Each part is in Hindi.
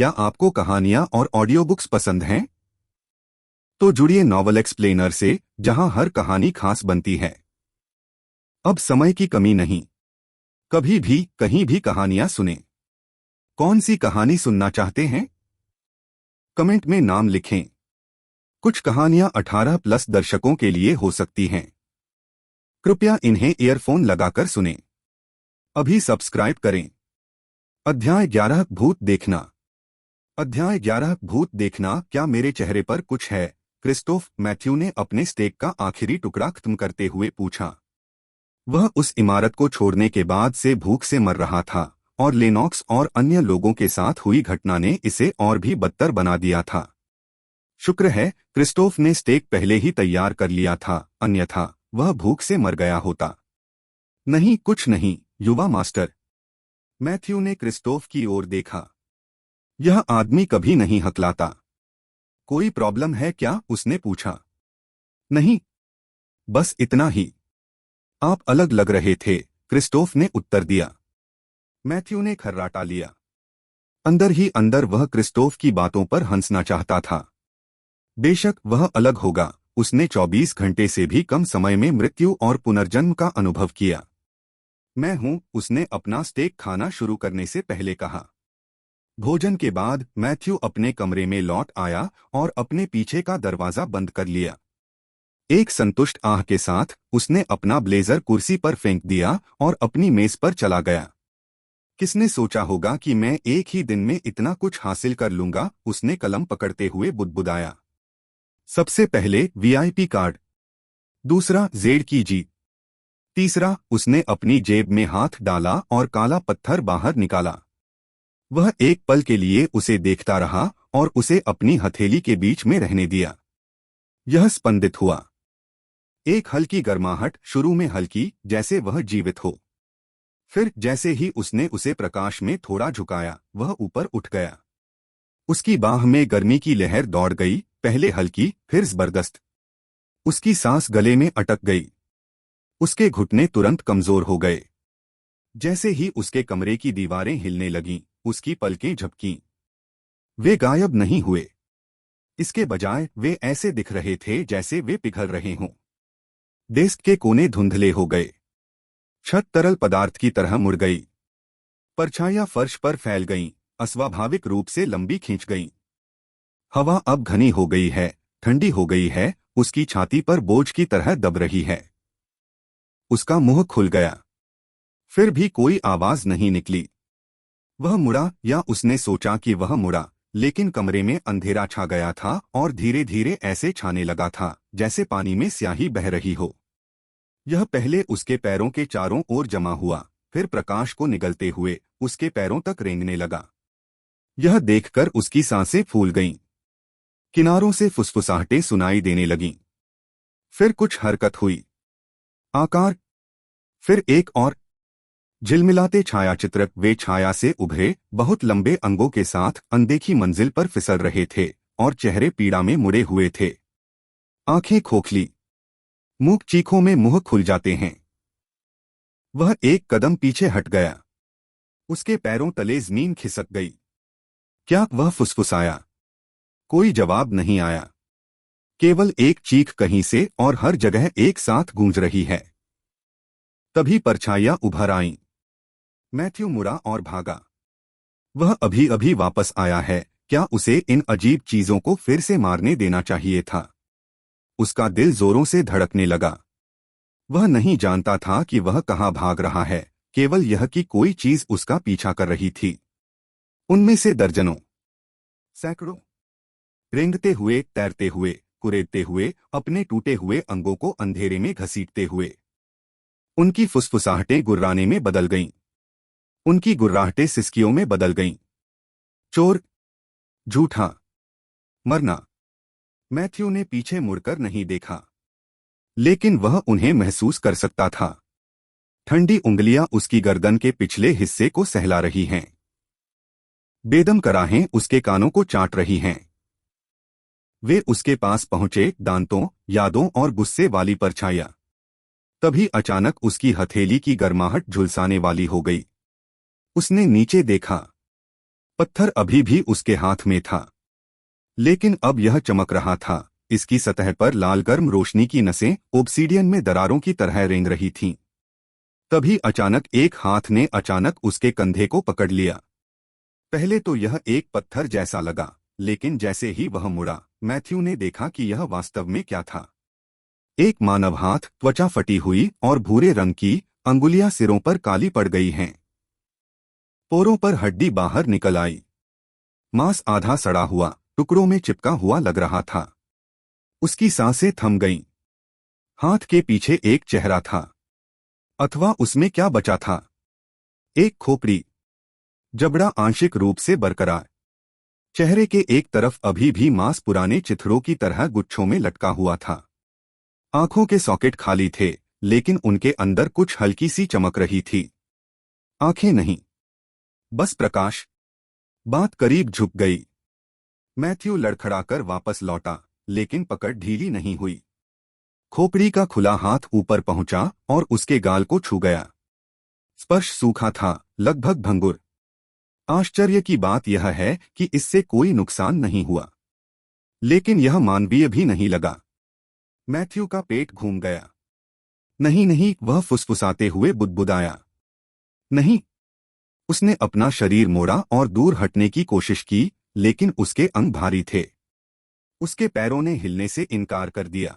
क्या आपको कहानियां और ऑडियो बुक्स पसंद हैं? तो जुड़िए नॉवल एक्सप्लेनर से, जहां हर कहानी खास बनती है। अब समय की कमी नहीं, कभी भी कहीं भी कहानियां सुनें। कौन सी कहानी सुनना चाहते हैं? कमेंट में नाम लिखें। कुछ कहानियां 18 प्लस दर्शकों के लिए हो सकती हैं। कृपया इन्हें ईयरफोन लगाकर सुनें। अभी सब्सक्राइब करें। अध्याय 11 भूत देखना। अध्याय 11 भूत देखना। क्या मेरे चेहरे पर कुछ है? क्रिस्टोफ मैथ्यू ने अपने स्टेक का आखिरी टुकड़ा खत्म करते हुए पूछा। वह उस इमारत को छोड़ने के बाद से भूख से मर रहा था और लेनॉक्स और अन्य लोगों के साथ हुई घटना ने इसे और भी बदतर बना दिया था। शुक्र है क्रिस्टोफ ने स्टेक पहले ही तैयार कर लिया था, अन्यथा वह भूख से मर गया होता। नहीं, कुछ नहीं युवा मास्टर। मैथ्यू ने क्रिस्टोफ की ओर देखा। यह आदमी कभी नहीं हकलाता। कोई प्रॉब्लम है क्या? उसने पूछा। नहीं, बस इतना ही। आप अलग लग रहे थे, क्रिस्टोफ ने उत्तर दिया। मैथ्यू ने खर्राटा लिया। अंदर ही अंदर वह क्रिस्टोफ की बातों पर हंसना चाहता था। बेशक वह अलग होगा, उसने 24 घंटे से भी कम समय में मृत्यु और पुनर्जन्म का अनुभव किया। मैं हूं, उसने अपना स्टेक खाना शुरू करने से पहले कहा। भोजन के बाद मैथ्यू अपने कमरे में लौट आया और अपने पीछे का दरवाजा बंद कर लिया। एक संतुष्ट आह के साथ उसने अपना ब्लेजर कुर्सी पर फेंक दिया और अपनी मेज पर चला गया। किसने सोचा होगा कि मैं एक ही दिन में इतना कुछ हासिल कर लूंगा? उसने कलम पकड़ते हुए बुदबुदाया। सबसे पहले वीआईपी कार्ड, दूसरा जेड की जीत, तीसरा। उसने अपनी जेब में हाथ डाला और काला पत्थर बाहर निकाला। वह एक पल के लिए उसे देखता रहा और उसे अपनी हथेली के बीच में रहने दिया। यह स्पंदित हुआ। एक हल्की गर्माहट, शुरू में हल्की, जैसे वह जीवित हो। फिर जैसे ही उसने उसे प्रकाश में थोड़ा झुकाया, वह ऊपर उठ गया। उसकी बाह में गर्मी की लहर दौड़ गई, पहले हल्की, फिर जबरदस्त। उसकी सांस गले में अटक गई। उसके घुटने तुरंत कमजोर हो गए। जैसे ही उसके कमरे की दीवारें हिलने लगीं, उसकी पलकें झपकीं। वे गायब नहीं हुए। इसके बजाय वे ऐसे दिख रहे थे जैसे वे पिघल रहे हों। डेस्क के कोने धुंधले हो गए। छत तरल पदार्थ की तरह मुड़ गई। परछाइयां फर्श पर फैल गईं, अस्वाभाविक रूप से लंबी खींच गईं। हवा अब घनी हो गई है, ठंडी हो गई है, उसकी छाती पर बोझ की तरह दब रही है। उसका मुंह खुल गया। फिर भी कोई आवाज नहीं निकली। वह मुड़ा, या उसने सोचा कि वह मुड़ा, लेकिन कमरे में अंधेरा छा गया था और धीरे धीरे ऐसे छाने लगा था जैसे पानी में स्याही बह रही हो। यह पहले उसके पैरों के चारों ओर जमा हुआ, फिर प्रकाश को निगलते हुए उसके पैरों तक रेंगने लगा। यह देखकर उसकी सांसें फूल गईं। किनारों से फुसफुसाहटें सुनाई देने लगीं। फिर कुछ हरकत हुई। आकार, फिर एक और। झिलमिलाते छायाचित्र वे छाया से उभरे, बहुत लंबे अंगों के साथ अनदेखी मंजिल पर फिसल रहे थे और चेहरे पीड़ा में मुड़े हुए थे। आंखें खोखली, मुंह चीखों में मुंह खुल जाते हैं। वह एक कदम पीछे हट गया। उसके पैरों तले जमीन खिसक गई। क्या? वह फुसफुसाया। कोई जवाब नहीं आया। केवल एक चीख कहीं से और हर जगह एक साथ गूंज रही है। तभी परछाइयां उभर आईं। मैथ्यू मुड़ा और भागा। वह अभी अभी वापस आया है। क्या उसे इन अजीब चीजों को फिर से मारने देना चाहिए था? उसका दिल जोरों से धड़कने लगा। वह नहीं जानता था कि वह कहाँ भाग रहा है, केवल यह कि कोई चीज उसका पीछा कर रही थी। उनमें से दर्जनों, सैकड़ों, रेंगते हुए, तैरते हुए, कुरेदते हुए, अपने टूटे हुए अंगों को अंधेरे में घसीटते हुए। उनकी फुसफुसाहटें गुर्राने में बदल गईं। उनकी गुर्राहटें सिसकियों में बदल गईं। चोर, झूठा, मरना। मैथ्यू ने पीछे मुड़कर नहीं देखा, लेकिन वह उन्हें महसूस कर सकता था। ठंडी उंगलियां उसकी गर्दन के पिछले हिस्से को सहला रही हैं। बेदम कराहें उसके कानों को चाट रही हैं। वे उसके पास पहुंचे, दांतों, यादों और गुस्से वाली परछाइयां। तभी अचानक उसकी हथेली की गर्माहट झुलसाने वाली हो गई। उसने नीचे देखा। पत्थर अभी भी उसके हाथ में था, लेकिन अब यह चमक रहा था। इसकी सतह पर लाल गर्म रोशनी की नसें ओब्सीडियन में दरारों की तरह रेंग रही थीं। तभी अचानक एक हाथ ने अचानक उसके कंधे को पकड़ लिया। पहले तो यह एक पत्थर जैसा लगा, लेकिन जैसे ही वह मुड़ा, मैथ्यू ने देखा कि यह वास्तव में क्या था। एक मानव हाथ, त्वचा फटी हुई और भूरे रंग की, अंगुलियां सिरों पर काली पड़ गई हैं। पोरों पर हड्डी बाहर निकल आई। मांस आधा सड़ा हुआ, टुकड़ों में चिपका हुआ लग रहा था। उसकी सांसें थम गईं। हाथ के पीछे एक चेहरा था, अथवा उसमें क्या बचा था? एक खोपड़ी, जबड़ा आंशिक रूप से बरकरार। चेहरे के एक तरफ अभी भी मांस पुराने चिथड़ों की तरह गुच्छों में लटका हुआ था। आंखों के सॉकेट खाली थे, लेकिन उनके अंदर कुछ हल्की सी चमक रही थी। आंखें नहीं, बस प्रकाश। बात करीब झुक गई। मैथ्यू लड़खड़ाकर वापस लौटा, लेकिन पकड़ ढीली नहीं हुई। खोपड़ी का खुला हाथ ऊपर पहुंचा और उसके गाल को छू गया। स्पर्श सूखा था, लगभग भंगुर। आश्चर्य की बात यह है कि इससे कोई नुकसान नहीं हुआ, लेकिन यह मानवीय भी नहीं लगा। मैथ्यू का पेट घूम गया। नहीं नहीं, वह फुसफुसाते हुए बुदबुदाया। नहीं। उसने अपना शरीर मोड़ा और दूर हटने की कोशिश की, लेकिन उसके अंग भारी थे। उसके पैरों ने हिलने से इनकार कर दिया।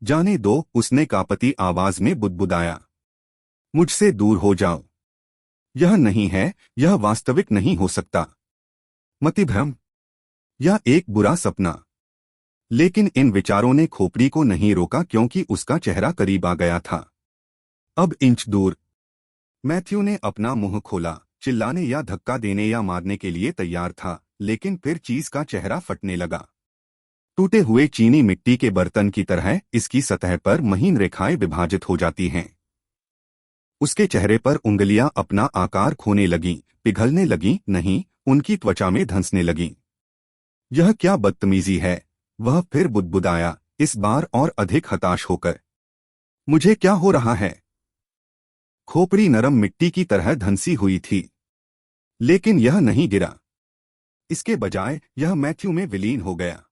जाने दो, उसने कांपती आवाज में बुदबुदाया। मुझसे दूर हो जाओ। यह नहीं है, यह वास्तविक नहीं हो सकता। मतिभ्रम या एक बुरा सपना। लेकिन इन विचारों ने खोपड़ी को नहीं रोका, क्योंकि उसका चेहरा करीब आ गया था। अब इंच दूर। मैथ्यू ने अपना मुंह खोला, चिल्लाने या धक्का देने या मारने के लिए तैयार था, लेकिन फिर चीज का चेहरा फटने लगा। टूटे हुए चीनी मिट्टी के बर्तन की तरह इसकी सतह पर महीन रेखाएं विभाजित हो जाती हैं। उसके चेहरे पर उंगलियां अपना आकार खोने लगीं, पिघलने लगीं, नहीं, उनकी त्वचा में धंसने लगीं। यह क्या बदतमीजी है, वह फिर बुदबुदाया, इस बार और अधिक हताश होकर। मुझे क्या हो रहा है? खोपड़ी नरम मिट्टी की तरह धंसी हुई थी, लेकिन यह नहीं गिरा। इसके बजाय यह मैथ्यू में विलीन हो गया।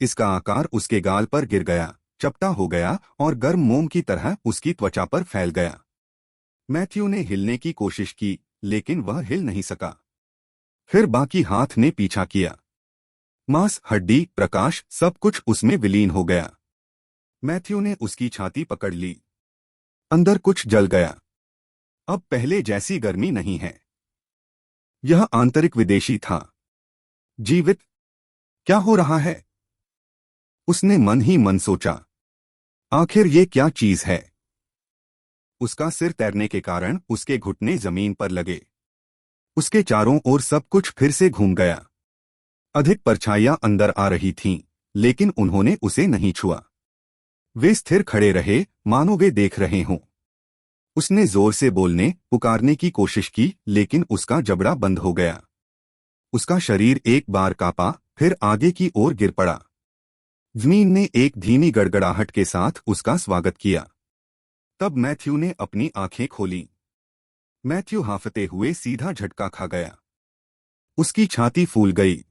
इसका आकार उसके गाल पर गिर गया, चपटा हो गया और गर्म मोम की तरह उसकी त्वचा पर फैल गया। मैथ्यू ने हिलने की कोशिश की, लेकिन वह हिल नहीं सका। फिर बाकी हाथ ने पीछा किया। मांस, हड्डी, प्रकाश, सब कुछ उसमें विलीन हो गया। मैथ्यू ने उसकी छाती पकड़ ली। अंदर कुछ जल गया। अब पहले जैसी गर्मी नहीं है। यह आंतरिक विदेशी था। जीवित। क्या हो रहा है? उसने मन ही मन सोचा। आखिर ये क्या चीज है? उसका सिर तैरने के कारण उसके घुटने जमीन पर लगे। उसके चारों ओर सब कुछ फिर से घूम गया। अधिक परछाइयां अंदर आ रही थीं, लेकिन उन्होंने उसे नहीं छुआ। वे स्थिर खड़े रहे, मानो वे देख रहे हों। उसने जोर से बोलने, पुकारने की कोशिश की, लेकिन उसका जबड़ा बंद हो गया। उसका शरीर एक बार कांपा, फिर आगे की ओर गिर पड़ा। जमीन ने एक धीमी गड़गड़ाहट के साथ उसका स्वागत किया। तब मैथ्यू ने अपनी आंखें खोलीं। मैथ्यू हांफते हुए सीधा झटका खा गया। उसकी छाती फूल गई।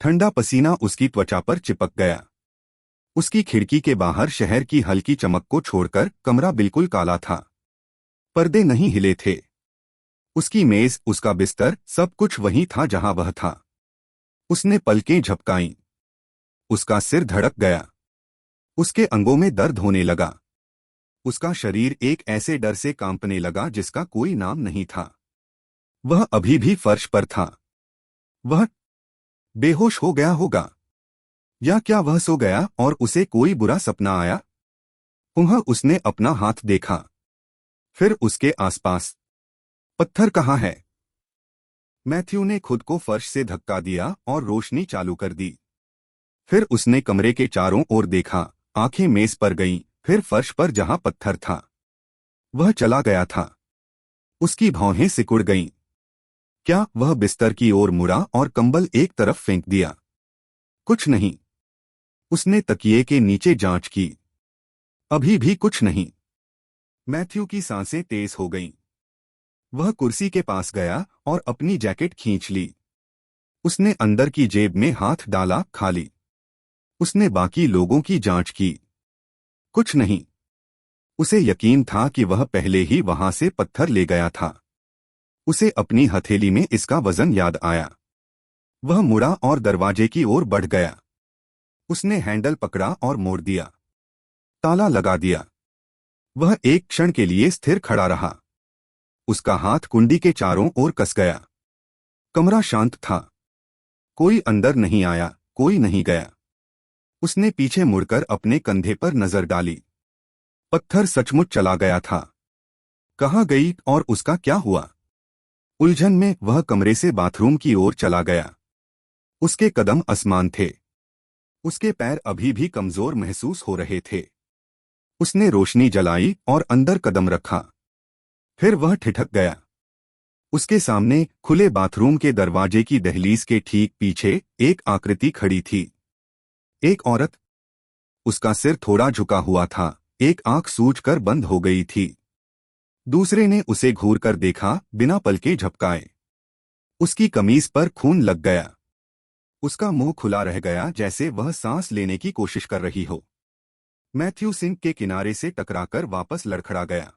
ठंडा पसीना उसकी त्वचा पर चिपक गया। उसकी खिड़की के बाहर शहर की हल्की चमक को छोड़कर कमरा बिल्कुल काला था। पर्दे नहीं हिले थे। उसकी मेज, उसका बिस्तर, सब कुछ वहीं था जहां वह था। उसने पलकें झपकाईं। उसका सिर धड़क गया। उसके अंगों में दर्द होने लगा। उसका शरीर एक ऐसे डर से कांपने लगा जिसका कोई नाम नहीं था। वह अभी भी फर्श पर था। वह बेहोश हो गया होगा, या क्या वह सो गया और उसे कोई बुरा सपना आया? पुनः उसने अपना हाथ देखा। फिर उसके आसपास। पत्थर कहाँ है? मैथ्यू ने खुद को फर्श से धक्का दिया और रोशनी चालू कर दी। फिर उसने कमरे के चारों ओर देखा। आंखें मेज पर गईं, फिर फर्श पर जहां पत्थर था। वह चला गया था। उसकी भौहें सिकुड़ गईं। क्या वह बिस्तर की ओर मुड़ा और कंबल एक तरफ फेंक दिया? कुछ नहीं। उसने तकिए के नीचे जांच की। अभी भी कुछ नहीं। मैथ्यू की सांसें तेज हो गईं। वह कुर्सी के पास गया और अपनी जैकेट खींच ली। उसने अंदर की जेब में हाथ डाला, खाली। उसने बाकी लोगों की जांच की, कुछ नहीं। उसे यकीन था कि वह पहले ही वहां से पत्थर ले गया था। उसे अपनी हथेली में इसका वजन याद आया। वह मुड़ा और दरवाजे की ओर बढ़ गया। उसने हैंडल पकड़ा और मोड़ दिया। ताला लगा दिया। वह एक क्षण के लिए स्थिर खड़ा रहा। उसका हाथ कुंडी के चारों ओर कस गया। कमरा शांत था। कोई अंदर नहीं आया, कोई नहीं गया। उसने पीछे मुड़कर अपने कंधे पर नजर डाली। पत्थर सचमुच चला गया था। कहाँ गई और उसका क्या हुआ? उलझन में वह कमरे से बाथरूम की ओर चला गया। उसके कदम असमान थे। उसके पैर अभी भी कमजोर महसूस हो रहे थे। उसने रोशनी जलाई और अंदर कदम रखा। फिर वह ठिठक गया। उसके सामने खुले बाथरूम के दरवाजे की दहलीज के ठीक पीछे एक आकृति खड़ी थी। एक औरत। उसका सिर थोड़ा झुका हुआ था, एक आंख सूजकर बंद हो गई थी। दूसरे ने उसे घूरकर देखा, बिना पलके झपकाए। उसकी कमीज पर खून लग गया। उसका मुंह खुला रह गया, जैसे वह सांस लेने की कोशिश कर रही हो। मैथ्यू सिंक के किनारे से टकराकर वापस लड़खड़ा गया।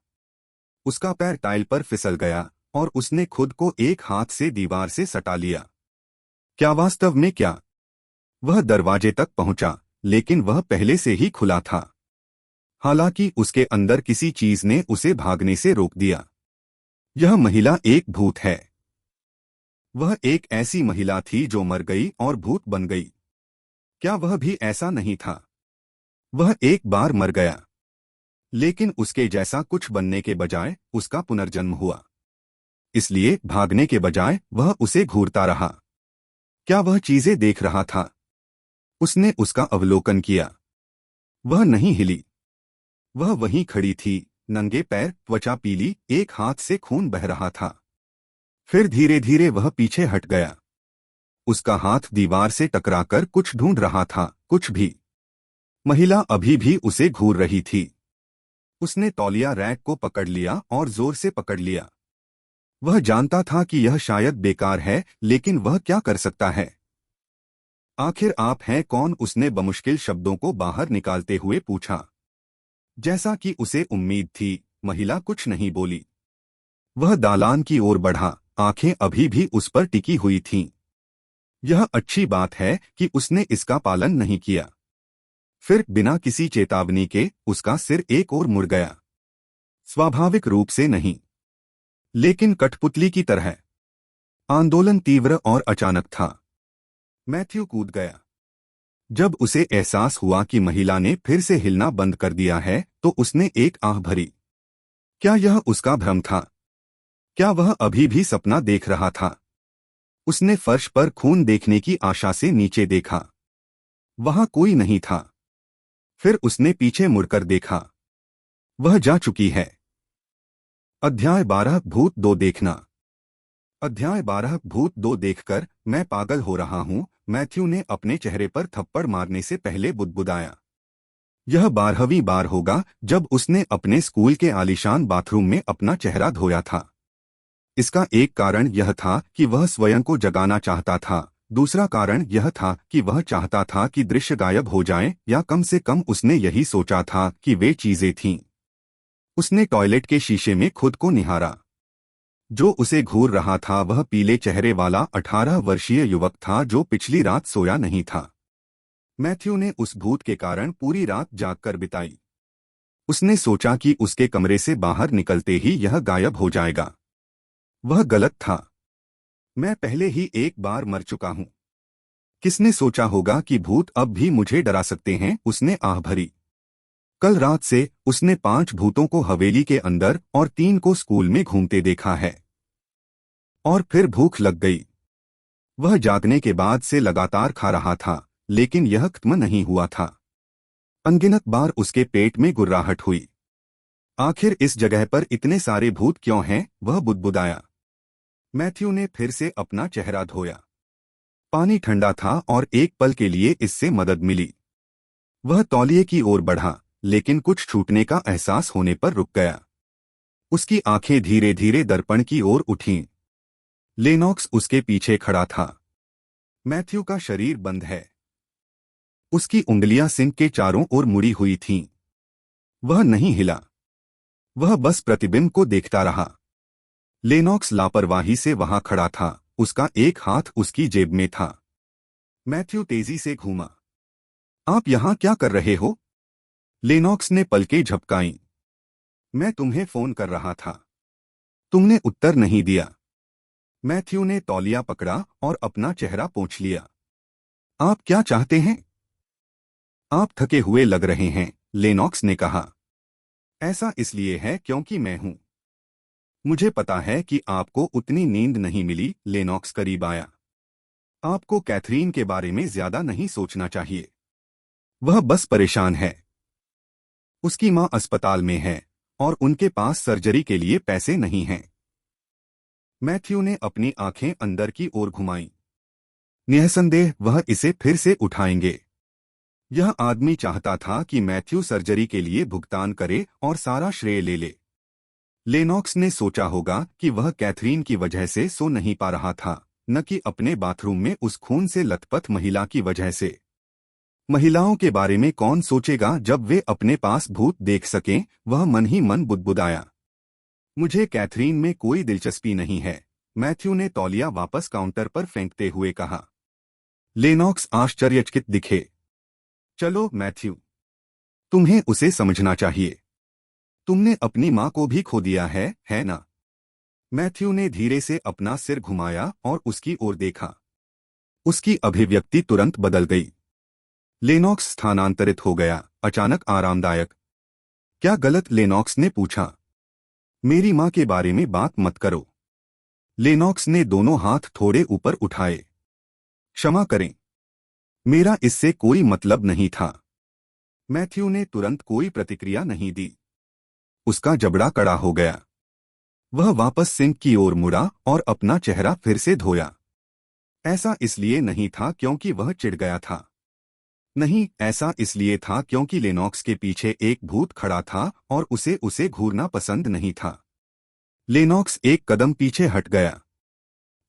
उसका पैर टाइल पर फिसल गया और उसने खुद को एक हाथ से दीवार से सटा लिया। क्या वास्तव में क्या? वह दरवाजे तक पहुंचा, लेकिन वह पहले से ही खुला था। हालांकि उसके अंदर किसी चीज ने उसे भागने से रोक दिया। यह महिला एक भूत है। वह एक ऐसी महिला थी जो मर गई और भूत बन गई। क्या वह भी ऐसा नहीं था? वह एक बार मर गया, लेकिन उसके जैसा कुछ बनने के बजाय उसका पुनर्जन्म हुआ। इसलिए भागने के बजाय वह उसे घूरता रहा। क्या वह चीजें देख रहा था? उसने उसका अवलोकन किया। वह नहीं हिली। वह वहीं खड़ी थी, नंगे पैर, त्वचा पीली, एक हाथ से खून बह रहा था। फिर धीरे धीरे वह पीछे हट गया। उसका हाथ दीवार से टकराकर कुछ ढूंढ रहा था, कुछ भी। महिला अभी भी उसे घूर रही थी। उसने तौलिया रैक को पकड़ लिया और जोर से पकड़ लिया। वह जानता था कि यह शायद बेकार है, लेकिन वह क्या कर सकता है? आखिर आप हैं कौन? उसने बमुश्किल शब्दों को बाहर निकालते हुए पूछा। जैसा कि उसे उम्मीद थी, महिला कुछ नहीं बोली। वह दालान की ओर बढ़ा, आंखें अभी भी उस पर टिकी हुई थीं। यह अच्छी बात है कि उसने इसका पालन नहीं किया। फिर बिना किसी चेतावनी के उसका सिर एक ओर मुड़ गया। स्वाभाविक रूप से नहीं, लेकिन कठपुतली की तरह। आंदोलन तीव्र और अचानक था। मैथ्यू कूद गया। जब उसे एहसास हुआ कि महिला ने फिर से हिलना बंद कर दिया है, तो उसने एक आह भरी। क्या यह उसका भ्रम था? क्या वह अभी भी सपना देख रहा था? उसने फर्श पर खून देखने की आशा से नीचे देखा। वहां कोई नहीं था। फिर उसने पीछे मुड़कर देखा। वह जा चुकी है। अध्याय 12 भूत 2 देखना। अध्याय 12 भूत 2 देखकर मैं पागल हो रहा हूं, मैथ्यू ने अपने चेहरे पर थप्पड़ मारने से पहले बुदबुदाया। यह 12वीं बार होगा जब उसने अपने स्कूल के आलीशान बाथरूम में अपना चेहरा धोया था। इसका एक कारण यह था कि वह स्वयं को जगाना चाहता था। दूसरा कारण यह था कि वह चाहता था कि दृश्य गायब हो जाए, या कम से कम उसने यही सोचा था कि वे चीजें थीं। उसने टॉयलेट के शीशे में खुद को निहारा। जो उसे घूर रहा था वह पीले चेहरे वाला 18 वर्षीय युवक था जो पिछली रात सोया नहीं था। मैथ्यू ने उस भूत के कारण पूरी रात जागकर बिताई। उसने सोचा कि उसके कमरे से बाहर निकलते ही यह गायब हो जाएगा। वह गलत था। मैं पहले ही एक बार मर चुका हूं। किसने सोचा होगा कि भूत अब भी मुझे डरा सकते हैं? उसने आह भरी। कल रात से उसने 5 भूतों को हवेली के अंदर और 3 को स्कूल में घूमते देखा है। और फिर भूख लग गई। वह जागने के बाद से लगातार खा रहा था, लेकिन यह खत्म नहीं हुआ था। अनगिनत बार उसके पेट में गुर्राहट हुई। आखिर इस जगह पर इतने सारे भूत क्यों हैं? वह बुदबुदाया। मैथ्यू ने फिर से अपना चेहरा धोया। पानी ठंडा था और एक पल के लिए इससे मदद मिली। वह तौलिए की ओर बढ़ा, लेकिन कुछ छूटने का एहसास होने पर रुक गया। उसकी आंखें धीरे धीरे दर्पण की ओर उठीं। लेनॉक्स उसके पीछे खड़ा था। मैथ्यू का शरीर बंद है। उसकी उंगलियां सिंक के चारों ओर मुड़ी हुई थीं। वह नहीं हिला। वह बस प्रतिबिंब को देखता रहा। लेनॉक्स लापरवाही से वहां खड़ा था, उसका एक हाथ उसकी जेब में था। मैथ्यू तेजी से घूमा। आप यहां क्या कर रहे हो? लेनॉक्स ने पलकें झपकाईं। मैं तुम्हें फोन कर रहा था। तुमने उत्तर नहीं दिया। मैथ्यू ने तौलिया पकड़ा और अपना चेहरा पोंछ लिया। आप क्या चाहते हैं? आप थके हुए लग रहे हैं, लेनॉक्स ने कहा। ऐसा इसलिए है क्योंकि मैं हूं। मुझे पता है कि आपको उतनी नींद नहीं मिली। लेनॉक्स करीब आया। आपको कैथरीन के बारे में ज्यादा नहीं सोचना चाहिए। वह बस परेशान है। उसकी मां अस्पताल में है और उनके पास सर्जरी के लिए पैसे नहीं हैं। मैथ्यू ने अपनी आंखें अंदर की ओर घुमाईं। निःसंदेह वह इसे फिर से उठाएंगे। यह आदमी चाहता था कि मैथ्यू सर्जरी के लिए भुगतान करे और सारा श्रेय ले ले। लेनॉक्स ने सोचा होगा कि वह कैथरीन की वजह से सो नहीं पा रहा था, न कि अपने बाथरूम में उस खून से लथपथ महिला की वजह से। महिलाओं के बारे में कौन सोचेगा जब वे अपने पास भूत देख सकें? वह मन ही मन बुदबुदाया। मुझे कैथरीन में कोई दिलचस्पी नहीं है, मैथ्यू ने तौलिया वापस काउंटर पर फेंकते हुए कहा। लेनॉक्स आश्चर्यचकित दिखे। चलो मैथ्यू, तुम्हें उसे समझना चाहिए। तुमने अपनी मां को भी खो दिया है ना? मैथ्यू ने धीरे से अपना सिर घुमाया और उसकी ओर देखा। उसकी अभिव्यक्ति तुरंत बदल गई। लेनॉक्स स्थानांतरित हो गया, अचानक आरामदायक। क्या गलत? लेनॉक्स ने पूछा। मेरी मां के बारे में बात मत करो। लेनॉक्स ने दोनों हाथ थोड़े ऊपर उठाए। क्षमा करें, मेरा इससे कोई मतलब नहीं था। मैथ्यू ने तुरंत कोई प्रतिक्रिया नहीं दी। उसका जबड़ा कड़ा हो गया। वह वापस सिंक की ओर मुड़ा और अपना चेहरा फिर से धोया। ऐसा इसलिए नहीं था क्योंकि वह चिढ़ गया था। नहीं, ऐसा इसलिए था क्योंकि लेनॉक्स के पीछे एक भूत खड़ा था और उसे घूरना पसंद नहीं था। लेनॉक्स एक कदम पीछे हट गया।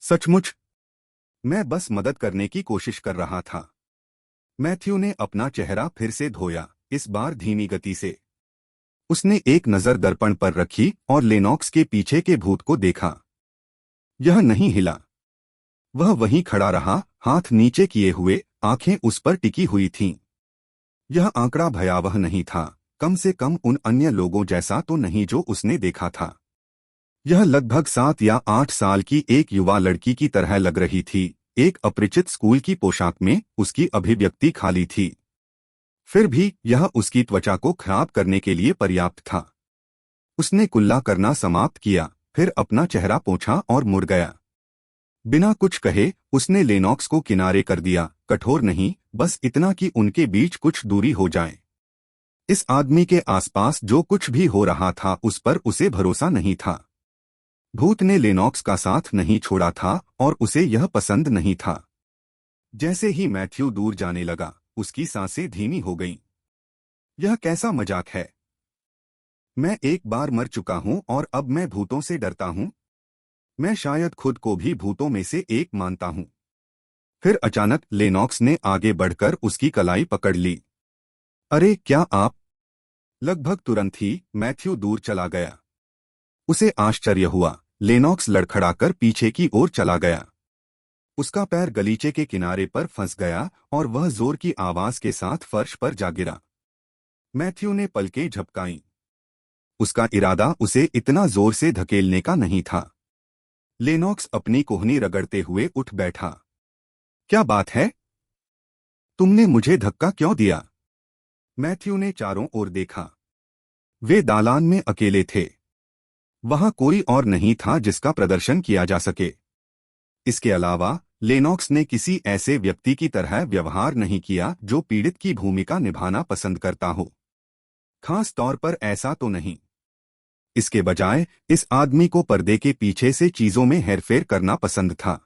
सचमुच? मैं बस मदद करने की कोशिश कर रहा था। मैथ्यू ने अपना चेहरा फिर से धोया, इस बार धीमी गति से। उसने एक नजर दर्पण पर रखी और लेनॉक्स के पीछे के भूत को देखा। यह नहीं हिला। वह वहीं खड़ा रहा, हाथ नीचे किए हुए, आंखें उस पर टिकी हुई थीं। यह आंकड़ा भयावह नहीं था, कम से कम उन अन्य लोगों जैसा तो नहीं जो उसने देखा था। यह लगभग 7 या 8 साल की एक युवा लड़की की तरह लग रही थी, एक अपरिचित स्कूल की पोशाक में। उसकी अभिव्यक्ति खाली थी, फिर भी यह उसकी त्वचा को खराब करने के लिए पर्याप्त था। उसने कुल्ला करना समाप्त किया, फिर अपना चेहरा पोंछा और मुड़ गया। बिना कुछ कहे उसने लेनॉक्स को किनारे कर दिया, कठोर नहीं, बस इतना कि उनके बीच कुछ दूरी हो जाए। इस आदमी के आसपास जो कुछ भी हो रहा था उस पर उसे भरोसा नहीं था। भूत ने लेनॉक्स का साथ नहीं छोड़ा था और उसे यह पसंद नहीं था। जैसे ही मैथ्यू दूर जाने लगा, उसकी सांसें धीमी हो गईं। यह कैसा मजाक है? मैं एक बार मर चुका हूं और अब मैं भूतों से डरता हूं। मैं शायद खुद को भी भूतों में से एक मानता हूं। फिर अचानक लेनॉक्स ने आगे बढ़कर उसकी कलाई पकड़ ली। अरे क्या आप? लगभग तुरंत ही मैथ्यू दूर चला गया। उसे आश्चर्य हुआ। लेनॉक्स लड़खड़ाकर पीछे की ओर चला गया। उसका पैर गलीचे के किनारे पर फंस गया और वह जोर की आवाज के साथ फर्श पर जा गिरा। मैथ्यू ने पलकें झपकाईं। उसका इरादा उसे इतना जोर से धकेलने का नहीं था। लेनॉक्स अपनी कोहनी रगड़ते हुए उठ बैठा। क्या बात है? तुमने मुझे धक्का क्यों दिया? मैथ्यू ने चारों ओर देखा। वे दालान में अकेले थे। वहां कोई और नहीं था जिसका प्रदर्शन किया जा सके। इसके अलावा लेनॉक्स ने किसी ऐसे व्यक्ति की तरह व्यवहार नहीं किया जो पीड़ित की भूमिका निभाना पसंद करता हो। खास तौर पर ऐसा तो नहीं। इसके बजाय इस आदमी को पर्दे के पीछे से चीजों में हेरफेर करना पसंद था।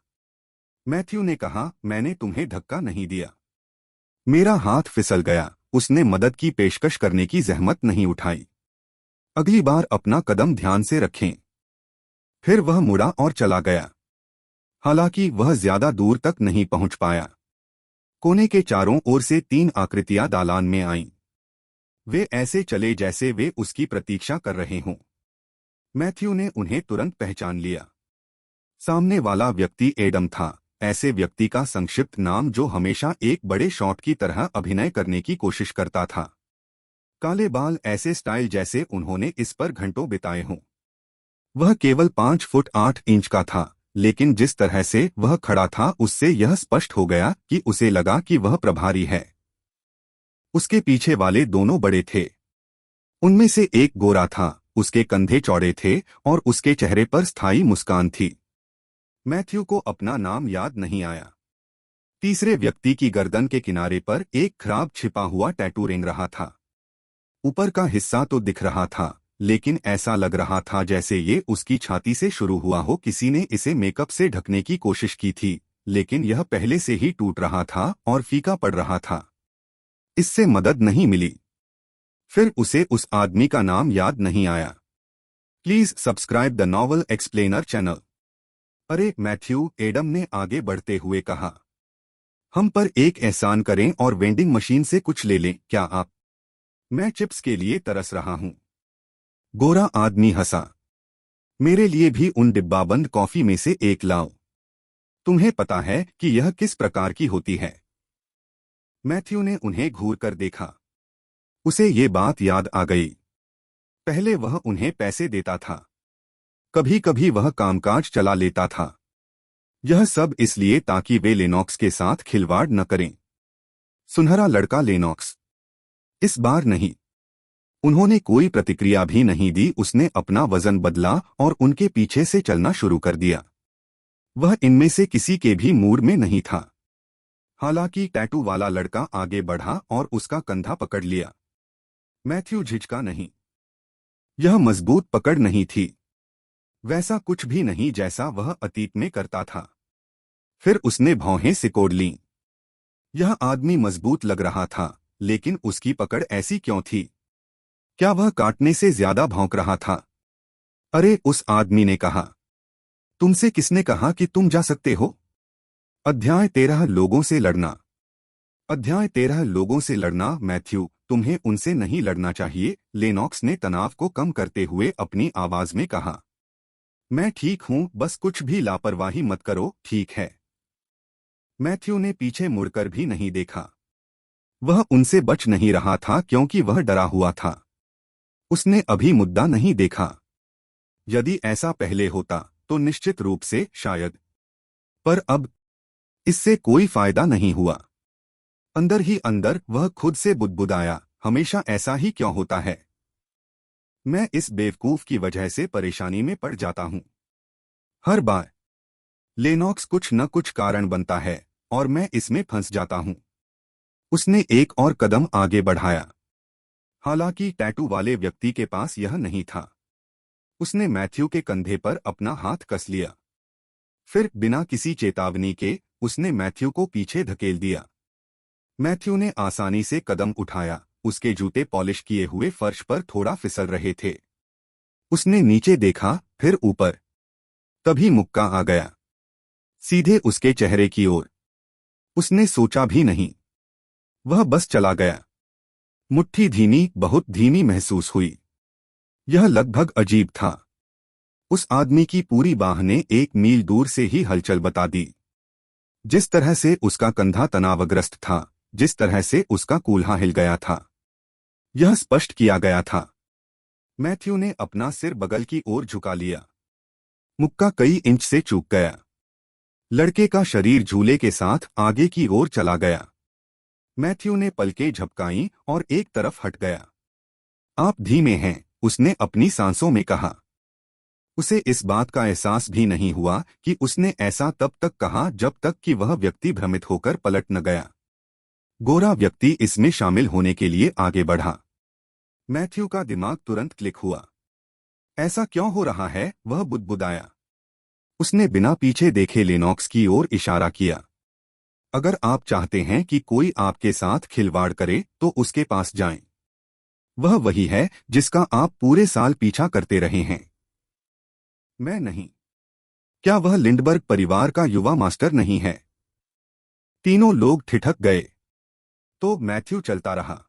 मैथ्यू ने कहा, मैंने तुम्हें धक्का नहीं दिया। मेरा हाथ फिसल गया। उसने मदद की पेशकश करने की जहमत नहीं उठाई। अगली बार अपना कदम ध्यान से रखें। फिर वह मुड़ा और चला गया। हालांकि वह ज्यादा दूर तक नहीं पहुंच पाया। कोने के चारों ओर से 3 आकृतियां दालान में आईं। वे ऐसे चले जैसे वे उसकी प्रतीक्षा कर रहे हों। मैथ्यू ने उन्हें तुरंत पहचान लिया। सामने वाला व्यक्ति एडम था, ऐसे व्यक्ति का संक्षिप्त नाम जो हमेशा एक बड़े शॉट की तरह अभिनय करने की कोशिश करता था। काले बाल, ऐसे स्टाइल जैसे उन्होंने इस पर घंटों बिताए हों। वह केवल 5 फुट 8 इंच का था, लेकिन जिस तरह से वह खड़ा था उससे यह स्पष्ट हो गया कि उसे लगा कि वह प्रभारी है। उसके पीछे वाले दोनों बड़े थे। उनमें से एक गोरा था, उसके कंधे चौड़े थे और उसके चेहरे पर स्थायी मुस्कान थी। मैथ्यू को अपना नाम याद नहीं आया। तीसरे व्यक्ति की गर्दन के किनारे पर एक खराब छिपा हुआ टैटू रेंग रहा था। ऊपर का हिस्सा तो दिख रहा था, लेकिन ऐसा लग रहा था जैसे ये उसकी छाती से शुरू हुआ हो। किसी ने इसे मेकअप से ढकने की कोशिश की थी, लेकिन यह पहले से ही टूट रहा था और फीका पड़ रहा था। इससे मदद नहीं मिली। फिर उसे उस आदमी का नाम याद नहीं आया। Please subscribe the novel explainer channel. अरे मैथ्यू, एडम ने आगे बढ़ते हुए कहा, हम पर एक एहसान करें और वेंडिंग मशीन से कुछ ले लें क्या आप? मैं चिप्स के लिए तरस रहा हूं। गोरा आदमी हंसा। मेरे लिए भी उन डिब्बाबंद कॉफी में से एक लाओ। तुम्हें पता है कि यह किस प्रकार की होती है? मैथ्यू ने उन्हें घूर कर देखा। उसे ये बात याद आ गई। पहले वह उन्हें पैसे देता था। कभी कभी वह कामकाज चला लेता था। यह सब इसलिए ताकि वे लेनॉक्स के साथ खिलवाड़ न करें। सुनहरा लड़का लेनॉक्स। इस बार नहीं। उन्होंने कोई प्रतिक्रिया भी नहीं दी। उसने अपना वजन बदला और उनके पीछे से चलना शुरू कर दिया। वह इनमें से किसी के भी मूड में नहीं था। हालांकि टैटू वाला लड़का आगे बढ़ा और उसका कंधा पकड़ लिया। मैथ्यू झिझका नहीं। यह मजबूत पकड़ नहीं थी। वैसा कुछ भी नहीं जैसा वह अतीत में करता था। फिर उसने भौहें सिकोड़ लीं। यह आदमी मजबूत लग रहा था, लेकिन उसकी पकड़ ऐसी क्यों थी? क्या वह काटने से ज्यादा भौंक रहा था? अरे, उस आदमी ने कहा, तुमसे किसने कहा कि तुम जा सकते हो? अध्याय 13 लोगों से लड़ना। अध्याय 13 लोगों से लड़ना। मैथ्यू, तुम्हें उनसे नहीं लड़ना चाहिए, लेनॉक्स ने तनाव को कम करते हुए अपनी आवाज में कहा। मैं ठीक हूं, बस कुछ भी लापरवाही मत करो, ठीक है? मैथ्यू ने पीछे मुड़कर भी नहीं देखा। वह उनसे बच नहीं रहा था क्योंकि वह डरा हुआ था। उसने अभी मुद्दा नहीं देखा। यदि ऐसा पहले होता तो निश्चित रूप से शायद, पर अब इससे कोई फायदा नहीं हुआ। अंदर ही अंदर वह खुद से बुदबुदाया, हमेशा ऐसा ही क्यों होता है? मैं इस बेवकूफ की वजह से परेशानी में पड़ जाता हूं। हर बार लेनॉक्स कुछ न कुछ कारण बनता है और मैं इसमें फंस जाता हूं। उसने एक और कदम आगे बढ़ाया। हालांकि टैटू वाले व्यक्ति के पास यह नहीं था। उसने मैथ्यू के कंधे पर अपना हाथ कस लिया। फिर बिना किसी चेतावनी के उसने मैथ्यू को पीछे धकेल दिया। मैथ्यू ने आसानी से कदम उठाया। उसके जूते पॉलिश किए हुए फर्श पर थोड़ा फिसल रहे थे। उसने नीचे देखा, फिर ऊपर। तभी मुक्का आ गया, सीधे उसके चेहरे की ओर। उसने सोचा भी नहीं, वह बस चला गया। मुट्ठी धीमी, बहुत धीमी महसूस हुई। यह लगभग अजीब था। उस आदमी की पूरी बाह ने 1 मील दूर से ही हलचल बता दी। जिस तरह से उसका कंधा तनावग्रस्त था, जिस तरह से उसका कूल्हा हिल गया था, यह स्पष्ट किया गया था। मैथ्यू ने अपना सिर बगल की ओर झुका लिया। मुक्का कई इंच से चूक गया। लड़के का शरीर झूले के साथ आगे की ओर चला गया। मैथ्यू ने पलकें झपकाईं और एक तरफ हट गया। आप धीमे हैं, उसने अपनी सांसों में कहा। उसे इस बात का एहसास भी नहीं हुआ कि उसने ऐसा तब तक कहा जब तक कि वह व्यक्ति भ्रमित होकर पलट न गया। गोरा व्यक्ति इसमें शामिल होने के लिए आगे बढ़ा। मैथ्यू का दिमाग तुरंत क्लिक हुआ। ऐसा क्यों हो रहा है? वह बुदबुदाया। उसने बिना पीछे देखे लेनॉक्स की ओर इशारा किया। अगर आप चाहते हैं कि कोई आपके साथ खिलवाड़ करे तो उसके पास जाएं। वह वही है जिसका आप पूरे साल पीछा करते रहे हैं। मैं नहीं। क्या वह लिंडबर्ग परिवार का युवा मास्टर नहीं है? तीनों लोग ठिठक गए। तो मैथ्यू चलता रहा।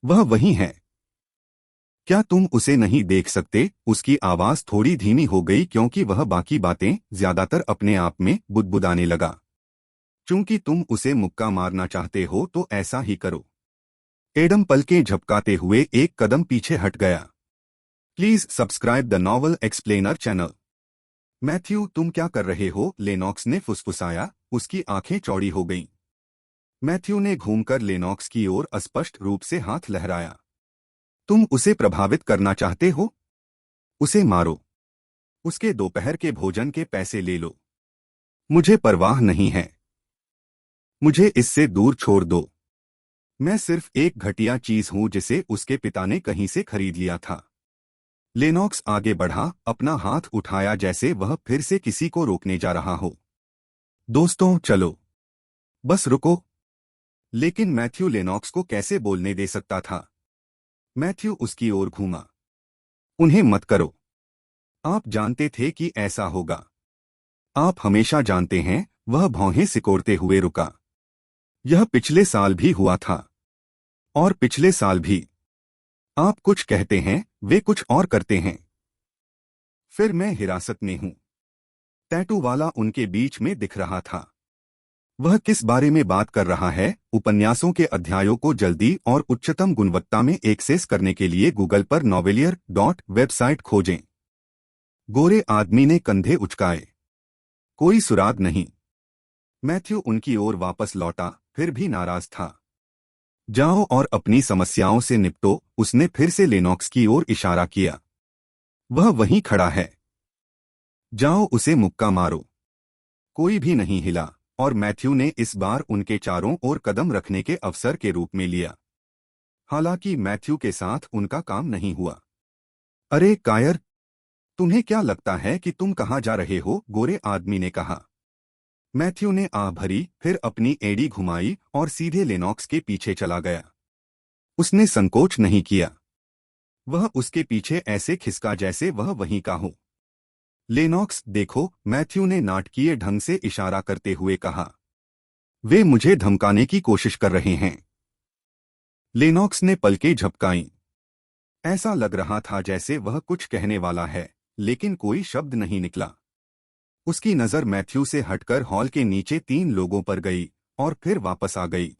वह वही है। क्या तुम उसे नहीं देख सकते? उसकी आवाज थोड़ी धीमी हो गई क्योंकि वह बाकी बातें ज्यादातर अपने आप में बुदबुदाने लगा। चूंकि तुम उसे मुक्का मारना चाहते हो तो ऐसा ही करो। एडम पलकें झपकाते हुए एक कदम पीछे हट गया। Please subscribe the novel explainer channel. Matthew, तुम क्या कर रहे हो? लेनॉक्स ने फुसफुसाया। उसकी आंखें चौड़ी हो गईं। मैथ्यू ने घूमकर लेनॉक्स की ओर अस्पष्ट रूप से हाथ लहराया। तुम उसे प्रभावित करना चाहते हो? उसे मारो। उसके दोपहर के भोजन के पैसे ले लो। मुझे परवाह नहीं है। मुझे इससे दूर छोड़ दो। मैं सिर्फ एक घटिया चीज हूं जिसे उसके पिता ने कहीं से खरीद लिया था। लेनॉक्स आगे बढ़ा, अपना हाथ उठाया जैसे वह फिर से किसी को रोकने जा रहा हो। दोस्तों, चलो। बस रुको। लेकिन मैथ्यू लेनॉक्स को कैसे बोलने दे सकता था? मैथ्यू उसकी ओर घूमा। उन्हें मत करो। आप जानते थे कि ऐसा होगा। आप हमेशा जानते हैं। वह भौहें सिकोड़ते हुए रुका। यह पिछले साल भी हुआ था। और पिछले साल भी। आप कुछ कहते हैं, वे कुछ और करते हैं। फिर मैं हिरासत में हूं। टैटू वाला उनके बीच में दिख रहा था। वह किस बारे में बात कर रहा है? उपन्यासों के अध्यायों को जल्दी और उच्चतम गुणवत्ता में एक्सेस करने के लिए गूगल पर नॉवेलियर वेबसाइट खोजें। गोरे आदमी ने कंधे उचकाए। कोई सुराग नहीं। मैथ्यू उनकी ओर वापस लौटा, फिर भी नाराज था। जाओ और अपनी समस्याओं से निपटो। उसने फिर से लेनॉक्स की ओर इशारा किया। वह वहीं खड़ा है। जाओ, उसे मुक्का मारो। कोई भी नहीं हिला। और मैथ्यू ने इस बार उनके चारों ओर कदम रखने के अवसर के रूप में लिया। हालांकि मैथ्यू के साथ उनका काम नहीं हुआ। अरे कायर, तुम्हें क्या लगता है कि तुम कहाँ जा रहे हो? गोरे आदमी ने कहा। मैथ्यू ने आह भरी, फिर अपनी एड़ी घुमाई और सीधे लेनॉक्स के पीछे चला गया। उसने संकोच नहीं किया। वह उसके पीछे ऐसे खिसका जैसे वह वहीं का हो। लेनॉक्स, देखो, मैथ्यू ने नाटकीय ढंग से इशारा करते हुए कहा। वे मुझे धमकाने की कोशिश कर रहे हैं। लेनॉक्स ने पलकें झपकाईं। ऐसा लग रहा था जैसे वह कुछ कहने वाला है, लेकिन कोई शब्द नहीं निकला। उसकी नजर मैथ्यू से हटकर हॉल के नीचे तीन लोगों पर गई और फिर वापस आ गई।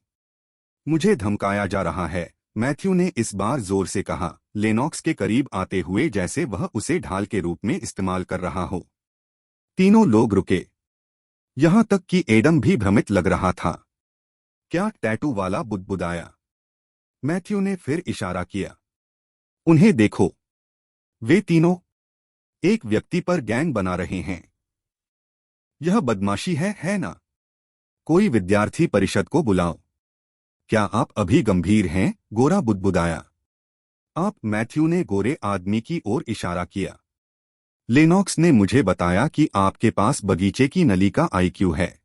मुझे धमकाया जा रहा है, मैथ्यू ने इस बार जोर से कहा, लेनॉक्स के करीब आते हुए जैसे वह उसे ढाल के रूप में इस्तेमाल कर रहा हो। तीनों लोग रुके। यहां तक कि एडम भी भ्रमित लग रहा था। क्या? टैटू वाला बुदबुदाया। मैथ्यू ने फिर इशारा किया। उन्हें देखो। वे तीनों एक व्यक्ति पर गैंग बना रहे हैं। यह बदमाशी है ना? कोई विद्यार्थी परिषद को बुलाओ। क्या आप अभी गंभीर हैं? गोरा बुदबुदाया। आप? मैथ्यू ने गोरे आदमी की ओर इशारा किया। लेनॉक्स ने मुझे बताया कि आपके पास बगीचे की नली का आईक्यू है।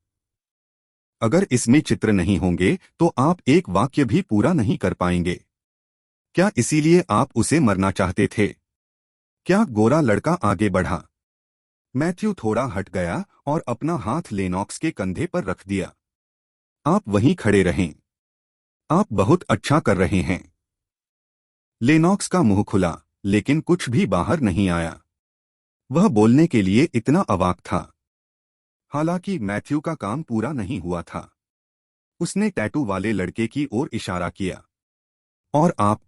अगर इसमें चित्र नहीं होंगे तो आप एक वाक्य भी पूरा नहीं कर पाएंगे। क्या इसीलिए आप उसे मरना चाहते थे? क्या? गोरा लड़का आगे बढ़ा। मैथ्यू थोड़ा हट गया और अपना हाथ लेनॉक्स के कंधे पर रख दिया। आप वहीं खड़े रहें। आप बहुत अच्छा कर रहे हैं। लेनॉक्स का मुंह खुला, लेकिन कुछ भी बाहर नहीं आया। वह बोलने के लिए इतना अवाक था। हालांकि मैथ्यू का काम पूरा नहीं हुआ था। उसने टैटू वाले लड़के की ओर इशारा किया। और आप?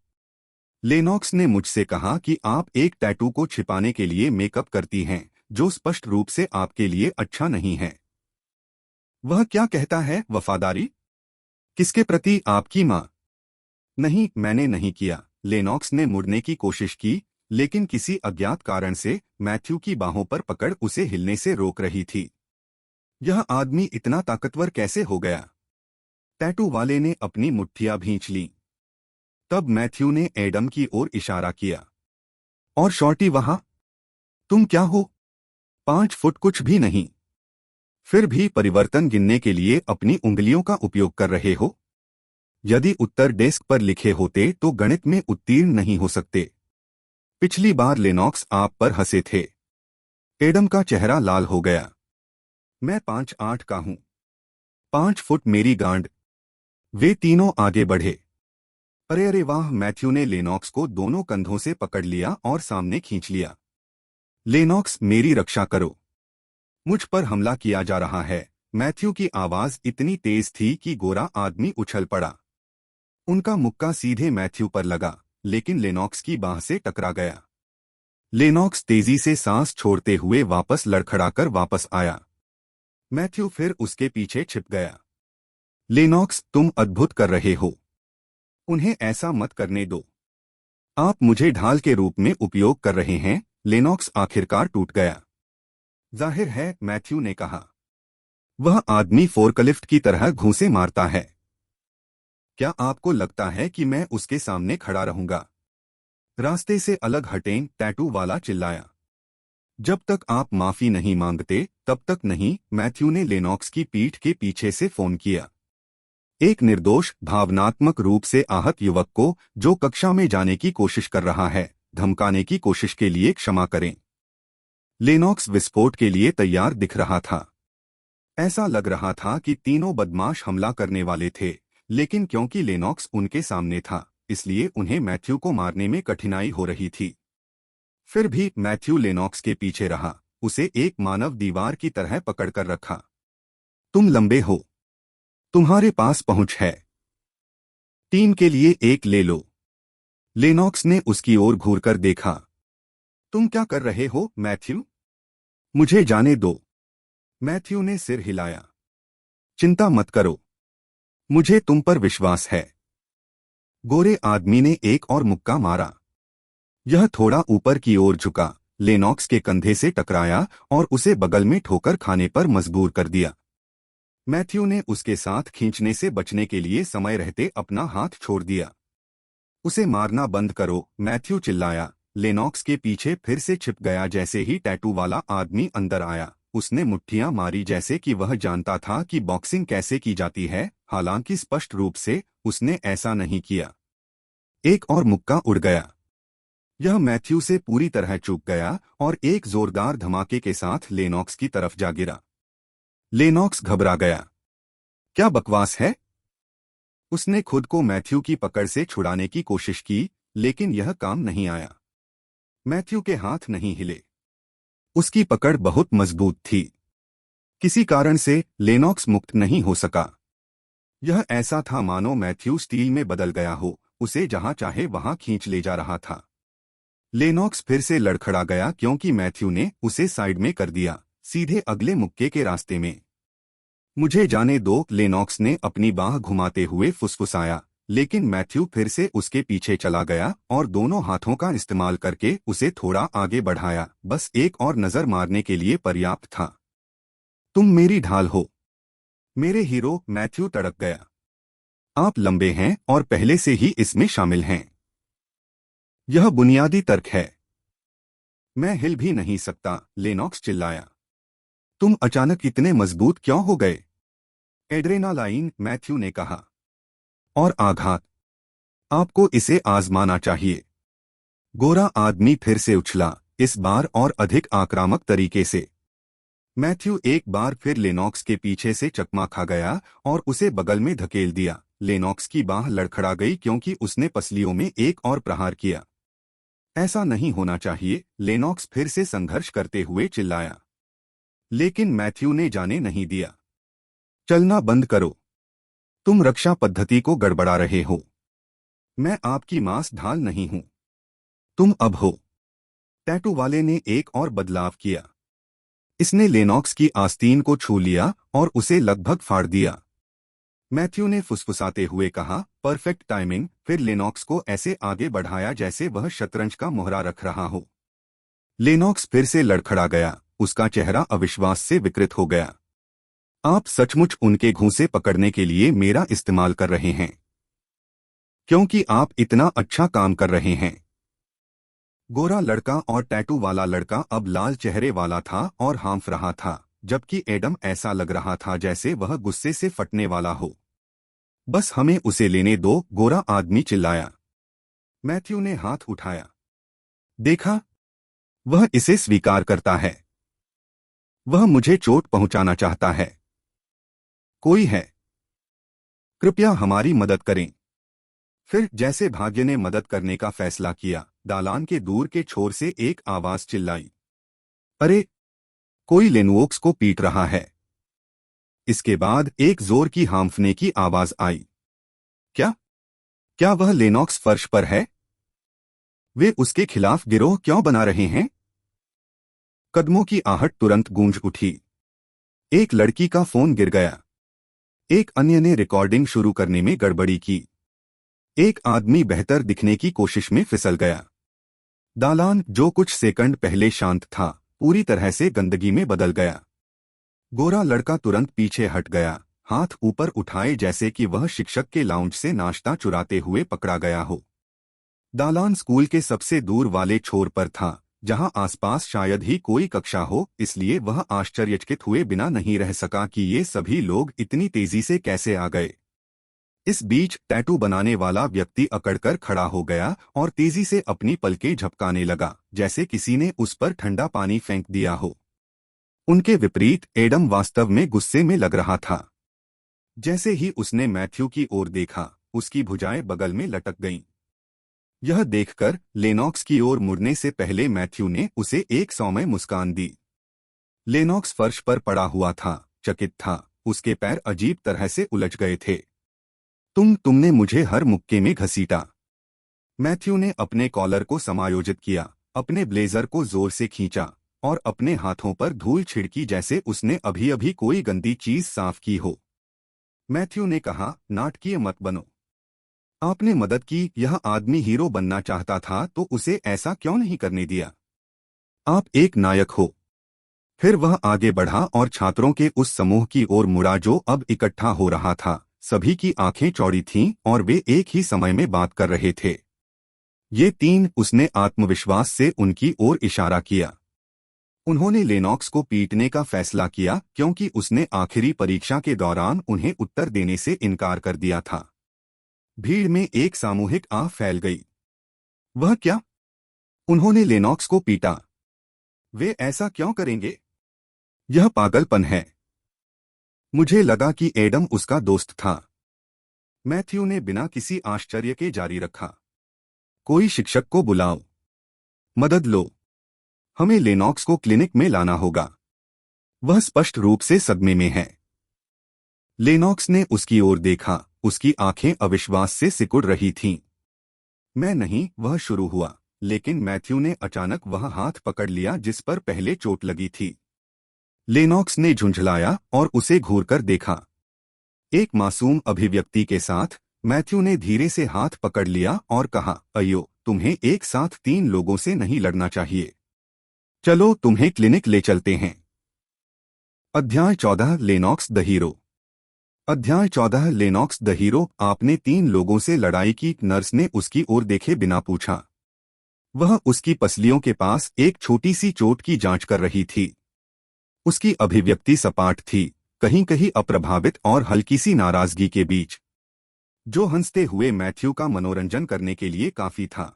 लेनॉक्स ने मुझसे कहा कि आप एक टैटू को छिपाने के लिए मेकअप करती हैं, जो स्पष्ट रूप से आपके लिए अच्छा नहीं है। वह क्या कहता है? वफादारी? किसके प्रति? आपकी माँ? नहीं, मैंने नहीं किया। लेनॉक्स ने मुड़ने की कोशिश की, लेकिन किसी अज्ञात कारण से मैथ्यू की बाहों पर पकड़ उसे हिलने से रोक रही थी। यह आदमी इतना ताकतवर कैसे हो गया? टैटू वाले ने अपनी मुट्ठियां भींच लीं। तब मैथ्यू ने एडम की ओर इशारा किया। और शॉर्टी वहां? तुम क्या हो? 5 फुट कुछ भी नहीं। फिर भी परिवर्तन गिनने के लिए अपनी उंगलियों का उपयोग कर रहे हो? यदि उत्तर डेस्क पर लिखे होते तो गणित में उत्तीर्ण नहीं हो सकते। पिछली बार लेनॉक्स आप पर हंसे थे। एडम का चेहरा लाल हो गया। मैं 5'8" का हूं। 5 फुट मेरी गांड। वे तीनों आगे बढ़े। अरे अरे वाह! मैथ्यू ने लेनॉक्स को दोनों कंधों से पकड़ लिया और सामने खींच लिया। लेनॉक्स, मेरी रक्षा करो। मुझ पर हमला किया जा रहा है। मैथ्यू की आवाज इतनी तेज थी कि गोरा आदमी उछल पड़ा। उनका मुक्का सीधे मैथ्यू पर लगा, लेकिन लेनॉक्स की बाह से टकरा गया। लेनॉक्स तेजी से सांस छोड़ते हुए वापस लड़खड़ाकर वापस आया। मैथ्यू फिर उसके पीछे छिप गया। लेनॉक्स, तुम अद्भुत कर रहे हो। उन्हें ऐसा मत करने दो। आप मुझे ढाल के रूप में उपयोग कर रहे हैं। लेनॉक्स आखिरकार टूट गया। जाहिर है, मैथ्यू ने कहा। वह आदमी फोर्कलिफ्ट की तरह घूंसे मारता है। क्या आपको लगता है कि मैं उसके सामने खड़ा रहूंगा? रास्ते से अलग हटें, टैटू वाला चिल्लाया। जब तक आप माफी नहीं मांगते तब तक नहीं। मैथ्यू ने लेनॉक्स की पीठ के पीछे से फोन किया। एक निर्दोष, भावनात्मक रूप से आहत युवक को जो कक्षा में जाने की कोशिश कर रहा है, धमकाने की कोशिश के लिए क्षमा करें। लेनॉक्स विस्फोट के लिए तैयार दिख रहा था। ऐसा लग रहा था कि तीनों बदमाश हमला करने वाले थे, लेकिन क्योंकि लेनॉक्स उनके सामने था, इसलिए उन्हें मैथ्यू को मारने में कठिनाई हो रही थी। फिर भी मैथ्यू लेनॉक्स के पीछे रहा, उसे एक मानव दीवार की तरह पकड़कर रखा। तुम लंबे हो। तुम्हारे पास पहुंच है। टीम के लिए एक ले लो। लेनॉक्स ने उसकी ओर घूरकर देखा। तुम क्या कर रहे हो, मैथ्यू? मुझे जाने दो। मैथ्यू ने सिर हिलाया। चिंता मत करो। मुझे तुम पर विश्वास है। गोरे आदमी ने एक और मुक्का मारा। यह थोड़ा ऊपर की ओर झुका, लेनॉक्स के कंधे से टकराया और उसे बगल में ठोकर खाने पर मजबूर कर दिया। मैथ्यू ने उसके साथ खींचने से बचने के लिए समय रहते अपना हाथ छोड़ दिया। उसे मारना बंद करो, मैथ्यू चिल्लाया। लेनॉक्स के पीछे फिर से छिप गया। जैसे ही टैटू वाला आदमी अंदर आया, उसने मुट्ठियां मारी जैसे कि वह जानता था कि बॉक्सिंग कैसे की जाती है, हालांकि स्पष्ट रूप से उसने ऐसा नहीं किया। एक और मुक्का उड़ गया। यह मैथ्यू से पूरी तरह चूक गया और एक जोरदार धमाके के साथ लेनॉक्स की तरफ जा गिरा। लेनॉक्स घबरा गया। क्या बकवास है? उसने खुद को मैथ्यू की पकड़ से छुड़ाने की कोशिश की, लेकिन यह काम नहीं आया। मैथ्यू के हाथ नहीं हिले। उसकी पकड़ बहुत मजबूत थी। किसी कारण से लेनॉक्स मुक्त नहीं हो सका। यह ऐसा था मानो मैथ्यू स्टील में बदल गया हो, उसे जहां चाहे वहां खींच ले जा रहा था। लेनॉक्स फिर से लड़खड़ा गया क्योंकि मैथ्यू ने उसे साइड में कर दिया, सीधे अगले मुक्के के रास्ते में। मुझे जाने दो, लेनॉक्स ने अपनी बाह घुमाते हुए फुसफुसाया, लेकिन मैथ्यू फिर से उसके पीछे चला गया और दोनों हाथों का इस्तेमाल करके उसे थोड़ा आगे बढ़ाया। बस एक और नजर मारने के लिए पर्याप्त था। तुम मेरी ढाल हो, मेरे हीरो। मैथ्यू तड़क गया। आप लंबे हैं और पहले से ही इसमें शामिल हैं। यह बुनियादी तर्क है। मैं हिल भी नहीं सकता, लेनॉक्स चिल्लाया। तुम अचानक इतने मजबूत क्यों हो गए? एड्रेनालाइन, मैथ्यू ने कहा। और आघात। आपको इसे आजमाना चाहिए। गोरा आदमी फिर से उछला, इस बार और अधिक आक्रामक तरीके से। मैथ्यू एक बार फिर लेनॉक्स के पीछे से चकमा खा गया और उसे बगल में धकेल दिया। लेनॉक्स की बाह लड़खड़ा गई क्योंकि उसने पसलियों में एक और प्रहार किया। ऐसा नहीं होना चाहिए, लेनॉक्स फिर से संघर्ष करते हुए चिल्लाया। लेकिन मैथ्यू ने जाने नहीं दिया। चलना बंद करो। तुम रक्षा पद्धति को गड़बड़ा रहे हो। मैं आपकी मांस ढाल नहीं हूं। तुम अब हो। टैटू वाले ने एक और बदलाव किया। इसने लेनॉक्स की आस्तीन को छू लिया और उसे लगभग फाड़ दिया। मैथ्यू ने फुसफुसाते हुए कहा, परफेक्ट टाइमिंग। फिर लेनॉक्स को ऐसे आगे बढ़ाया जैसे वह शतरंज का मोहरा रख रहा हो। लेनॉक्स फिर से लड़खड़ा गया, उसका चेहरा अविश्वास से विकृत हो गया। आप सचमुच उनके घूंसे पकड़ने के लिए मेरा इस्तेमाल कर रहे हैं, क्योंकि आप इतना अच्छा काम कर रहे हैं। गोरा लड़का और टैटू वाला लड़का अब लाल चेहरे वाला था और हाँफ रहा था, जबकि एडम ऐसा लग रहा था जैसे वह गुस्से से फटने वाला हो। बस हमें उसे लेने दो, गोरा आदमी चिल्लाया। मैथ्यू ने हाथ उठाया। देखा, वह इसे स्वीकार करता है। वह मुझे चोट पहुंचाना चाहता है। कोई है? कृपया हमारी मदद करें। फिर जैसे भाग्य ने मदद करने का फैसला किया, दालान के दूर के छोर से एक आवाज चिल्लाई। अरे, कोई लेनवोक्स को पीट रहा है। इसके बाद एक जोर की हांफने की आवाज आई। क्या? क्या वह लेनॉक्स फर्श पर है? वे उसके खिलाफ गिरोह क्यों बना रहे हैं? कदमों की आहट तुरंत गूंज उठी। एक लड़की का फोन गिर गया। एक अन्य ने रिकॉर्डिंग शुरू करने में गड़बड़ी की। एक आदमी बेहतर दिखने की कोशिश में फिसल गया। दालान, जो कुछ सेकंड पहले शांत था, पूरी तरह से गंदगी में बदल गया। गोरा लड़का तुरंत पीछे हट गया, हाथ ऊपर उठाए जैसे कि वह शिक्षक के लाउंज से नाश्ता चुराते हुए पकड़ा गया हो। दालान स्कूल के सबसे दूर वाले छोर पर था, जहां आसपास शायद ही कोई कक्षा हो, इसलिए वह आश्चर्यचकित हुए बिना नहीं रह सका कि ये सभी लोग इतनी तेजी से कैसे आ गए। इस बीच टैटू बनाने वाला व्यक्ति अकड़कर खड़ा हो गया और तेजी से अपनी पलकें झपकाने लगा, जैसे किसी ने उस पर ठंडा पानी फेंक दिया हो। उनके विपरीत एडम वास्तव में गुस्से में लग रहा था। जैसे ही उसने मैथ्यू की ओर देखा, उसकी भुजाएं बगल में लटक गईं। यह देखकर लेनॉक्स की ओर मुड़ने से पहले मैथ्यू ने उसे एक सौम्य मुस्कान दी। लेनॉक्स फर्श पर पड़ा हुआ था, चकित था, उसके पैर अजीब तरह से उलझ गए थे। तुमने मुझे हर मुक्के में घसीटा। मैथ्यू ने अपने कॉलर को समायोजित किया, अपने ब्लेजर को जोर से खींचा और अपने हाथों पर धूल छिड़की जैसे उसने अभी अभी कोई गंदी चीज साफ की हो। मैथ्यू ने कहा, नाटकीय मत बनो। आपने मदद की, यह आदमी हीरो बनना चाहता था तो उसे ऐसा क्यों नहीं करने दिया? आप एक नायक हो। फिर वह आगे बढ़ा और छात्रों के उस समूह की ओर मुड़ा जो अब इकट्ठा हो रहा था। सभी की आंखें चौड़ी थीं और वे एक ही समय में बात कर रहे थे। ये तीन, उसने आत्मविश्वास से उनकी ओर इशारा किया। उन्होंने लेनॉक्स को पीटने का फैसला किया क्योंकि उसने आखिरी परीक्षा के दौरान उन्हें उत्तर देने से इनकार कर दिया था। भीड़ में एक सामूहिक आह फैल गई। वह क्या? उन्होंने लेनॉक्स को पीटा? वे ऐसा क्यों करेंगे? यह पागलपन है। मुझे लगा कि एडम उसका दोस्त था। मैथ्यू ने बिना किसी आश्चर्य के जारी रखा। कोई शिक्षक को बुलाओ। मदद लो। हमें लेनॉक्स को क्लिनिक में लाना होगा। वह स्पष्ट रूप से सदमे में है। लेनॉक्स ने उसकी ओर देखा, उसकी आंखें अविश्वास से सिकुड़ रही थीं। मैं नहीं, वह शुरू हुआ, लेकिन मैथ्यू ने अचानक वह हाथ पकड़ लिया जिस पर पहले चोट लगी थी। लेनॉक्स ने झुंझलाया और उसे घूरकर देखा। एक मासूम अभिव्यक्ति के साथ मैथ्यू ने धीरे से हाथ पकड़ लिया और कहा, अयो, तुम्हें एक साथ तीन लोगों से नहीं लड़ना चाहिए। चलो तुम्हें क्लिनिक ले चलते हैं। अध्याय 14 लेनॉक्स द हीरो। अध्याय 14 लेनॉक्स द हीरो। आपने तीन लोगों से लड़ाई की? नर्स ने उसकी ओर देखे बिना पूछा। वह उसकी पसलियों के पास एक छोटी सी चोट की जांच कर रही थी। उसकी अभिव्यक्ति सपाट थी, कहीं कहीं अप्रभावित और हल्की सी नाराजगी के बीच, जो हंसते हुए मैथ्यू का मनोरंजन करने के लिए काफी था।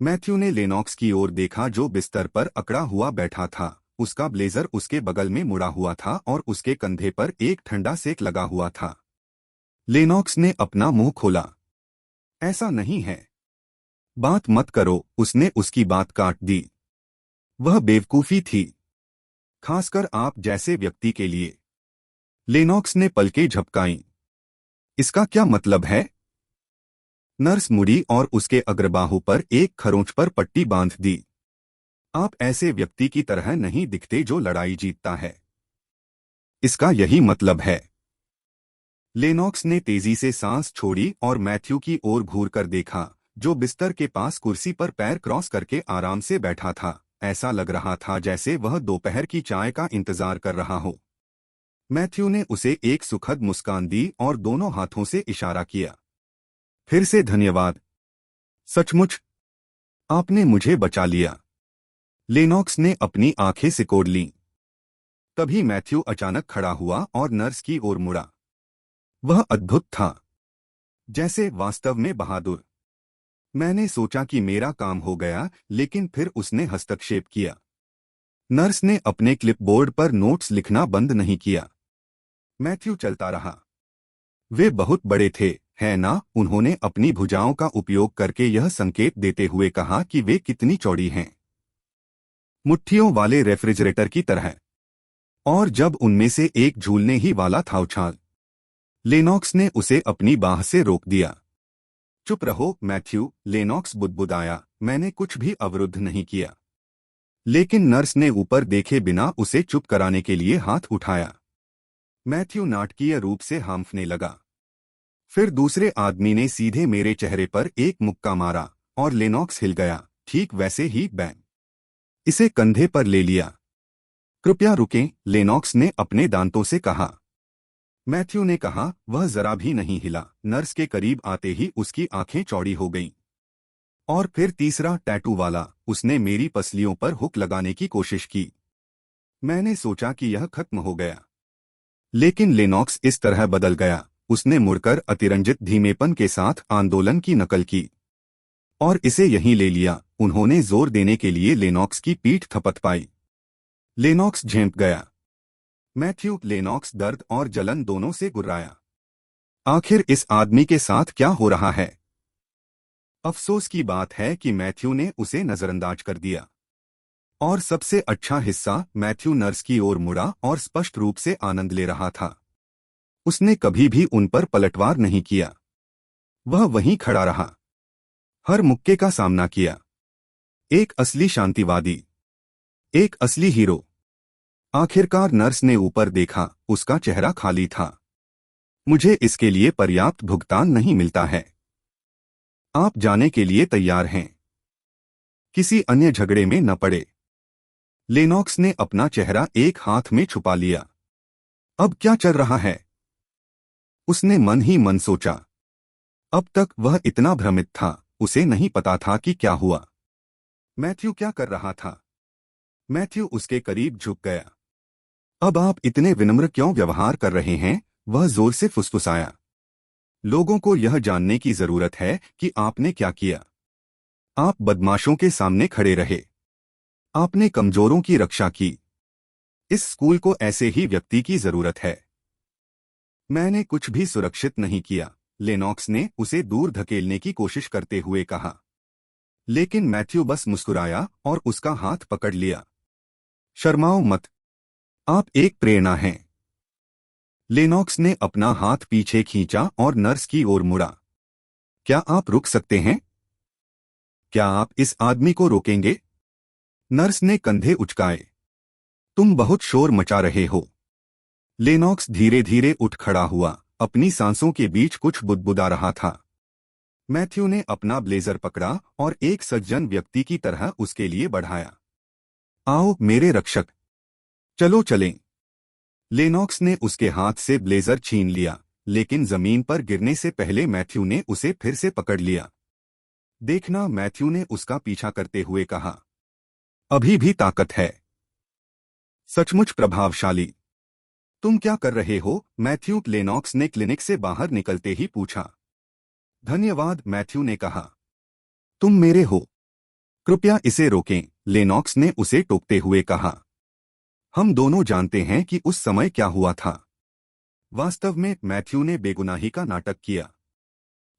मैथ्यू ने लेनॉक्स की ओर देखा जो बिस्तर पर अकड़ा हुआ बैठा था। उसका ब्लेजर उसके बगल में मुड़ा हुआ था और उसके कंधे पर एक ठंडा सेक लगा हुआ था। लेनॉक्स ने अपना मुंह खोला। ऐसा नहीं है। बात मत करो, उसने उसकी बात काट दी। वह बेवकूफी थी, खासकर आप जैसे व्यक्ति के लिए। लेनॉक्स ने पलकें झपकाईं। इसका क्या मतलब है? नर्स मुड़ी और उसके अग्रबाहु पर एक खरोंच पर पट्टी बांध दी। आप ऐसे व्यक्ति की तरह नहीं दिखते जो लड़ाई जीतता है। इसका यही मतलब है। लेनॉक्स ने तेजी से सांस छोड़ी और मैथ्यू की ओर घूरकर देखा, जो बिस्तर के पास कुर्सी पर पैर क्रॉस करके आराम से बैठा था। ऐसा लग रहा था जैसे वह दोपहर की चाय का इंतजार कर रहा हो। मैथ्यू ने उसे एक सुखद मुस्कान दी और दोनों हाथों से इशारा किया। फिर से धन्यवाद। सचमुच, आपने मुझे बचा लिया। लेनॉक्स ने अपनी आंखें सिकोड़ लीं। तभी मैथ्यू अचानक खड़ा हुआ और नर्स की ओर मुड़ा। वह अद्भुत था। जैसे वास्तव में बहादुर। मैंने सोचा कि मेरा काम हो गया, लेकिन फिर उसने हस्तक्षेप किया। नर्स ने अपने क्लिपबोर्ड पर नोट्स लिखना बंद नहीं किया। मैथ्यू चलता रहा। वे बहुत बड़े थे, है ना? उन्होंने अपनी भुजाओं का उपयोग करके यह संकेत देते हुए कहा कि वे कितनी चौड़ी हैं। मुट्ठियों वाले रेफ्रिजरेटर की तरह। और जब उनमें से एक झूलने ही वाला था उछाल। लेनॉक्स ने उसे अपनी बाह से रोक दिया। चुप रहो मैथ्यू, लेनॉक्स बुदबुदाया। मैंने कुछ भी अवरुद्ध नहीं किया। लेकिन नर्स ने ऊपर देखे बिना उसे चुप कराने के लिए हाथ उठाया। मैथ्यू नाटकीय रूप से हांफने लगा। फिर दूसरे आदमी ने सीधे मेरे चेहरे पर एक मुक्का मारा और लेनॉक्स हिल गया, ठीक वैसे ही बैंग। इसे कंधे पर ले लिया। कृपया रुकें, लेनॉक्स ने अपने दांतों से कहा। मैथ्यू ने कहा। वह जरा भी नहीं हिला। नर्स के करीब आते ही उसकी आंखें चौड़ी हो गईं। और फिर तीसरा टैटू वाला, उसने मेरी पसलियों पर हुक लगाने की कोशिश की। मैंने सोचा कि यह खत्म हो गया। लेकिन लेनॉक्स इस तरह बदल गया। उसने मुड़कर अतिरंजित धीमेपन के साथ आंदोलन की नकल की और इसे यहीं ले लिया। उन्होंने जोर देने के लिए लेनॉक्स की पीठ थपथपाई। लेनॉक्स झेंप गया। मैथ्यू, लेनॉक्स दर्द और जलन दोनों से गुर्राया। आखिर इस आदमी के साथ क्या हो रहा है? अफसोस की बात है कि मैथ्यू ने उसे नजरअंदाज कर दिया। और सबसे अच्छा हिस्सा, मैथ्यू नर्स की ओर मुड़ा और स्पष्ट रूप से आनंद ले रहा था। उसने कभी भी उन पर पलटवार नहीं किया। वह वहीं खड़ा रहा, हर मुक्के का सामना किया। एक असली शांतिवादी, एक असली हीरो। आखिरकार नर्स ने ऊपर देखा, उसका चेहरा खाली था। मुझे इसके लिए पर्याप्त भुगतान नहीं मिलता है। आप जाने के लिए तैयार हैं? किसी अन्य झगड़े में न पड़े। लेनॉक्स ने अपना चेहरा एक हाथ में छुपा लिया। अब क्या चल रहा है? उसने मन ही मन सोचा। अब तक वह इतना भ्रमित था, उसे नहीं पता था कि क्या हुआ। मैथ्यू क्या कर रहा था? मैथ्यू उसके करीब झुक गया। अब आप इतने विनम्र क्यों व्यवहार कर रहे हैं? वह जोर से फुसफुसाया। लोगों को यह जानने की जरूरत है कि आपने क्या किया। आप बदमाशों के सामने खड़े रहे। आपने कमजोरों की रक्षा की। इस स्कूल को ऐसे ही व्यक्ति की जरूरत है। मैंने कुछ भी सुरक्षित नहीं किया, लेनॉक्स ने उसे दूर धकेलने की कोशिश करते हुए कहा। लेकिन मैथ्यू बस मुस्कुराया और उसका हाथ पकड़ लिया। शर्माओ मत, आप एक प्रेरणा हैं। लेनॉक्स ने अपना हाथ पीछे खींचा और नर्स की ओर मुड़ा। क्या आप रुक सकते हैं? क्या आप इस आदमी को रोकेंगे? नर्स ने कंधे उचकाए। तुम बहुत शोर मचा रहे हो। लेनॉक्स धीरे धीरे उठ खड़ा हुआ, अपनी सांसों के बीच कुछ बुदबुदा रहा था। मैथ्यू ने अपना ब्लेजर पकड़ा और एक सज्जन व्यक्ति की तरह उसके लिए बढ़ाया। आओ मेरे रक्षक, चलो चलें। लेनॉक्स ने उसके हाथ से ब्लेजर छीन लिया, लेकिन जमीन पर गिरने से पहले मैथ्यू ने उसे फिर से पकड़ लिया। देखना, मैथ्यू ने उसका पीछा करते हुए कहा। अभी भी ताकत है। सचमुच प्रभावशाली। तुम क्या कर रहे हो? मैथ्यू, लेनॉक्स ने क्लिनिक से बाहर निकलते ही पूछा। धन्यवाद, मैथ्यू ने कहा। तुम मेरे हो। कृपया इसे रोकें, लेनॉक्स ने उसे टोकते हुए कहा। हम दोनों जानते हैं कि उस समय क्या हुआ था। वास्तव में मैथ्यू ने बेगुनाही का नाटक किया,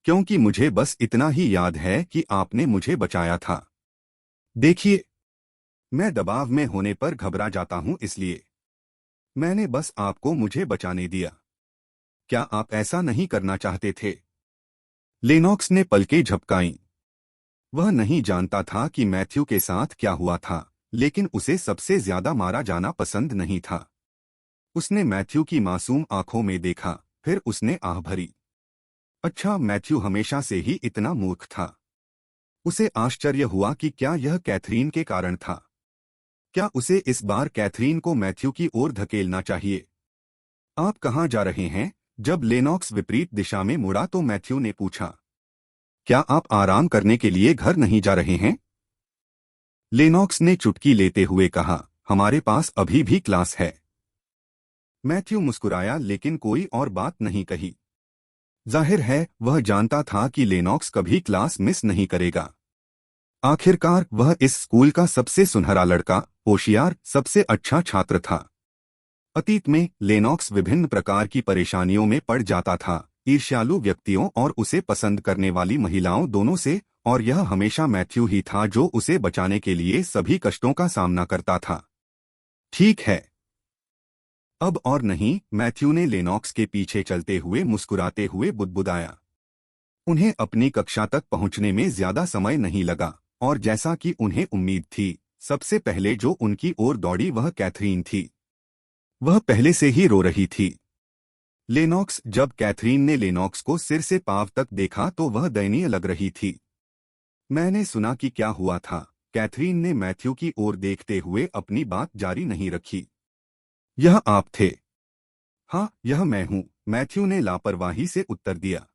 क्योंकि मुझे बस इतना ही याद है कि आपने मुझे बचाया था। देखिए, मैं दबाव में होने पर घबरा जाता हूं, इसलिए मैंने बस आपको मुझे बचाने दिया। क्या आप ऐसा नहीं करना चाहते थे? लेनॉक्स ने पलकें झपकाईं। वह नहीं जानता था कि मैथ्यू के साथ क्या हुआ था, लेकिन उसे सबसे ज्यादा मारा जाना पसंद नहीं था। उसने मैथ्यू की मासूम आंखों में देखा, फिर उसने आह भरी। अच्छा, मैथ्यू हमेशा से ही इतना मूर्ख था। उसे आश्चर्य हुआ कि क्या यह कैथरीन के कारण था। क्या उसे इस बार कैथरीन को मैथ्यू की ओर धकेलना चाहिए? आप कहाँ जा रहे हैं? जब लेनॉक्स विपरीत दिशा में मुड़ा तो मैथ्यू ने पूछा। क्या आप आराम करने के लिए घर नहीं जा रहे हैं? लेनॉक्स ने चुटकी लेते हुए कहा, हमारे पास अभी भी क्लास है। मैथ्यू मुस्कुराया, लेकिन कोई और बात नहीं कही। जाहिर है वह जानता था कि लेनॉक्स कभी क्लास मिस नहीं करेगा। आखिरकार वह इस स्कूल का सबसे सुनहरा लड़का, होशियार, सबसे अच्छा छात्र था। अतीत में लेनॉक्स विभिन्न प्रकार की परेशानियों में पड़ जाता था, ईर्ष्यालु व्यक्तियों और उसे पसंद करने वाली महिलाओं दोनों से, और यह हमेशा मैथ्यू ही था जो उसे बचाने के लिए सभी कष्टों का सामना करता था। ठीक है, अब और नहीं, मैथ्यू ने लेनॉक्स के पीछे चलते हुए मुस्कुराते हुए बुदबुदाया। उन्हें अपनी कक्षा तक पहुंचने में ज्यादा समय नहीं लगा, और जैसा कि उन्हें उम्मीद थी, सबसे पहले जो उनकी ओर दौड़ी वह कैथरीन थी। वह पहले से ही रो रही थी। जब कैथरीन ने लेनॉक्स को सिर से पांव तक देखा तो वह दयनीय लग रही थी। मैंने सुना कि क्या हुआ था, कैथरीन ने मैथ्यू की ओर देखते हुए अपनी बात जारी नहीं रखी। यह आप थे? हाँ, यह मैं हूँ, मैथ्यू ने लापरवाही से उत्तर दिया।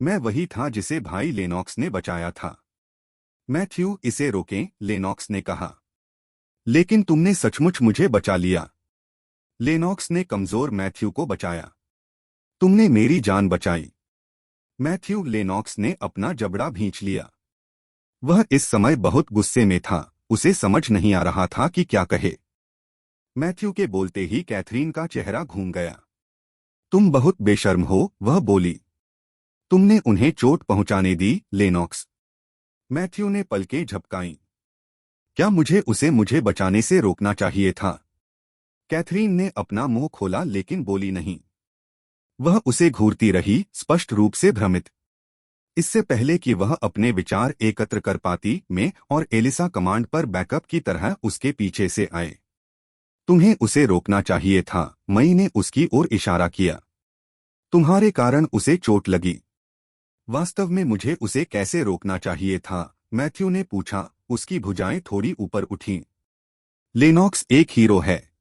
मैं वही था जिसे भाई लेनॉक्स ने बचाया था। मैथ्यू, इसे रोकें, लेनॉक्स ने कहा। लेकिन तुमने सचमुच मुझे बचा लिया। लेनॉक्स ने कमजोर मैथ्यू को बचाया। तुमने मेरी जान बचाई। मैथ्यू, लेनॉक्स ने अपना जबड़ा भींच लिया। वह इस समय बहुत गुस्से में था, उसे समझ नहीं आ रहा था कि क्या कहे। मैथ्यू के बोलते ही कैथरीन का चेहरा घूम गया। तुम बहुत बेशर्म हो, वह बोली। तुमने उन्हें चोट पहुंचाने दी, लेनॉक्स। मैथ्यू ने पलकें झपकाईं। क्या मुझे बचाने से रोकना चाहिए था? कैथरीन ने अपना मुंह खोला लेकिन बोली नहीं। वह उसे घूरती रही, स्पष्ट रूप से भ्रमित। इससे पहले कि वह अपने विचार एकत्र कर पाती, मैं और एलिसा कमांड पर बैकअप की तरह उसके पीछे से आए। तुम्हें उसे रोकना चाहिए था, मई ने उसकी ओर इशारा किया। तुम्हारे कारण उसे चोट लगी। वास्तव में मुझे उसे कैसे रोकना चाहिए था? मैथ्यू ने पूछा, उसकी भुजाएं थोड़ी ऊपर उठीं। लेनॉक्स एक हीरो है।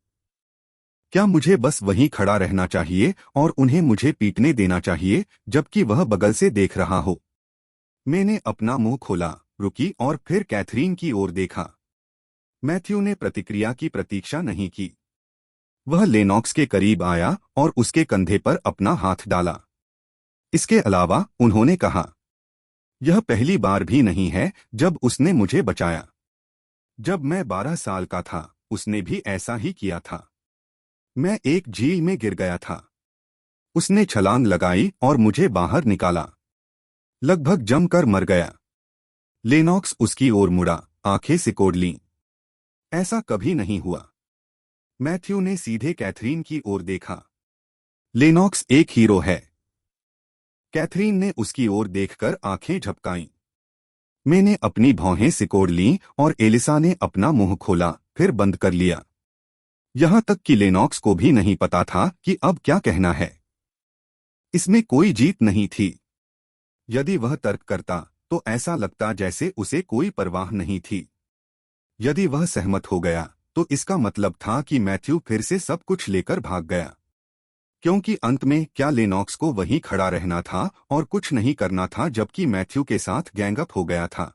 क्या मुझे बस वहीं खड़ा रहना चाहिए और उन्हें मुझे पीटने देना चाहिए, जबकि वह बगल से देख रहा हो? मैंने अपना मुंह खोला, रुकी और फिर कैथरीन की ओर देखा। मैथ्यू ने प्रतिक्रिया की प्रतीक्षा नहीं की। वह लेनॉक्स के करीब आया और उसके कंधे पर अपना हाथ डाला। इसके अलावा, उन्होंने कहा, यह पहली बार भी नहीं है जब उसने मुझे बचाया। जब मैं 12 साल का था, उसने भी ऐसा ही किया था। मैं एक झील में गिर गया था। उसने छलांग लगाई और मुझे बाहर निकाला। लगभग जमकर मर गया। लेनॉक्स उसकी ओर मुड़ा, आंखें सिकोड़ लीं। ऐसा कभी नहीं हुआ। मैथ्यू ने सीधे कैथरीन की ओर देखा। लेनॉक्स एक हीरो है। कैथरीन ने उसकी ओर देखकर आंखें झपकाईं। मैंने अपनी भौहें सिकोड़ लीं और एलिसा ने अपना मुंह खोला, फिर बंद कर लिया। यहां तक कि लेनॉक्स को भी नहीं पता था कि अब क्या कहना है। इसमें कोई जीत नहीं थी। यदि वह तर्क करता तो ऐसा लगता जैसे उसे कोई परवाह नहीं थी। यदि वह सहमत हो गया तो इसका मतलब था कि मैथ्यू फिर से सब कुछ लेकर भाग गया। क्योंकि अंत में क्या लेनॉक्स को वहीं खड़ा रहना था और कुछ नहीं करना था जबकि मैथ्यू के साथ गैंगअप हो गया था?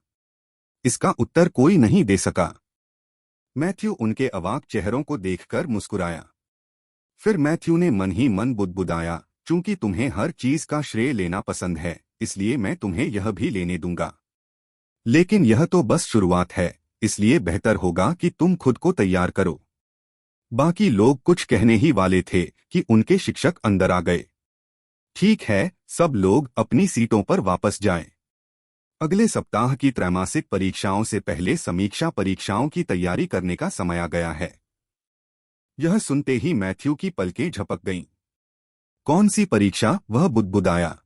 इसका उत्तर कोई नहीं दे सका। मैथ्यू उनके अवाक चेहरों को देखकर मुस्कुराया। फिर मैथ्यू ने मन ही मन बुदबुदाया, चूंकि तुम्हें हर चीज का श्रेय लेना पसंद है, इसलिए मैं तुम्हें यह भी लेने दूंगा। लेकिन यह तो बस शुरुआत है, इसलिए बेहतर होगा कि तुम खुद को तैयार करो। बाकी लोग कुछ कहने ही वाले थे कि उनके शिक्षक अंदर आ गए। ठीक है, सब लोग अपनी सीटों पर वापस जाएं। अगले सप्ताह की त्रैमासिक परीक्षाओं से पहले समीक्षा परीक्षाओं की तैयारी करने का समय आ गया है। यह सुनते ही मैथ्यू की पलकें झपक गईं। कौन सी परीक्षा? वह बुदबुदाया।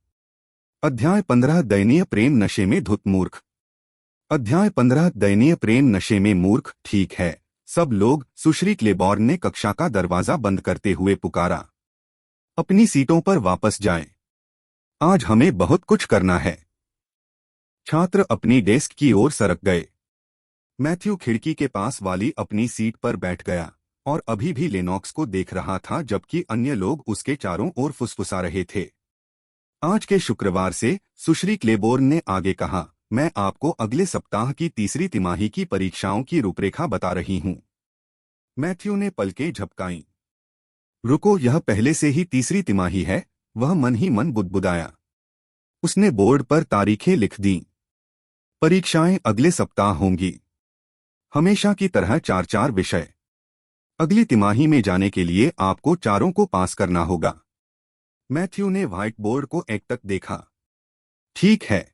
अध्याय 15 दयनीय प्रेम नशे में धुत मूर्ख। अध्याय 15 दयनीय प्रेम नशे में मूर्ख। ठीक है, सब लोग, सुश्री क्लेबॉर्न ने कक्षा का दरवाजा बंद करते हुए पुकारा। अपनी सीटों पर वापस जाएं। आज हमें बहुत कुछ करना है। छात्र अपनी डेस्क की ओर सरक गए। मैथ्यू खिड़की के पास वाली अपनी सीट पर बैठ गया और अभी भी लेनॉक्स को देख रहा था जबकि अन्य लोग उसके चारों ओर फुसफुसा रहे थे। आज के शुक्रवार से, सुश्री क्लेबोर्न ने आगे कहा, मैं आपको अगले सप्ताह की तीसरी तिमाही की परीक्षाओं की रूपरेखा बता रही हूं। मैथ्यू ने पलकें झपकाईं। रुको, यह पहले से ही तीसरी तिमाही है? वह मन ही मन बुदबुदाया। उसने बोर्ड पर तारीखें लिख दी। परीक्षाएं अगले सप्ताह होंगी। हमेशा की तरह 4-4 विषय। अगली तिमाही में जाने के लिए आपको चारों को पास करना होगा। मैथ्यू ने व्हाइट बोर्ड को एकटक देखा। ठीक है।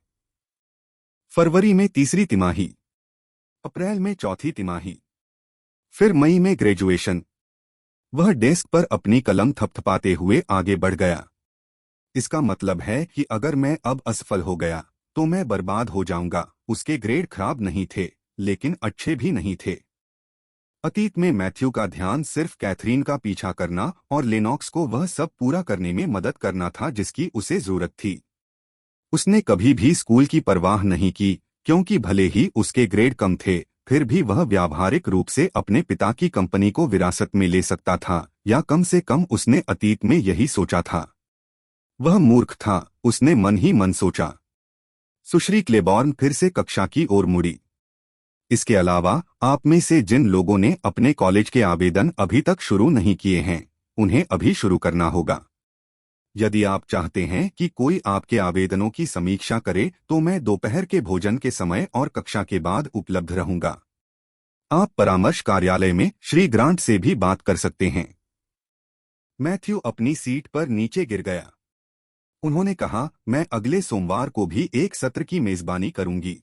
फरवरी में तीसरी तिमाही, अप्रैल में चौथी तिमाही, फिर मई में ग्रेजुएशन। वह डेस्क पर अपनी कलम थपथपाते हुए आगे बढ़ गया। इसका मतलब है कि अगर मैं अब असफल हो गया तो मैं बर्बाद हो जाऊंगा। उसके ग्रेड खराब नहीं थे, लेकिन अच्छे भी नहीं थे। अतीत में मैथ्यू का ध्यान सिर्फ कैथरीन का पीछा करना और लेनॉक्स को वह सब पूरा करने में मदद करना था जिसकी उसे जरूरत थी। उसने कभी भी स्कूल की परवाह नहीं की, क्योंकि भले ही उसके ग्रेड कम थे, फिर भी वह व्यावहारिक रूप से अपने पिता की कंपनी को विरासत में ले सकता था, या कम से कम उसने अतीत में यही सोचा था। वह मूर्ख था, उसने मन ही मन सोचा। सुश्री क्लेबॉर्न फिर से कक्षा की ओर मुड़ी। इसके अलावा आप में से जिन लोगों ने अपने कॉलेज के आवेदन अभी तक शुरू नहीं किए हैं, उन्हें अभी शुरू करना होगा। यदि आप चाहते हैं कि कोई आपके आवेदनों की समीक्षा करे तो मैं दोपहर के भोजन के समय और कक्षा के बाद उपलब्ध रहूंगा। आप परामर्श कार्यालय में श्री ग्रांट से भी बात कर सकते हैं। मैथ्यू अपनी सीट पर नीचे गिर गया। उन्होंने कहा, मैं अगले सोमवार को भी एक सत्र की मेजबानी करूंगी।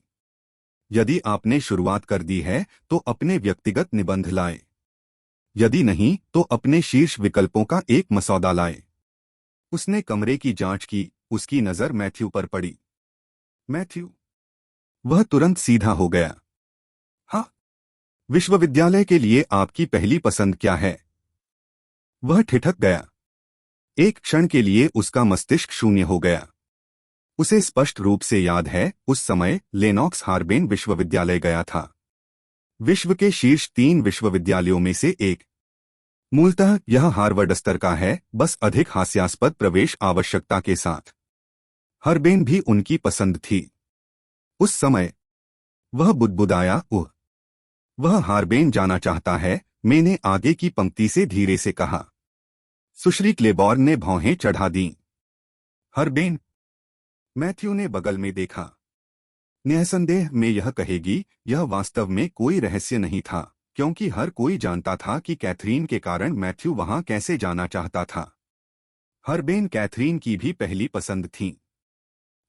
यदि आपने शुरुआत कर दी है तो अपने व्यक्तिगत निबंध लाएं। यदि नहीं तो अपने शीर्ष विकल्पों का एक मसौदा लाएं। उसने कमरे की जांच की। उसकी नजर मैथ्यू पर पड़ी। मैथ्यू। वह तुरंत सीधा हो गया। हाँ। विश्वविद्यालय के लिए आपकी पहली पसंद क्या है? वह ठिठक गया। एक क्षण के लिए उसका मस्तिष्क शून्य हो गया। उसे स्पष्ट रूप से याद है, उस समय लेनॉक्स हार्बेन विश्वविद्यालय गया था। विश्व के शीर्ष 3 विश्वविद्यालयों में से एक। मूलतः यह हार्वर्ड स्तर का है, बस अधिक हास्यास्पद प्रवेश आवश्यकता के साथ। हार्बेन भी उनकी पसंद थी। उस समय वह बुदबुदाया, उह। वह हार्बेन जाना चाहता है, मैंने आगे की पंक्ति से धीरे से कहा। सुश्री क्लेबॉर्न ने भौहें चढ़ा दीं। हार्बेन। मैथ्यू ने बगल में देखा। निःसंदेह में यह कहेगी, यह वास्तव में कोई रहस्य नहीं था, क्योंकि हर कोई जानता था कि कैथरीन के कारण मैथ्यू वहां कैसे जाना चाहता था। हार्बेन कैथरीन की भी पहली पसंद थी।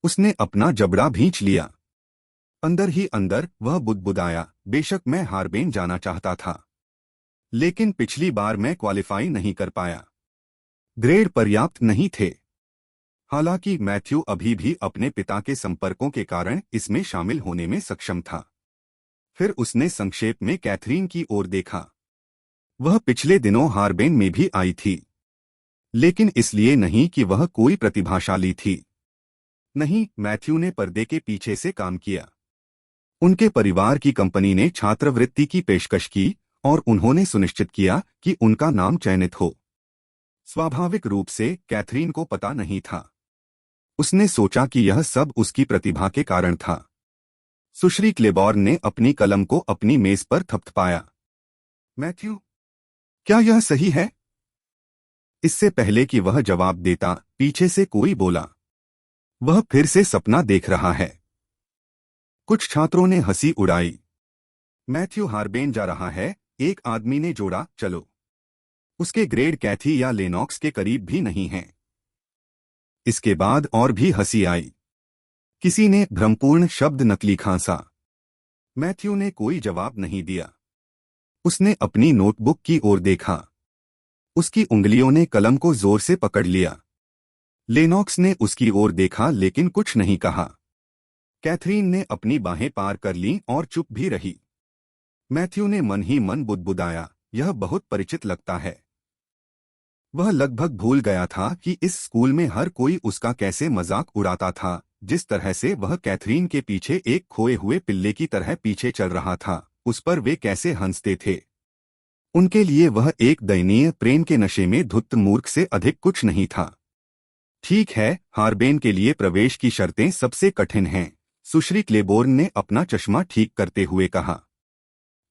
उसने अपना जबड़ा भींच लिया। अंदर ही अंदर वह बुदबुदाया, बेशक मैं हार्बेन जाना चाहता था, लेकिन पिछली बार मैं क्वालिफाई नहीं कर पाया। ग्रेड पर्याप्त नहीं थे। हालांकि मैथ्यू अभी भी अपने पिता के संपर्कों के कारण इसमें शामिल होने में सक्षम था। फिर उसने संक्षेप में कैथरीन की ओर देखा। वह पिछले दिनों हार्बेन में भी आई थी, लेकिन इसलिए नहीं कि वह कोई प्रतिभाशाली थी। नहीं, मैथ्यू ने पर्दे के पीछे से काम किया। उनके परिवार की कंपनी ने छात्रवृत्ति की पेशकश की और उन्होंने सुनिश्चित किया कि उनका नाम चयनित हो। स्वाभाविक रूप से कैथरीन को पता नहीं था। उसने सोचा कि यह सब उसकी प्रतिभा के कारण था। सुश्री क्लेबॉर्न ने अपनी कलम को अपनी मेज पर थपथपाया। मैथ्यू, क्या यह सही है? इससे पहले कि वह जवाब देता, पीछे से कोई बोला, वह फिर से सपना देख रहा है। कुछ छात्रों ने हंसी उड़ाई। मैथ्यू हार्बेन जा रहा है, एक आदमी ने जोड़ा, चलो। उसके ग्रेड कैथी या लेनॉक्स के करीब भी नहीं हैं। इसके बाद और भी हंसी आई। किसी ने भ्रमपूर्ण शब्द नकली खांसा। मैथ्यू ने कोई जवाब नहीं दिया। उसने अपनी नोटबुक की ओर देखा। उसकी उंगलियों ने कलम को जोर से पकड़ लिया। लेनॉक्स ने उसकी ओर देखा लेकिन कुछ नहीं कहा। कैथरीन ने अपनी बाहें पार कर लीं और चुप भी रही। मैथ्यू ने मन ही मन बुदबुदाया, यह बहुत परिचित लगता है। वह लगभग भूल गया था कि इस स्कूल में हर कोई उसका कैसे मजाक उड़ाता था। जिस तरह से वह कैथरीन के पीछे एक खोए हुए पिल्ले की तरह पीछे चल रहा था, उस पर वे कैसे हंसते थे। उनके लिए वह एक दयनीय प्रेम के नशे में धुत मूर्ख से अधिक कुछ नहीं था। ठीक है, हार्बेन के लिए प्रवेश की शर्तें सबसे कठिन हैं, सुश्री क्लेबोर्न ने अपना चश्मा ठीक करते हुए कहा।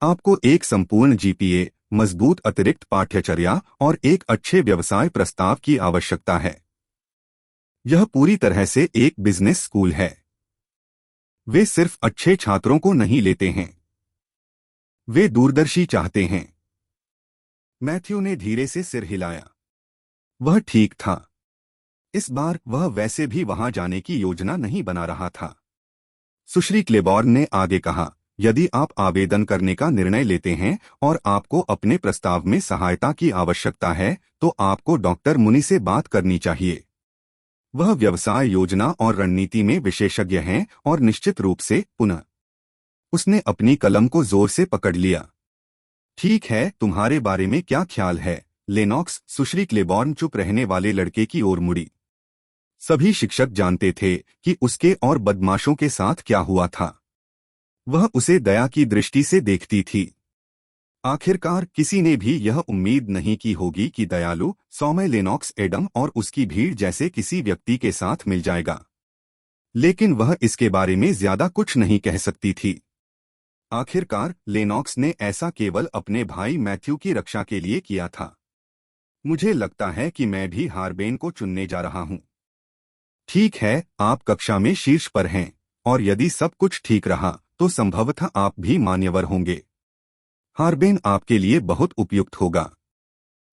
आपको एक संपूर्ण जीपीए, मजबूत अतिरिक्त पाठ्यचर्या और एक अच्छे व्यवसाय प्रस्ताव की आवश्यकता है। यह पूरी तरह से एक बिजनेस स्कूल है। वे सिर्फ अच्छे छात्रों को नहीं लेते हैं, वे दूरदर्शी चाहते हैं। मैथ्यू ने धीरे से सिर हिलाया। वह ठीक था। इस बार वह वैसे भी वहां जाने की योजना नहीं बना रहा था। सुश्री क्लेबॉर्न ने आगे कहा, यदि आप आवेदन करने का निर्णय लेते हैं और आपको अपने प्रस्ताव में सहायता की आवश्यकता है, तो आपको डॉक्टर मुनि से बात करनी चाहिए। वह व्यवसाय योजना और रणनीति में विशेषज्ञ हैं और निश्चित रूप से पुनः उसने अपनी कलम को जोर से पकड़ लिया। ठीक है, तुम्हारे बारे में क्या ख्याल है, लेनॉक्स? सुश्री क्लेबॉर्न चुप रहने वाले लड़के की ओर मुड़ी। सभी शिक्षक जानते थे कि उसके और बदमाशों के साथ क्या हुआ था। वह उसे दया की दृष्टि से देखती थी। आखिरकार किसी ने भी यह उम्मीद नहीं की होगी कि दयालु, सौम्य लेनॉक्स एडम और उसकी भीड़ जैसे किसी व्यक्ति के साथ मिल जाएगा। लेकिन वह इसके बारे में ज्यादा कुछ नहीं कह सकती थी। आखिरकार लेनॉक्स ने ऐसा केवल अपने भाई मैथ्यू की रक्षा के लिए किया था। मुझे लगता है कि मैं भी हार्बेन को चुनने जा रहा हूं। ठीक है, आप कक्षा में शीर्ष पर हैं, और यदि सब कुछ ठीक रहा तो संभवतः आप भी मान्यवर होंगे। हार्बेन आपके लिए बहुत उपयुक्त होगा।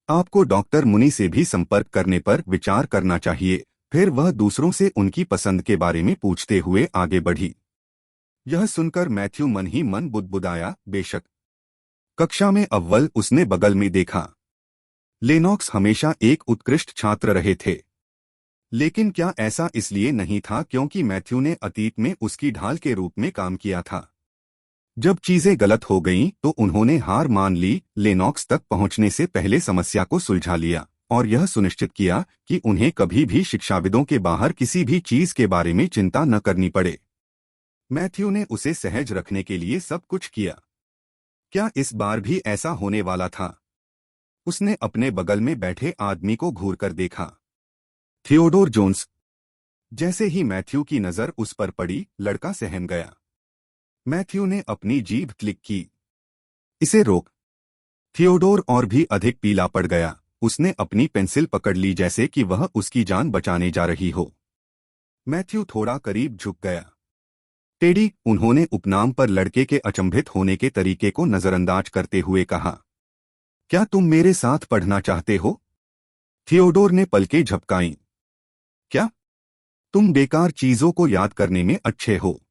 आपको डॉक्टर मुनि से भी संपर्क करने पर विचार करना चाहिए। फिर वह दूसरों से उनकी पसंद के बारे में पूछते हुए आगे बढ़ी। यह सुनकर मैथ्यू मन ही मन बुदबुदाया, बेशक। कक्षा में अव्वल उसने बगल में देखा। लेनॉक्स हमेशा एक उत्कृष्ट छात्र रहे थे। लेकिन क्या ऐसा इसलिए नहीं था क्योंकि मैथ्यू ने अतीत में उसकी ढाल के रूप में काम किया था? जब चीजें गलत हो गईं तो उन्होंने हार मान ली, लेनॉक्स तक पहुंचने से पहले समस्या को सुलझा लिया और यह सुनिश्चित किया कि उन्हें कभी भी शिक्षाविदों के बाहर किसी भी चीज के बारे में चिंता न करनी पड़े। मैथ्यू ने उसे सहज रखने के लिए सब कुछ किया। क्या इस बार भी ऐसा होने वाला था? उसने अपने बगल में बैठे आदमी को घूरकर देखा। Theodore Jones. जैसे ही मैथ्यू की नजर उस पर पड़ी, लड़का सहम गया। मैथ्यू ने अपनी जीभ क्लिक की। इसे रोक। थियोडोर और भी अधिक पीला पड़ गया। उसने अपनी पेंसिल पकड़ ली जैसे कि वह उसकी जान बचाने जा रही हो। मैथ्यू थोड़ा करीब झुक गया। टेडी, उन्होंने उपनाम पर लड़के के अचंभित होने के तरीके को नजरअंदाज करते हुए कहा, क्या तुम मेरे साथ पढ़ना चाहते हो? थियोडोर ने पलकें झपकाईं। क्या? तुम बेकार चीजों को याद करने में अच्छे हो।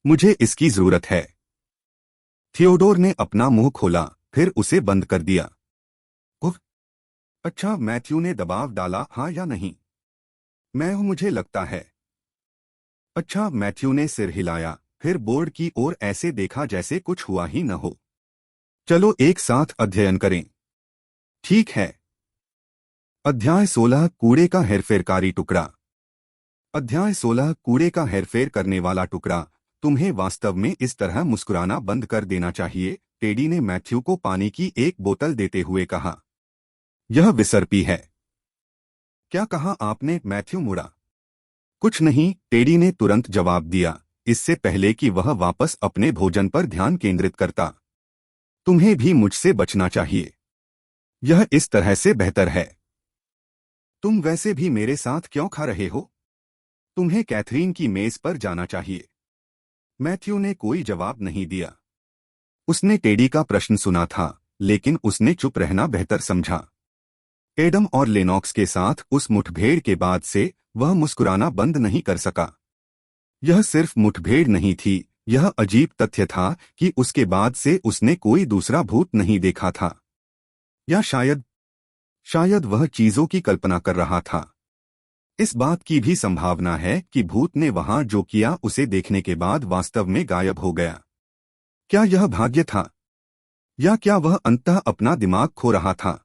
मुझे इसकी जरूरत है। थियोडोर ने अपना मुंह खोला, फिर उसे बंद कर दिया। उफ! अच्छा, मैथ्यू ने दबाव डाला, हाँ या नहीं? मैं हूं, मुझे लगता है। अच्छा, मैथ्यू ने सिर हिलाया, फिर बोर्ड की ओर ऐसे देखा जैसे कुछ हुआ ही न हो। चलो एक साथ अध्ययन करें। ठीक है। अध्याय 16, कूड़े का हेरफेरकारी टुकड़ा। अध्याय 16, कूड़े का हेरफेर करने वाला टुकड़ा। तुम्हें वास्तव में इस तरह मुस्कुराना बंद कर देना चाहिए, टेडी ने मैथ्यू को पानी की एक बोतल देते हुए कहा। यह विसर्पी है। क्या कहा आपने? मैथ्यू मुड़ा। कुछ नहीं, टेडी ने तुरंत जवाब दिया, इससे पहले कि वह वापस अपने भोजन पर ध्यान केंद्रित करता। तुम्हें भी मुझसे बचना चाहिए। यह इस तरह से बेहतर है। तुम वैसे भी मेरे साथ क्यों खा रहे हो? तुम्हें कैथरीन की मेज पर जाना चाहिए। मैथ्यू ने कोई जवाब नहीं दिया। उसने टेडी का प्रश्न सुना था, लेकिन उसने चुप रहना बेहतर समझा। एडम और लेनॉक्स के साथ उस मुठभेड़ के बाद से वह मुस्कुराना बंद नहीं कर सका। यह सिर्फ मुठभेड़ नहीं थी, यह अजीब तथ्य था कि उसके बाद से उसने कोई दूसरा भूत नहीं देखा था। या शायद वह चीजों की कल्पना कर रहा था। इस बात की भी संभावना है कि भूत ने वहां जो किया उसे देखने के बाद वास्तव में गायब हो गया। क्या यह भाग्य था? या क्या वह अंततः अपना दिमाग खो रहा था?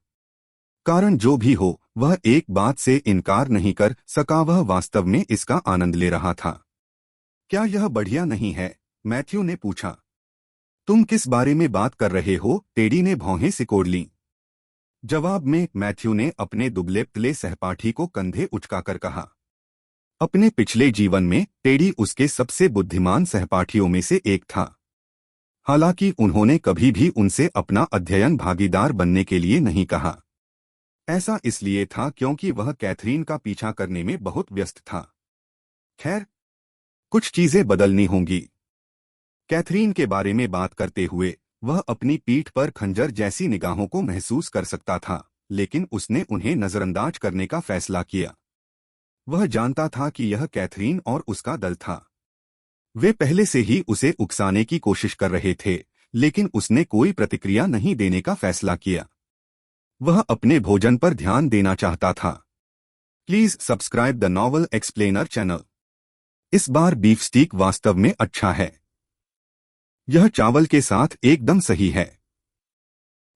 कारण जो भी हो, वह एक बात से इनकार नहीं कर सका, वह वास्तव में इसका आनंद ले रहा था। क्या यह बढ़िया नहीं है? मैथ्यू ने पूछा। तुम किस बारे में बात कर रहे हो? टेडी ने भौहें सिकोड़ लीं। जवाब में मैथ्यू ने अपने दुबले पतले सहपाठी को कंधे उचकाकर कहा। अपने पिछले जीवन में टेडी उसके सबसे बुद्धिमान सहपाठियों में से एक था। हालांकि उन्होंने कभी भी उनसे अपना अध्ययन भागीदार बनने के लिए नहीं कहा। ऐसा इसलिए था क्योंकि वह कैथरीन का पीछा करने में बहुत व्यस्त था। खैर, कुछ चीजें बदलनी होंगी। कैथरीन के बारे में बात करते हुए वह अपनी पीठ पर खंजर जैसी निगाहों को महसूस कर सकता था, लेकिन उसने उन्हें नजरअंदाज करने का फैसला किया। वह जानता था कि यह कैथरीन और उसका दल था। वे पहले से ही उसे उकसाने की कोशिश कर रहे थे, लेकिन उसने कोई प्रतिक्रिया नहीं देने का फैसला किया। वह अपने भोजन पर ध्यान देना चाहता था। Please subscribe the novel explainer channel. इस बार बीफ स्टीक वास्तव में अच्छा है। यह चावल के साथ एकदम सही है।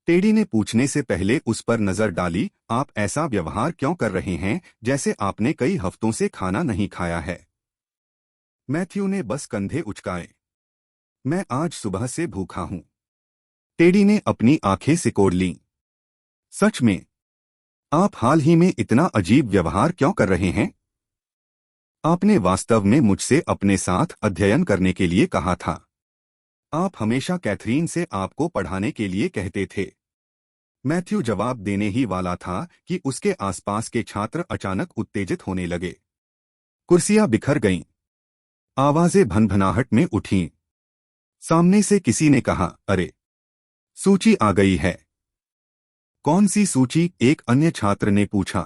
टेडी ने पूछने से पहले उस पर नजर डाली। आप ऐसा व्यवहार क्यों कर रहे हैं जैसे आपने कई हफ्तों से खाना नहीं खाया है? मैथ्यू ने बस कंधे उचकाए। मैं आज सुबह से भूखा हूं। टेडी ने अपनी आंखें सिकोड़ लीं। सच में? आप हाल ही में इतना अजीब व्यवहार क्यों कर रहे हैं? आपने वास्तव में मुझसे अपने साथ अध्ययन करने के लिए कहा था। आप हमेशा कैथरीन से आपको पढ़ाने के लिए कहते थे। मैथ्यू जवाब देने ही वाला था कि उसके आसपास के छात्र अचानक उत्तेजित होने लगे। कुर्सियां बिखर गईं। आवाजें भनभनाहट में उठीं। सामने से किसी ने कहा, अरे, सूची आ गई है। कौन सी सूची? एक अन्य छात्र ने पूछा।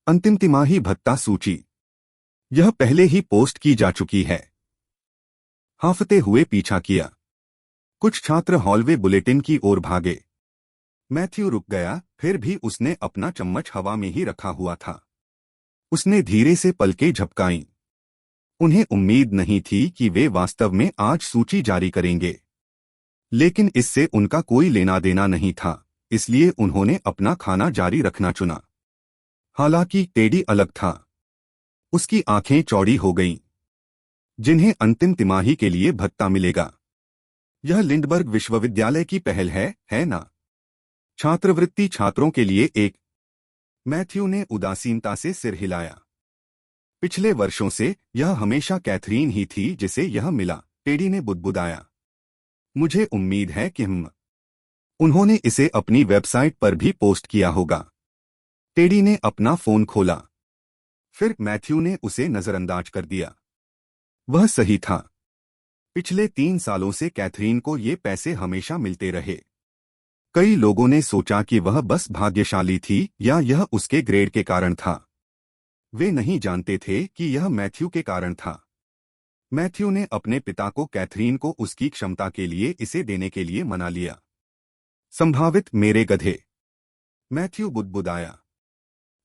अंतिम तिमाही भत्ता सूची। यह पहले ही पोस्ट की जा चुकी है। हांफते हुए पीछा किया। कुछ छात्र हॉलवे बुलेटिन की ओर भागे। मैथ्यू रुक गया, फिर भी उसने अपना चम्मच हवा में ही रखा हुआ था। उसने धीरे से पलकें झपकाईं। उन्हें उम्मीद नहीं थी कि वे वास्तव में आज सूची जारी करेंगे, लेकिन इससे उनका कोई लेना देना नहीं था, इसलिए उन्होंने अपना खाना जारी रखना चुना। हालांकि टेडी अलग था। उसकी आंखें चौड़ी हो गईं। जिन्हें अंतिम तिमाही के लिए भत्ता मिलेगा। यह लिंडबर्ग विश्वविद्यालय की पहल है ना? छात्रवृत्ति छात्रों के लिए एक। मैथ्यू ने उदासीनता से सिर हिलाया। पिछले वर्षों से यह हमेशा कैथरीन ही थी जिसे यह मिला, टेडी ने बुदबुदाया। मुझे उम्मीद है कि उन्होंने इसे अपनी वेबसाइट पर भी पोस्ट किया होगा। टेडी ने अपना फोन खोला। फिर मैथ्यू ने उसे नजरअंदाज कर दिया। वह सही था। पिछले 3 सालों से कैथरीन को ये पैसे हमेशा मिलते रहे। कई लोगों ने सोचा कि वह बस भाग्यशाली थी या यह उसके ग्रेड के कारण था। वे नहीं जानते थे कि यह मैथ्यू के कारण था। मैथ्यू ने अपने पिता को कैथरीन को उसकी क्षमता के लिए इसे देने के लिए मना लिया। संभावित मेरे गधे, मैथ्यू बुदबुदाया।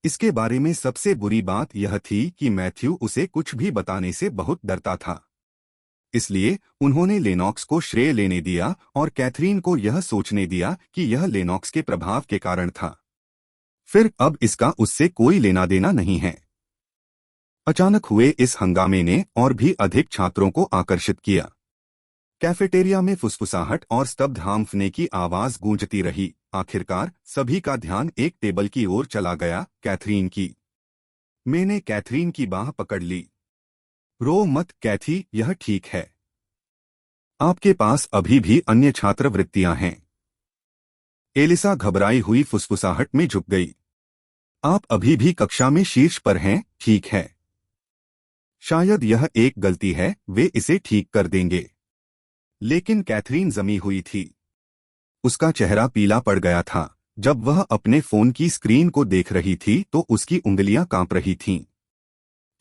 इसके बारे में सबसे बुरी बात यह थी कि मैथ्यू उसे कुछ भी बताने से बहुत डरता था। इसलिए उन्होंने लेनॉक्स को श्रेय लेने दिया और कैथरीन को यह सोचने दिया कि यह लेनॉक्स के प्रभाव के कारण था। फिर अब इसका उससे कोई लेना देना नहीं है। अचानक हुए इस हंगामे ने और भी अधिक छात्रों को आकर्षित किया। कैफेटेरिया में फुसफुसाहट और स्तब्ध हांफने की आवाज गूंजती रही। आखिरकार सभी का ध्यान एक टेबल की ओर चला गया, कैथरीन की। मैंने कैथरीन की बाह पकड़ ली। रो मत कैथी, यह ठीक है। आपके पास अभी भी अन्य छात्रवृत्तियां हैं। एलिसा घबराई हुई फुसफुसाहट में झुक गई। आप अभी भी कक्षा में शीर्ष पर हैं, ठीक है। शायद यह एक गलती है, वे इसे ठीक कर देंगे। लेकिन कैथरीन जमी हुई थी। उसका चेहरा पीला पड़ गया था। जब वह अपने फोन की स्क्रीन को देख रही थी तो उसकी उंगलियां कांप रही थीं।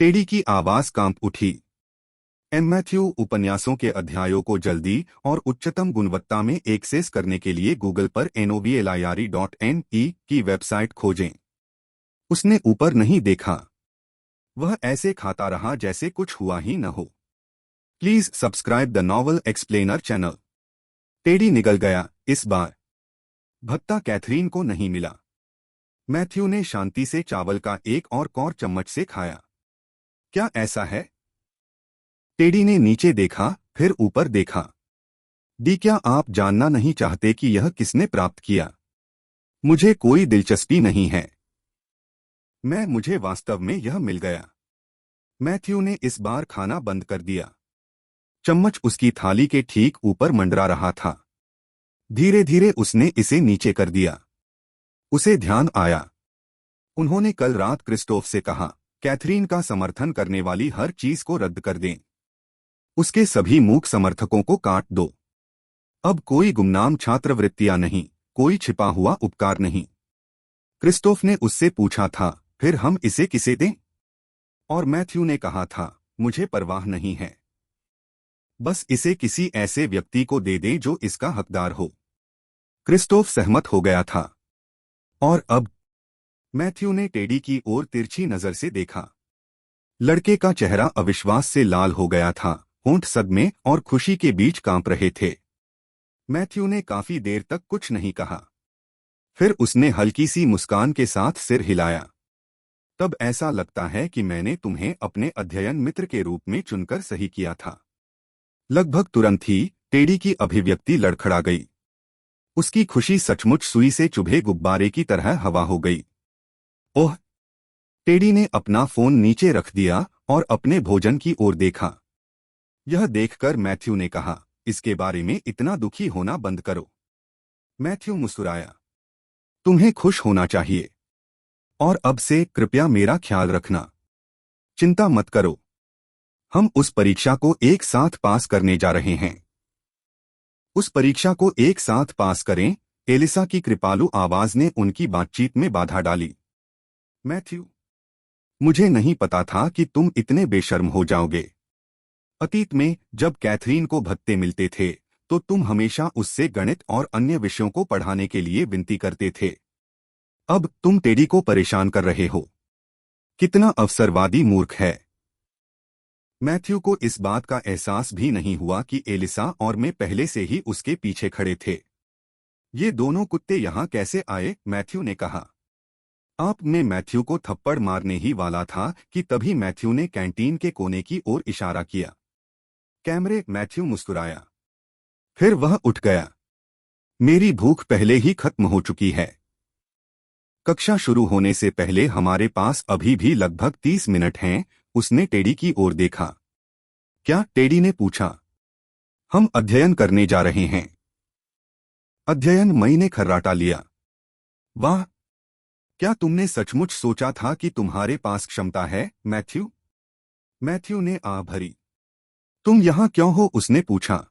टेडी की आवाज कांप उठी। मैथ्यू उपन्यासों के अध्यायों को जल्दी और उच्चतम गुणवत्ता में एक्सेस करने के लिए गूगल पर noveli.ne की वेबसाइट खोजें। उसने ऊपर नहीं देखा। वह ऐसे खाता रहा जैसे कुछ हुआ ही न हो। Please subscribe the novel explainer channel. Teddy निगल गया। इस बार भत्ता कैथरीन को नहीं मिला। मैथ्यू ने शांति से चावल का एक और कौर चम्मच से खाया। क्या ऐसा है? टेडी ने नीचे देखा, फिर ऊपर देखा। क्या आप जानना नहीं चाहते कि यह किसने प्राप्त किया? मुझे कोई दिलचस्पी नहीं है। मुझे वास्तव में यह मिल गया। मैथ्यू ने इस बार खाना बंद कर दिया। चम्मच उसकी थाली के ठीक ऊपर मंडरा रहा था। धीरे धीरे उसने इसे नीचे कर दिया। उसे ध्यान आया, उन्होंने कल रात क्रिस्टोफ से कहा, कैथरीन का समर्थन करने वाली हर चीज को रद्द कर दें। उसके सभी मूक समर्थकों को काट दो। अब कोई गुमनाम छात्रवृत्तियां नहीं, कोई छिपा हुआ उपकार नहीं। क्रिस्टोफ ने उससे पूछा था, फिर हम इसे किसे दें? और मैथ्यू ने कहा था, मुझे परवाह नहीं है। बस इसे किसी ऐसे व्यक्ति को दे दें जो इसका हकदार हो। क्रिस्टोफ सहमत हो गया था। और अब मैथ्यू ने टेडी की ओर तिरछी नजर से देखा। लड़के का चेहरा अविश्वास से लाल हो गया था, होंठ सदमे और खुशी के बीच कांप रहे थे। मैथ्यू ने काफी देर तक कुछ नहीं कहा। फिर उसने हल्की सी मुस्कान के साथ सिर हिलाया। तब ऐसा लगता है कि मैंने तुम्हें अपने अध्ययन मित्र के रूप में चुनकर सही किया था। लगभग तुरंत ही टेडी की अभिव्यक्ति लड़खड़ा गई। उसकी खुशी सचमुच सुई से चुभे गुब्बारे की तरह हवा हो गई। ओह! टेडी ने अपना फोन नीचे रख दिया और अपने भोजन की ओर देखा। यह देखकर मैथ्यू ने कहा, इसके बारे में इतना दुखी होना बंद करो। मैथ्यू मुस्कुराया। तुम्हें खुश होना चाहिए। और अब से कृपया मेरा ख्याल रखना। चिंता मत करो। हम उस परीक्षा को एक साथ पास करने जा रहे हैं। उस परीक्षा को एक साथ पास करें। एलिसा की कृपालु आवाज ने उनकी बातचीत में बाधा डाली। मैथ्यू, मुझे नहीं पता था कि तुम इतने बेशर्म हो जाओगे। अतीत में जब कैथरीन को भत्ते मिलते थे तो तुम हमेशा उससे गणित और अन्य विषयों को पढ़ाने के लिए विनती करते थे। अब तुम टेडी को परेशान कर रहे हो। कितना अवसरवादी मूर्ख है। मैथ्यू को इस बात का एहसास भी नहीं हुआ कि एलिसा और मैं पहले से ही उसके पीछे खड़े थे। ये दोनों कुत्ते यहाँ कैसे आए? मैथ्यू ने कहा। आप में मैथ्यू को थप्पड़ मारने ही वाला था कि तभी मैथ्यू ने कैंटीन के कोने की ओर इशारा किया। कैमरे। मैथ्यू मुस्कुराया। फिर वह उठ गया। मेरी भूख पहले ही खत्म हो चुकी है। कक्षा शुरू होने से पहले हमारे पास अभी भी लगभग 30 मिनट हैं। उसने टेडी की ओर देखा। क्या? टेडी ने पूछा। हम अध्ययन करने जा रहे हैं। अध्ययन? मई ने खर्राटा लिया। वाह! क्या तुमने सचमुच सोचा था कि तुम्हारे पास क्षमता है, मैथ्यू? मैथ्यू ने आह भरी। तुम यहाँ क्यों हो? उसने पूछा।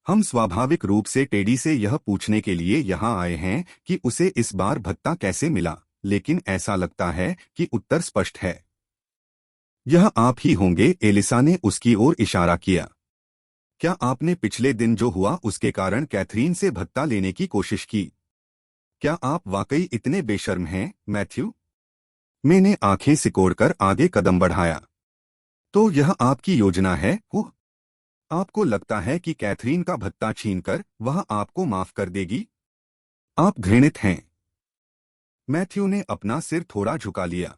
हम स्वाभाविक रूप से टेडी से यह पूछने के लिए यहाँ आए हैं कि उसे इस बार भत्ता कैसे मिला, लेकिन ऐसा लगता है कि उत्तर स्पष्ट है। यह आप ही होंगे। एलिसा ने उसकी ओर इशारा किया। क्या आपने पिछले दिन जो हुआ उसके कारण कैथरीन से भत्ता लेने की कोशिश की? क्या आप वाकई इतने बेशर्म हैं, मैथ्यू? मैंने आंखें सिकोड़कर आगे कदम बढ़ाया। तो यह आपकी योजना है? आपको लगता है कि कैथरीन का भत्ता छीनकर वह आपको माफ कर देगी? आप घृणित हैं। मैथ्यू ने अपना सिर थोड़ा झुका लिया।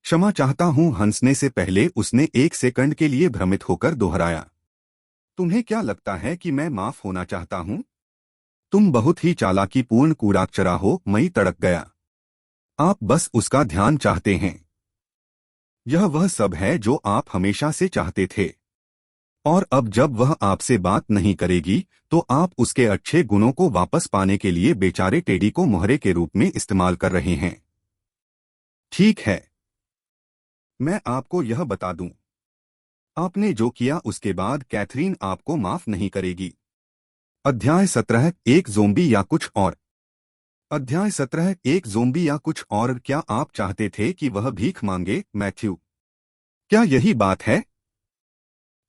क्षमा चाहता हूं। हंसने से पहले उसने 1 सेकंड के लिए भ्रमित होकर दोहराया। तुम्हें क्या लगता है कि मैं माफ होना चाहता हूं? तुम बहुत ही चालाकीपूर्ण कूड़ाकचरा हो। मई तड़क गया। आप बस उसका ध्यान चाहते हैं। यह वह सब है जो आप हमेशा से चाहते थे। और अब जब वह आपसे बात नहीं करेगी तो आप उसके अच्छे गुणों को वापस पाने के लिए बेचारे टेडी को मोहरे के रूप में इस्तेमाल कर रहे हैं। ठीक है, मैं आपको यह बता दूं। आपने जो किया उसके बाद कैथरीन आपको माफ नहीं करेगी। अध्याय 17 एक ज़ोंबी या कुछ और। अध्याय 17 एक ज़ोंबी या कुछ और। क्या आप चाहते थे कि वह भीख मांगे, मैथ्यू? क्या यही बात है?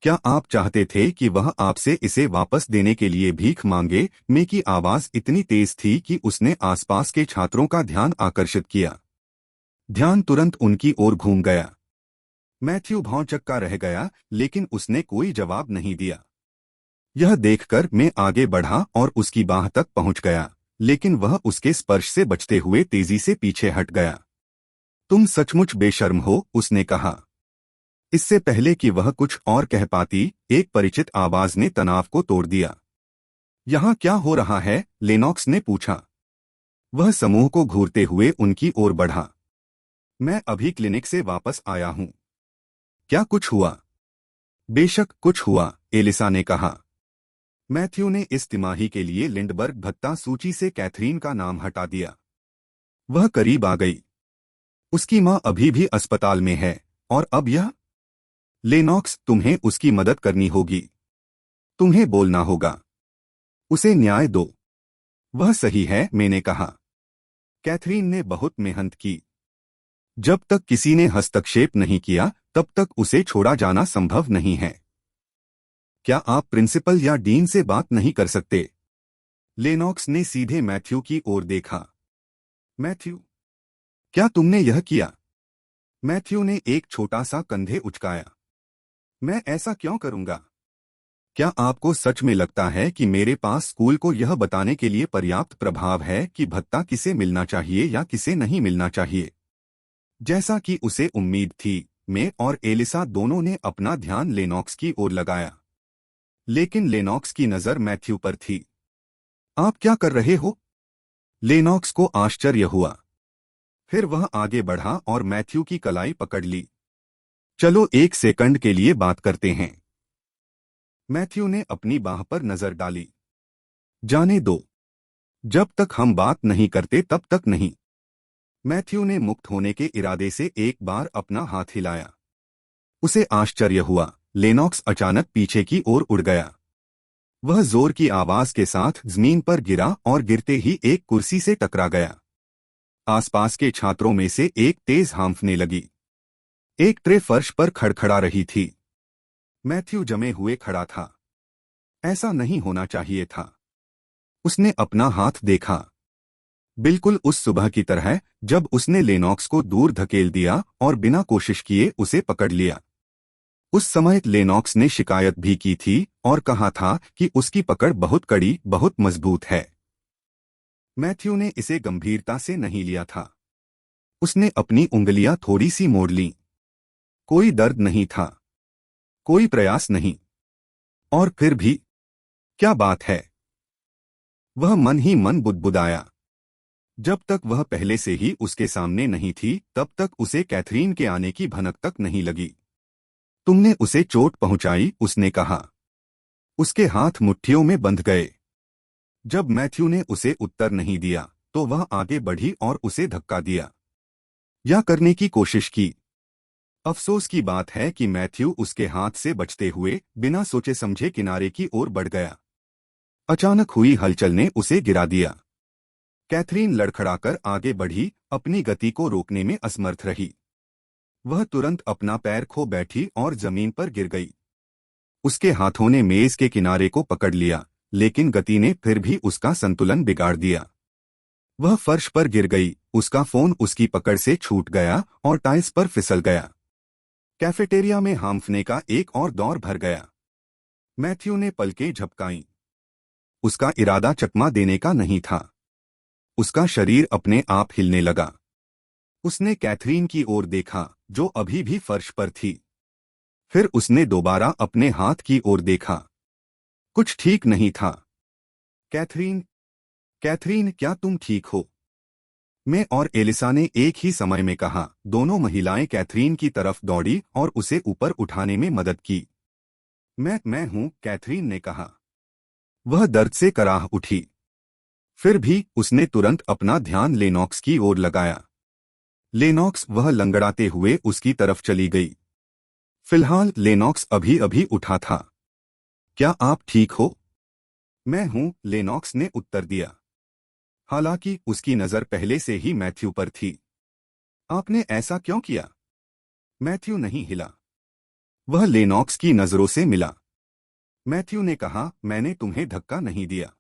क्या आप चाहते थे कि वह आपसे इसे वापस देने के लिए भीख मांगे? मे की आवाज इतनी तेज थी कि उसने आसपास के छात्रों का ध्यान आकर्षित किया। ध्यान तुरंत उनकी ओर घूम गया। मैथ्यू भौंचक्का रह गया, लेकिन उसने कोई जवाब नहीं दिया। यह देखकर मैं आगे बढ़ा और उसकी बाह तक पहुंच गया, लेकिन वह उसके स्पर्श से बचते हुए तेजी से पीछे हट गया। तुम सचमुच बेशर्म हो, उसने कहा। इससे पहले कि वह कुछ और कह पाती, एक परिचित आवाज ने तनाव को तोड़ दिया। यहाँ क्या हो रहा है? लेनॉक्स ने पूछा। वह समूह को घूरते हुए उनकी ओर बढ़ा। मैं अभी क्लिनिक से वापस आया हूँ। क्या कुछ हुआ? बेशक कुछ हुआ, एलिसा ने कहा। मैथ्यू ने इस तिमाही के लिए लिंडबर्ग भत्ता सूची से कैथरीन का नाम हटा दिया। वह करीब आ गई। उसकी माँ अभी भी अस्पताल में है, और अब यह? लेनॉक्स, तुम्हें उसकी मदद करनी होगी। तुम्हें बोलना होगा। उसे न्याय दो। वह सही है, मैंने कहा। कैथरीन ने बहुत मेहनत की। जब तक किसी ने हस्तक्षेप नहीं किया, तब तक उसे छोड़ा जाना संभव नहीं है। क्या आप प्रिंसिपल या डीन से बात नहीं कर सकते? लेनॉक्स ने सीधे मैथ्यू की ओर देखा। मैथ्यू, क्या तुमने यह किया? मैथ्यू ने एक छोटा सा कंधे उचकाया। मैं ऐसा क्यों करूंगा? क्या आपको सच में लगता है कि मेरे पास स्कूल को यह बताने के लिए पर्याप्त प्रभाव है कि भत्ता किसे मिलना चाहिए या किसे नहीं मिलना चाहिए? जैसा कि उसे उम्मीद थी, मैं और एलिसा दोनों ने अपना ध्यान लेनॉक्स की ओर लगाया। लेकिन लेनॉक्स की नजर मैथ्यू पर थी। आप क्या कर रहे हो? लेनॉक्स को आश्चर्य हुआ। फिर वह आगे बढ़ा और मैथ्यू की कलाई पकड़ ली। चलो एक सेकंड के लिए बात करते हैं। मैथ्यू ने अपनी बाह पर नजर डाली। जाने दो। जब तक हम बात नहीं करते तब तक नहीं। मैथ्यू ने मुक्त होने के इरादे से एक बार अपना हाथ हिलाया। उसे आश्चर्य हुआ, लेनॉक्स अचानक पीछे की ओर उड़ गया। वह जोर की आवाज के साथ जमीन पर गिरा और गिरते ही एक कुर्सी से टकरा गया। आसपास के छात्रों में से एक तेज हांफने लगी। एक ट्रे फर्श पर खड़खड़ा रही थी। मैथ्यू जमे हुए खड़ा था। ऐसा नहीं होना चाहिए था। उसने अपना हाथ देखा। बिल्कुल उस सुबह की तरह, जब उसने लेनॉक्स को दूर धकेल दिया और बिना कोशिश किए उसे पकड़ लिया। उस समय लेनॉक्स ने शिकायत भी की थी और कहा था कि उसकी पकड़ बहुत कड़ी, बहुत मजबूत है। मैथ्यू ने इसे गंभीरता से नहीं लिया था। उसने अपनी उंगलियां थोड़ी सी मोड़ लीं। कोई दर्द नहीं था। कोई प्रयास नहीं। और फिर भी, क्या बात है? वह मन ही मन बुदबुदाया। जब तक वह पहले से ही उसके सामने नहीं थी, तब तक उसे कैथरीन के आने की भनक तक नहीं लगी। तुमने उसे चोट पहुंचाई, उसने कहा। उसके हाथ मुट्ठियों में बंध गए। जब मैथ्यू ने उसे उत्तर नहीं दिया, तो वह आगे बढ़ी और उसे धक्का दिया या करने की कोशिश की। अफसोस की बात है कि मैथ्यू उसके हाथ से बचते हुए बिना सोचे समझे किनारे की ओर बढ़ गया। अचानक हुई हलचल ने उसे गिरा दिया। कैथरीन लड़खड़ाकर आगे बढ़ी, अपनी गति को रोकने में असमर्थ रही। वह तुरंत अपना पैर खो बैठी और जमीन पर गिर गई। उसके हाथों ने मेज के किनारे को पकड़ लिया, लेकिन गति ने फिर भी उसका संतुलन बिगाड़ दिया। वह फर्श पर गिर गई, उसका फोन उसकी पकड़ से छूट गया और टाइल्स पर फिसल गया। कैफेटेरिया में हांफने का एक और दौर भर गया। मैथ्यू ने पलकें झपकाईं। उसका इरादा चकमा देने का नहीं था। उसका शरीर अपने आप हिलने लगा। उसने कैथरीन की ओर देखा, जो अभी भी फर्श पर थी। फिर उसने दोबारा अपने हाथ की ओर देखा। कुछ ठीक नहीं था। कैथरीन, कैथरीन, क्या तुम ठीक हो? मैं और एलिसा ने एक ही समय में कहा। दोनों महिलाएं कैथरीन की तरफ दौड़ी और उसे ऊपर उठाने में मदद की। मैं हूं, कैथरीन ने कहा। वह दर्द से कराह उठी। फिर भी उसने तुरंत अपना ध्यान लेनॉक्स की ओर लगाया। लेनॉक्स, वह लंगड़ाते हुए उसकी तरफ चली गई। फिलहाल लेनॉक्स अभी अभी उठा था। क्या आप ठीक हो? मैं हूं, लेनॉक्स ने उत्तर दिया। हालांकि उसकी नजर पहले से ही मैथ्यू पर थी। आपने ऐसा क्यों किया? मैथ्यू नहीं हिला। वह लेनॉक्स की नजरों से मिला। मैथ्यू ने कहा, मैंने तुम्हें धक्का नहीं दिया।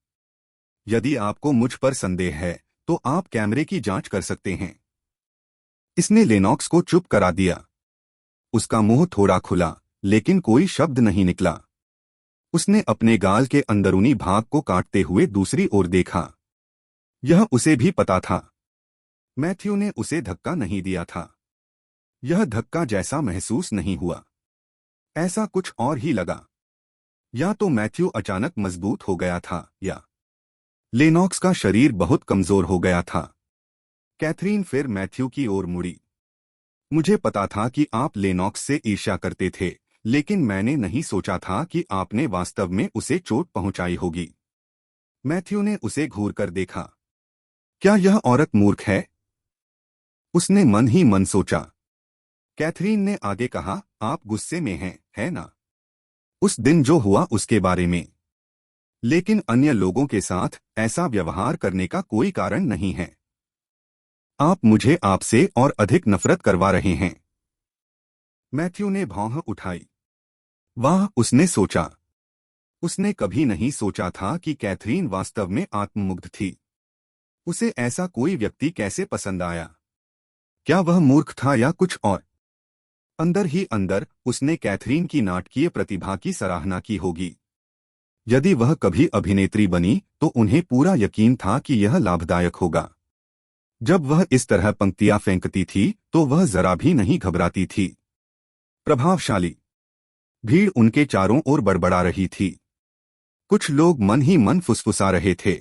यदि आपको मुझ पर संदेह है, तो आप कैमरे की जांच कर सकते हैं। इसने लेनॉक्स को चुप करा दिया। उसका मुंह थोड़ा खुला, लेकिन कोई शब्द नहीं निकला। उसने अपने गाल के अंदरूनी भाग को काटते हुए दूसरी ओर देखा। यह उसे भी पता था। मैथ्यू ने उसे धक्का नहीं दिया था। यह धक्का जैसा महसूस नहीं हुआ। ऐसा कुछ और ही लगा। या तो मैथ्यू अचानक मजबूत हो गया था, या लेनॉक्स का शरीर बहुत कमजोर हो गया था। कैथरीन फिर मैथ्यू की ओर मुड़ी। मुझे पता था कि आप लेनॉक्स से ईर्ष्या करते थे, लेकिन मैंने नहीं सोचा था कि आपने वास्तव में उसे चोट पहुंचाई होगी। मैथ्यू ने उसे घूरकर देखा। क्या यह औरत मूर्ख है? उसने मन ही मन सोचा। कैथरीन ने आगे कहा, आप गुस्से में हैं, है ना? उस दिन जो हुआ उसके बारे में। लेकिन अन्य लोगों के साथ ऐसा व्यवहार करने का कोई कारण नहीं है। आप मुझे आपसे और अधिक नफरत करवा रहे हैं। मैथ्यू ने भौं उठाई। वाह, उसने सोचा। उसने कभी नहीं सोचा था कि कैथरीन वास्तव में आत्ममुग्ध थी। उसे ऐसा कोई व्यक्ति कैसे पसंद आया? क्या वह मूर्ख था या कुछ और? अंदर ही अंदर उसने कैथरीन की नाटकीय प्रतिभा की सराहना की होगी। यदि वह कभी अभिनेत्री बनी तो उन्हें पूरा यकीन था कि यह लाभदायक होगा। जब वह इस तरह पंक्तियां फेंकती थी तो वह जरा भी नहीं घबराती थी। प्रभावशाली। भीड़ उनके चारों ओर बड़बड़ा रही थी। कुछ लोग मन ही मन फुसफुसा रहे थे।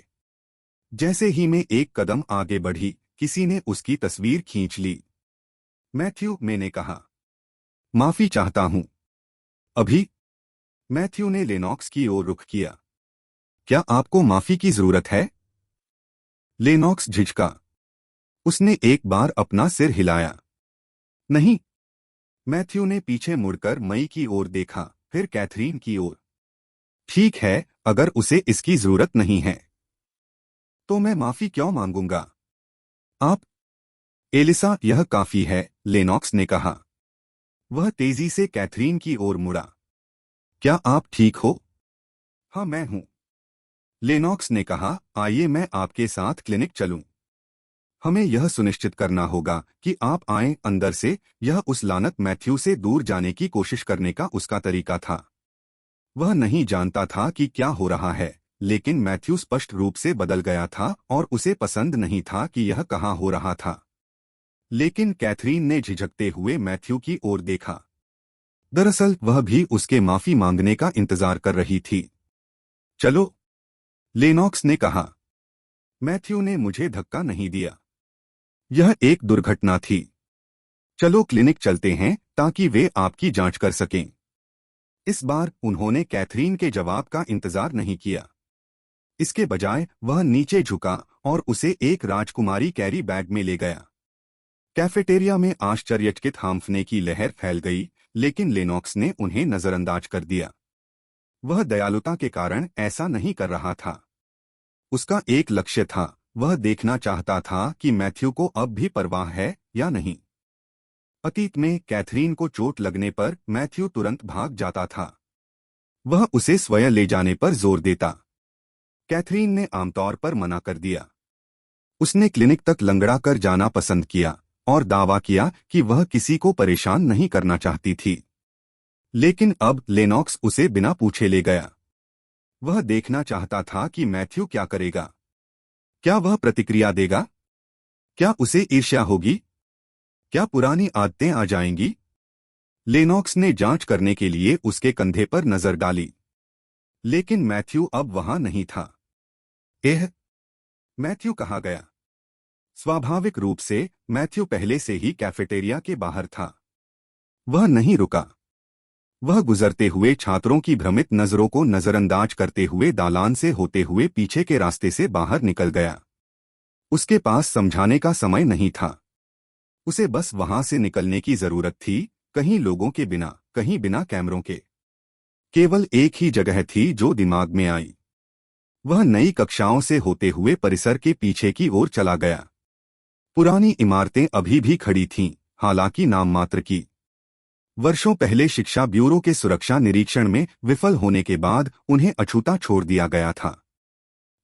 जैसे ही मैं एक कदम आगे बढ़ी, किसी ने उसकी तस्वीर खींच ली। मैथ्यू, मैंने कहा। माफी चाहता हूं। अभी? मैथ्यू ने लेनॉक्स की ओर रुख किया। क्या आपको माफी की जरूरत है? लेनॉक्स झिझका। उसने एक बार अपना सिर हिलाया। नहीं। मैथ्यू ने पीछे मुड़कर मई की ओर देखा, फिर कैथरीन की ओर। ठीक है, अगर उसे इसकी जरूरत नहीं है तो मैं माफी क्यों मांगूंगा? आप? एलिसा, यह काफी है, लेनॉक्स ने कहा। वह तेजी से कैथरीन की ओर मुड़ा। क्या आप ठीक हो? हाँ, मैं हूं। लेनॉक्स ने कहा, आइए मैं आपके साथ क्लिनिक चलूं। हमें यह सुनिश्चित करना होगा कि आप आएं अंदर से। यह उस लानत मैथ्यू से दूर जाने की कोशिश करने का उसका तरीका था। वह नहीं जानता था कि क्या हो रहा है, लेकिन मैथ्यू स्पष्ट रूप से बदल गया था और उसे पसंद नहीं था कि यह कहाँ हो रहा था। लेकिन कैथरीन ने झिझकते हुए मैथ्यू की ओर देखा। दरअसल वह भी उसके माफी मांगने का इंतजार कर रही थी। चलो, लेनॉक्स ने कहा। मैथ्यू ने मुझे धक्का नहीं दिया। यह एक दुर्घटना थी। चलो क्लिनिक चलते हैं ताकि वे आपकी जांच कर सकें। इस बार उन्होंने कैथरीन के जवाब का इंतजार नहीं किया। इसके बजाय वह नीचे झुका और उसे एक राजकुमारी कैरी बैग में ले गया। कैफेटेरिया में आश्चर्यचकित हांफने की लहर फैल गई, लेकिन लेनॉक्स ने उन्हें नजरअंदाज कर दिया। वह दयालुता के कारण ऐसा नहीं कर रहा था। उसका एक लक्ष्य था, वह देखना चाहता था कि मैथ्यू को अब भी परवाह है या नहीं। अतीत में कैथरीन को चोट लगने पर मैथ्यू तुरंत भाग जाता था। वह उसे स्वयं ले जाने पर जोर देता। कैथरीन ने आमतौर पर मना कर दिया। उसने क्लिनिक तक लंगड़ा कर जाना पसंद किया और दावा किया कि वह किसी को परेशान नहीं करना चाहती थी। लेकिन अब लेनॉक्स उसे बिना पूछे ले गया। वह देखना चाहता था कि मैथ्यू क्या करेगा। क्या वह प्रतिक्रिया देगा? क्या उसे ईर्ष्या होगी? क्या पुरानी आदतें आ जाएंगी? लेनॉक्स ने जांच करने के लिए उसके कंधे पर नजर डाली, लेकिन मैथ्यू अब वहां नहीं था। एह! मैथ्यू कहाँ गया? स्वाभाविक रूप से मैथ्यू पहले से ही कैफेटेरिया के बाहर था। वह नहीं रुका। वह गुजरते हुए छात्रों की भ्रमित नजरों को नजरअंदाज करते हुए दालान से होते हुए पीछे के रास्ते से बाहर निकल गया। उसके पास समझाने का समय नहीं था। उसे बस वहां से निकलने की जरूरत थी, कहीं लोगों के बिना, कहीं बिना कैमरों के। केवल एक ही जगह थी जो दिमाग में आई। वह नई कक्षाओं से होते हुए परिसर के पीछे की ओर चला गया। पुरानी इमारतें अभी भी खड़ी थीं, हालांकि नाम मात्र की। वर्षों पहले शिक्षा ब्यूरो के सुरक्षा निरीक्षण में विफल होने के बाद उन्हें अछूता छोड़ दिया गया था।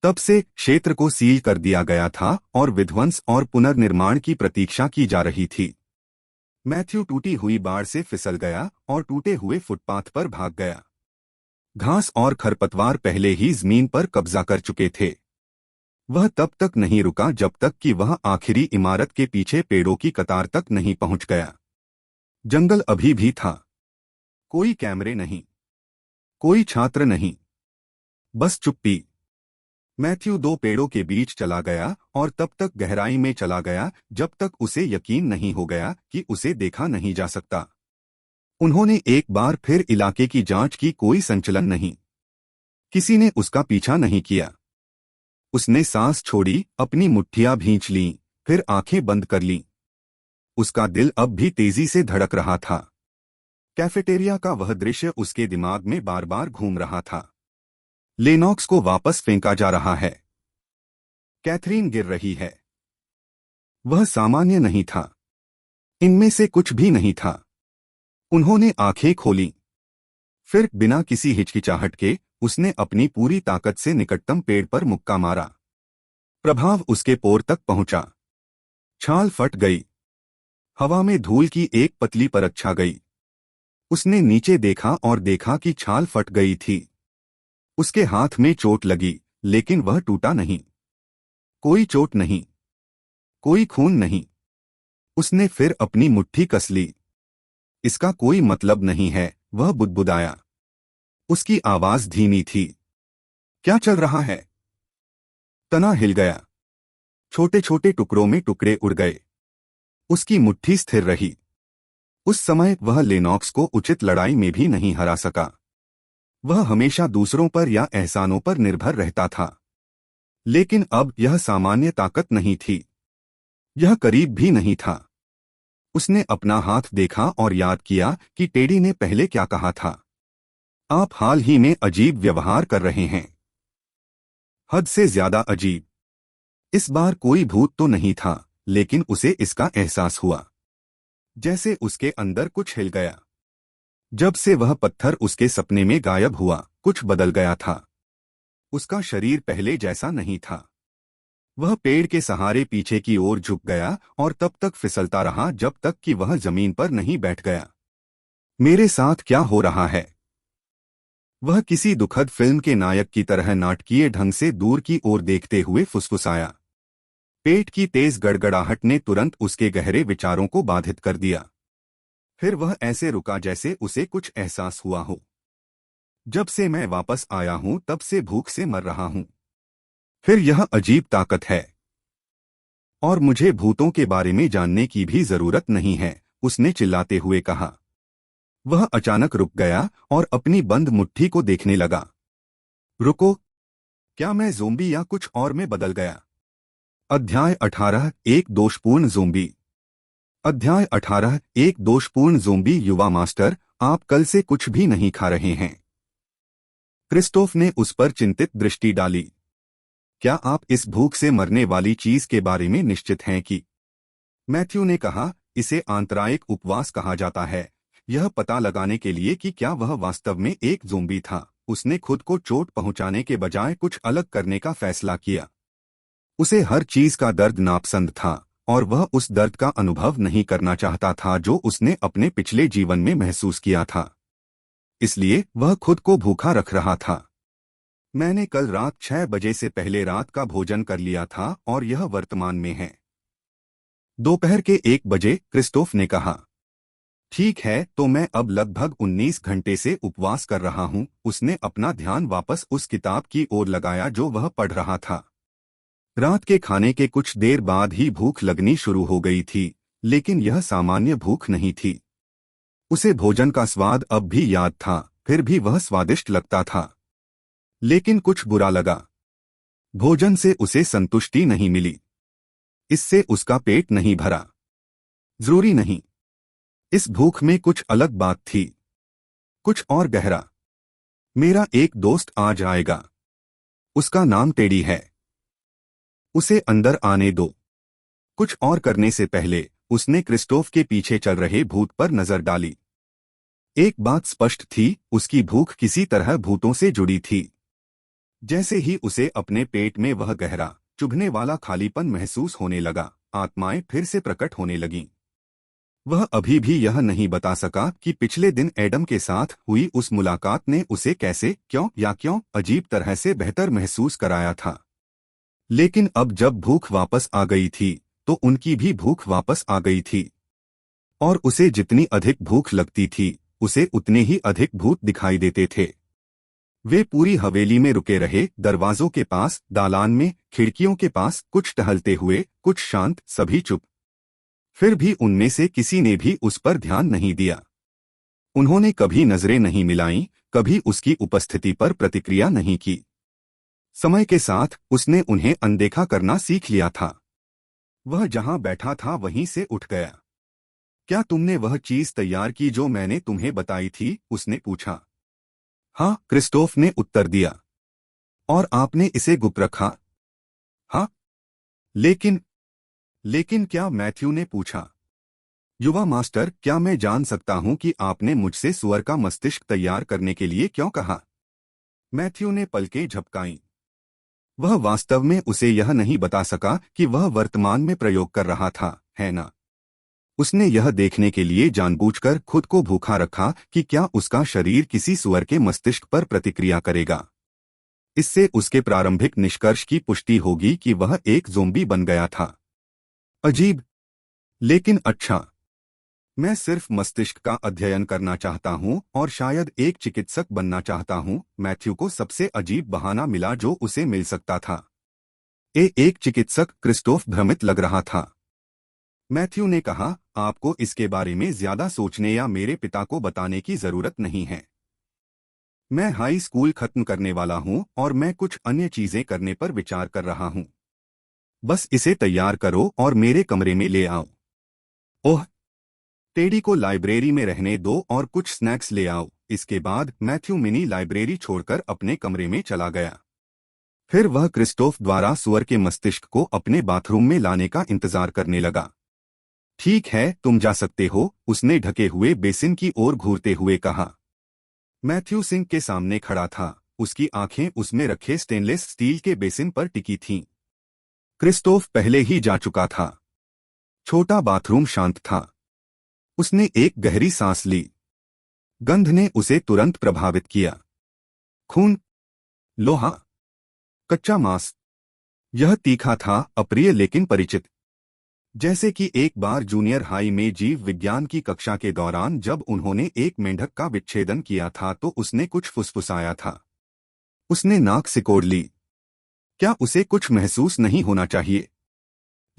तब से क्षेत्र को सील कर दिया गया था और विध्वंस और पुनर्निर्माण की प्रतीक्षा की जा रही थी। मैथ्यू टूटी हुई बाड़ से फिसल गया और टूटे हुए फुटपाथ पर भाग गया। घास और खरपतवार पहले ही जमीन पर कब्जा कर चुके थे। वह तब तक नहीं रुका जब तक कि वह आखिरी इमारत के पीछे पेड़ों की कतार तक नहीं पहुंच गया। जंगल अभी भी था। कोई कैमरे नहीं, कोई छात्र नहीं, बस चुप्पी। मैथ्यू दो पेड़ों के बीच चला गया और तब तक गहराई में चला गया जब तक उसे यकीन नहीं हो गया कि उसे देखा नहीं जा सकता। उन्होंने एक बार फिर इलाके की जांच की, कोई संचलन नहीं। किसी ने उसका पीछा नहीं किया। उसने सांस छोड़ी, अपनी मुट्ठियां भींच लीं, फिर आंखें बंद कर लीं। उसका दिल अब भी तेजी से धड़क रहा था। कैफेटेरिया का वह दृश्य उसके दिमाग में बार बार घूम रहा था। लेनॉक्स को वापस फेंका जा रहा है। कैथरीन गिर रही है। वह सामान्य नहीं था। इनमें से कुछ भी नहीं था। उन्होंने आंखें खोली। फिर बिना किसी हिचकिचाहट के उसने अपनी पूरी ताकत से निकटतम पेड़ पर मुक्का मारा। प्रभाव उसके पोर तक पहुंचा। छाल फट गई। हवा में धूल की एक पतली परत छा गई। उसने नीचे देखा और देखा कि छाल फट गई थी। उसके हाथ में चोट लगी, लेकिन वह टूटा नहीं। कोई चोट नहीं, कोई खून नहीं। उसने फिर अपनी मुट्ठी कस ली। इसका कोई मतलब नहीं है, वह बुदबुदाया। उसकी आवाज धीमी थी। क्या चल रहा है? तना हिल गया। छोटे छोटे टुकड़ों में टुकड़े उड़ गए। उसकी मुट्ठी स्थिर रही। उस समय वह लेनॉक्स को उचित लड़ाई में भी नहीं हरा सका। वह हमेशा दूसरों पर या एहसानों पर निर्भर रहता था। लेकिन अब यह सामान्य ताकत नहीं थी। यह करीब भी नहीं था। उसने अपना हाथ देखा और याद किया कि टेडी ने पहले क्या कहा था। आप हाल ही में अजीब व्यवहार कर रहे हैं। हद से ज्यादा अजीब। इस बार कोई भूत तो नहीं था, लेकिन उसे इसका एहसास हुआ। जैसे उसके अंदर कुछ हिल गया। जब से वह पत्थर उसके सपने में गायब हुआ, कुछ बदल गया था। उसका शरीर पहले जैसा नहीं था। वह पेड़ के सहारे पीछे की ओर झुक गया और तब तक फिसलता रहा जब तक कि वह जमीन पर नहीं बैठ गया। मेरे साथ क्या हो रहा है? वह किसी दुखद फिल्म के नायक की तरह नाटकीय ढंग से दूर की ओर देखते हुए फुसफुसाया। पेट की तेज गड़गड़ाहट ने तुरंत उसके गहरे विचारों को बाधित कर दिया। फिर वह ऐसे रुका जैसे उसे कुछ एहसास हुआ हो। जब से मैं वापस आया हूं तब से भूख से मर रहा हूं। फिर यह अजीब ताकत है। और मुझे भूतों के बारे में जानने की भी जरूरत नहीं है, उसने चिल्लाते हुए कहा। वह अचानक रुक गया और अपनी बंद मुट्ठी को देखने लगा। रुको, क्या मैं ज़ोंबी या कुछ और में बदल गया? अध्याय 18 एक दोषपूर्ण ज़ोंबी। अध्याय 18 एक दोषपूर्ण ज़ोंबी। युवा मास्टर, आप कल से कुछ भी नहीं खा रहे हैं। क्रिस्टोफ ने उस पर चिंतित दृष्टि डाली। क्या आप इस भूख से मरने वाली चीज के बारे में निश्चित हैं कि? मैथ्यू ने कहा, इसे आंतरायिक उपवास कहा जाता है, यह पता लगाने के लिए कि क्या वह वास्तव में एक ज़ोंबी था। उसने खुद को चोट पहुंचाने के बजाय कुछ अलग करने का फैसला किया। उसे हर चीज का दर्द नापसंद था और वह उस दर्द का अनुभव नहीं करना चाहता था जो उसने अपने पिछले जीवन में महसूस किया था। इसलिए वह खुद को भूखा रख रहा था। मैंने कल रात 6 बजे से पहले रात का भोजन कर लिया था और यह वर्तमान में है। दोपहर के 1 बजे, क्रिस्टोफ ने कहा। ठीक है, तो मैं अब लगभग 19 घंटे से उपवास कर रहा हूं। उसने अपना ध्यान वापस उस किताब की ओर लगाया जो वह पढ़ रहा था। रात के खाने के कुछ देर बाद ही भूख लगनी शुरू हो गई थी, लेकिन यह सामान्य भूख नहीं थी। उसे भोजन का स्वाद अब भी याद था, फिर भी वह स्वादिष्ट लगता था। लेकिन कुछ बुरा लगा। भोजन से उसे संतुष्टि नहीं मिली। इससे उसका पेट नहीं भरा। जरूरी नहीं। इस भूख में कुछ अलग बात थी, कुछ और गहरा। मेरा एक दोस्त आज आएगा। उसका नाम टेडी है। उसे अंदर आने दो। कुछ और करने से पहले उसने क्रिस्टोफ के पीछे चल रहे भूत पर नजर डाली। एक बात स्पष्ट थी, उसकी भूख किसी तरह भूतों से जुड़ी थी। जैसे ही उसे अपने पेट में वह गहरा, चुभने वाला खालीपन महसूस होने लगा, आत्माएं फिर से प्रकट होने लगीं। वह अभी भी यह नहीं बता सका कि पिछले दिन एडम के साथ हुई उस मुलाकात ने उसे कैसे, क्यों अजीब तरह से बेहतर महसूस कराया था। लेकिन अब जब भूख वापस आ गई थी, तो उनकी भी भूख वापस आ गई थी। और उसे जितनी अधिक भूख लगती थी, उसे उतने ही अधिक भूत दिखाई देते थे। वे पूरी हवेली में रुके रहे, दरवाजों के पास, दालान में, खिड़कियों के पास, कुछ टहलते हुए, कुछ शांत, सभी चुप। फिर भी उनमें से किसी ने भी उस पर ध्यान नहीं दिया। उन्होंने कभी नजरें नहीं मिलाईं, कभी उसकी उपस्थिति पर प्रतिक्रिया नहीं की। समय के साथ उसने उन्हें अनदेखा करना सीख लिया था। वह जहां बैठा था वहीं से उठ गया। क्या तुमने वह चीज तैयार की जो मैंने तुम्हें बताई थी? उसने पूछा। हाँ, क्रिस्टोफ ने उत्तर दिया। और आपने इसे गुप्त रखा? हाँ। लेकिन लेकिन क्या? मैथ्यू ने पूछा। युवा मास्टर, क्या मैं जान सकता हूं कि आपने मुझसे सुअर का मस्तिष्क तैयार करने के लिए क्यों कहा? मैथ्यू ने पलकें झपकाईं। वह वास्तव में उसे यह नहीं बता सका कि वह वर्तमान में प्रयोग कर रहा था, है ना? उसने यह देखने के लिए जानबूझकर खुद को भूखा रखा कि क्या उसका शरीर किसी सुअर के मस्तिष्क पर प्रतिक्रिया करेगा। इससे उसके प्रारंभिक निष्कर्ष की पुष्टि होगी कि वह एक ज़ोंबी बन गया था। अजीब, लेकिन अच्छा। मैं सिर्फ मस्तिष्क का अध्ययन करना चाहता हूं और शायद एक चिकित्सक बनना चाहता हूं। मैथ्यू को सबसे अजीब बहाना मिला जो उसे मिल सकता था। एक चिकित्सक? क्रिस्टोफ भ्रमित लग रहा था। मैथ्यू ने कहा, आपको इसके बारे में ज्यादा सोचने या मेरे पिता को बताने की जरूरत नहीं है। मैं हाई स्कूल खत्म करने वाला हूं और मैं कुछ अन्य चीजें करने पर विचार कर रहा हूं। बस इसे तैयार करो और मेरे कमरे में ले आओ। ओह, टेडी को लाइब्रेरी में रहने दो और कुछ स्नैक्स ले आओ। इसके बाद मैथ्यू मिनी लाइब्रेरी छोड़कर अपने कमरे में चला गया। फिर वह क्रिस्टोफ द्वारा सुअर के मस्तिष्क को अपने बाथरूम में लाने का इंतजार करने लगा। ठीक है, तुम जा सकते हो, उसने ढके हुए बेसिन की ओर घूरते हुए कहा। मैथ्यू सिंक के सामने खड़ा था। उसकी आंखें उसमें रखे स्टेनलेस स्टील के बेसिन पर टिकी थीं। क्रिस्टोफ पहले ही जा चुका था। छोटा बाथरूम शांत था। उसने एक गहरी सांस ली। गंध ने उसे तुरंत प्रभावित किया। खून, लोहा, कच्चा मांस। यह तीखा था, अप्रिय लेकिन परिचित। जैसे कि एक बार जूनियर हाई में जीव विज्ञान की कक्षा के दौरान जब उन्होंने एक मेंढक का विच्छेदन किया था तो उसने कुछ फुसफुसाया था। उसने नाक सिकोड़ ली। क्या उसे कुछ महसूस नहीं होना चाहिए?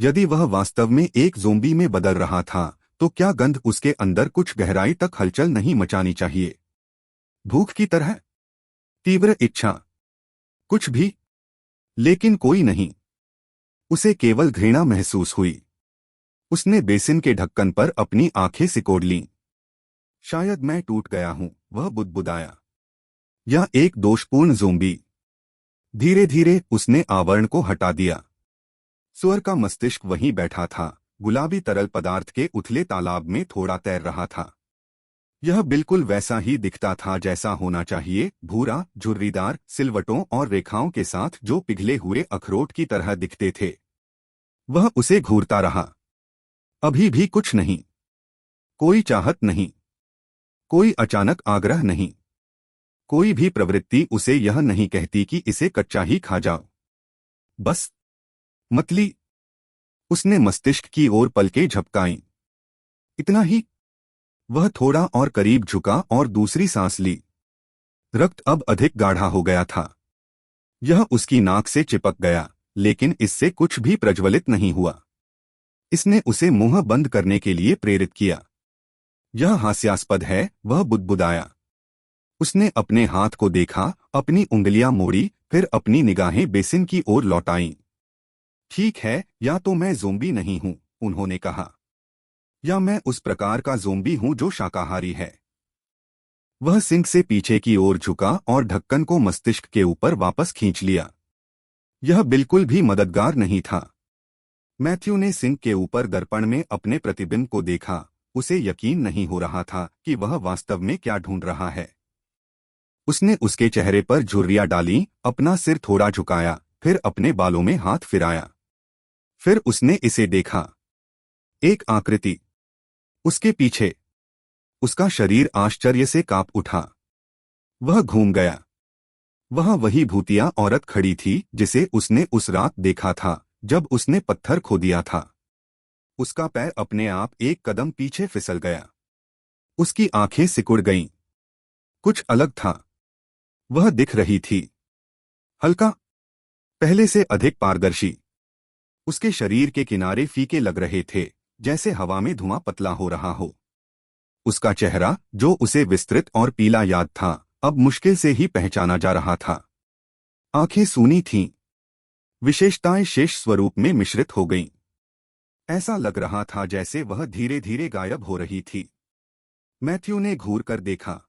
यदि वह वास्तव में एक ज़ोंबी में बदल रहा था तो क्या गंध उसके अंदर कुछ गहराई तक हलचल नहीं मचानी चाहिए? भूख की तरह? तीव्र इच्छा? कुछ भी? लेकिन कोई नहीं। उसे केवल घृणा महसूस हुई। उसने बेसिन के ढक्कन पर अपनी आंखें सिकोड़ लीं। शायद मैं टूट गया हूं, वह बुदबुदाया। या एक दोषपूर्ण ज़ोंबी। धीरे धीरे उसने आवरण को हटा दिया। सुअर का मस्तिष्क वहीं बैठा था, गुलाबी तरल पदार्थ के उथले तालाब में थोड़ा तैर रहा था। यह बिल्कुल वैसा ही दिखता था जैसा होना चाहिए, भूरा, झुर्रीदार, सिलवटों और रेखाओं के साथ जो पिघले हुए अखरोट की तरह दिखते थे। वह उसे घूरता रहा। अभी भी कुछ नहीं। कोई चाहत नहीं। कोई अचानक आग्रह नहीं। कोई भी प्रवृत्ति उसे यह नहीं कहती कि इसे कच्चा ही खा जाओ। बस मतली। उसने मस्तिष्क की ओर पलकें झपकाईं। इतना ही। वह थोड़ा और करीब झुका और दूसरी सांस ली। रक्त अब अधिक गाढ़ा हो गया था। यह उसकी नाक से चिपक गया, लेकिन इससे कुछ भी प्रज्वलित नहीं हुआ। इसने उसे मुंह बंद करने के लिए प्रेरित किया। यह हास्यास्पद है, वह बुदबुदाया। उसने अपने हाथ को देखा, अपनी उंगलियां मोड़ी, फिर अपनी निगाहें बेसिन की ओर लौटाईं। ठीक है, या तो मैं ज़ोंबी नहीं हूं, उन्होंने कहा, या मैं उस प्रकार का ज़ोंबी हूं जो शाकाहारी है। वह सिंक से पीछे की ओर झुका और ढक्कन को मस्तिष्क के ऊपर वापस खींच लिया। यह बिल्कुल भी मददगार नहीं था। मैथ्यू ने सिंक के ऊपर दर्पण में अपने प्रतिबिंब को देखा। उसे यकीन नहीं हो रहा था कि वह वास्तव में क्या ढूंढ रहा है। उसने उसके चेहरे पर झुर्रियां डाली, अपना सिर थोड़ा झुकाया, फिर अपने बालों में हाथ फिराया। फिर उसने इसे देखा। एक आकृति। उसके पीछे। उसका शरीर आश्चर्य से कांप उठा। वह घूम गया। वहां वही भूतिया औरत खड़ी थी जिसे उसने उस रात देखा था जब उसने पत्थर खो दिया था। उसका पैर अपने आप एक कदम पीछे फिसल गया। उसकी आंखें सिकुड़ गईं। कुछ अलग था। वह दिख रही थी। हल्का। पहले से अधिक पारदर्शी। उसके शरीर के किनारे फीके लग रहे थे, जैसे हवा में धुआं पतला हो रहा हो। उसका चेहरा, जो उसे विस्तृत और पीला याद था, अब मुश्किल से ही पहचाना जा रहा था। आंखें सूनी थीं। विशेषताएं शेष स्वरूप में मिश्रित हो गईं। ऐसा लग रहा था जैसे वह धीरे धीरे गायब हो रही थी। मैथ्यू ने घूर कर देखा।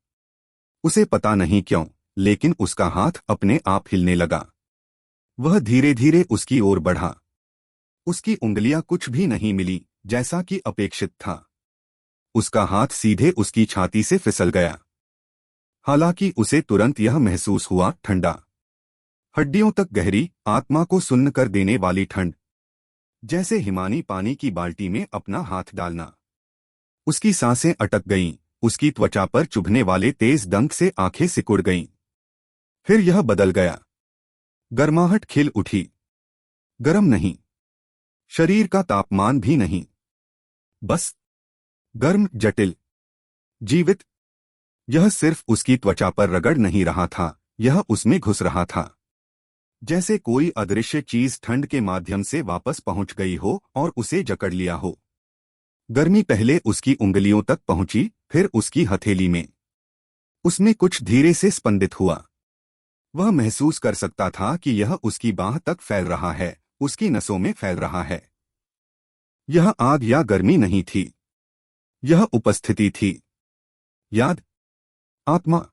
उसे पता नहीं क्यों, लेकिन उसका हाथ अपने आप हिलने लगा। वह धीरे धीरे उसकी ओर बढ़ा। उसकी उंगलियां कुछ भी नहीं मिली, जैसा कि अपेक्षित था। उसका हाथ सीधे उसकी छाती से फिसल गया। हालांकि उसे तुरंत यह महसूस हुआ, ठंडा, हड्डियों तक गहरी, आत्मा को सुन्न कर देने वाली ठंड, जैसे हिमानी पानी की बाल्टी में अपना हाथ डालना। उसकी सांसें अटक गईं, उसकी त्वचा पर चुभने वाले तेज दंक से आंखें सिकुड़ गईं। फिर यह बदल गया। गर्माहट खिल उठी। गर्म नहीं, शरीर का तापमान भी नहीं, बस गर्म, जटिल, जीवित। यह सिर्फ उसकी त्वचा पर रगड़ नहीं रहा था, यह उसमें घुस रहा था। जैसे कोई अदृश्य चीज ठंड के माध्यम से वापस पहुंच गई हो और उसे जकड़ लिया हो। गर्मी पहले उसकी उंगलियों तक पहुंची, फिर उसकी हथेली में। उसमें कुछ धीरे से स्पंदित हुआ। वह महसूस कर सकता था कि यह उसकी बाह तक फैल रहा है, उसकी नसों में फैल रहा है। यह आग या गर्मी नहीं थी, यह उपस्थिति थी, याद, आत्मा।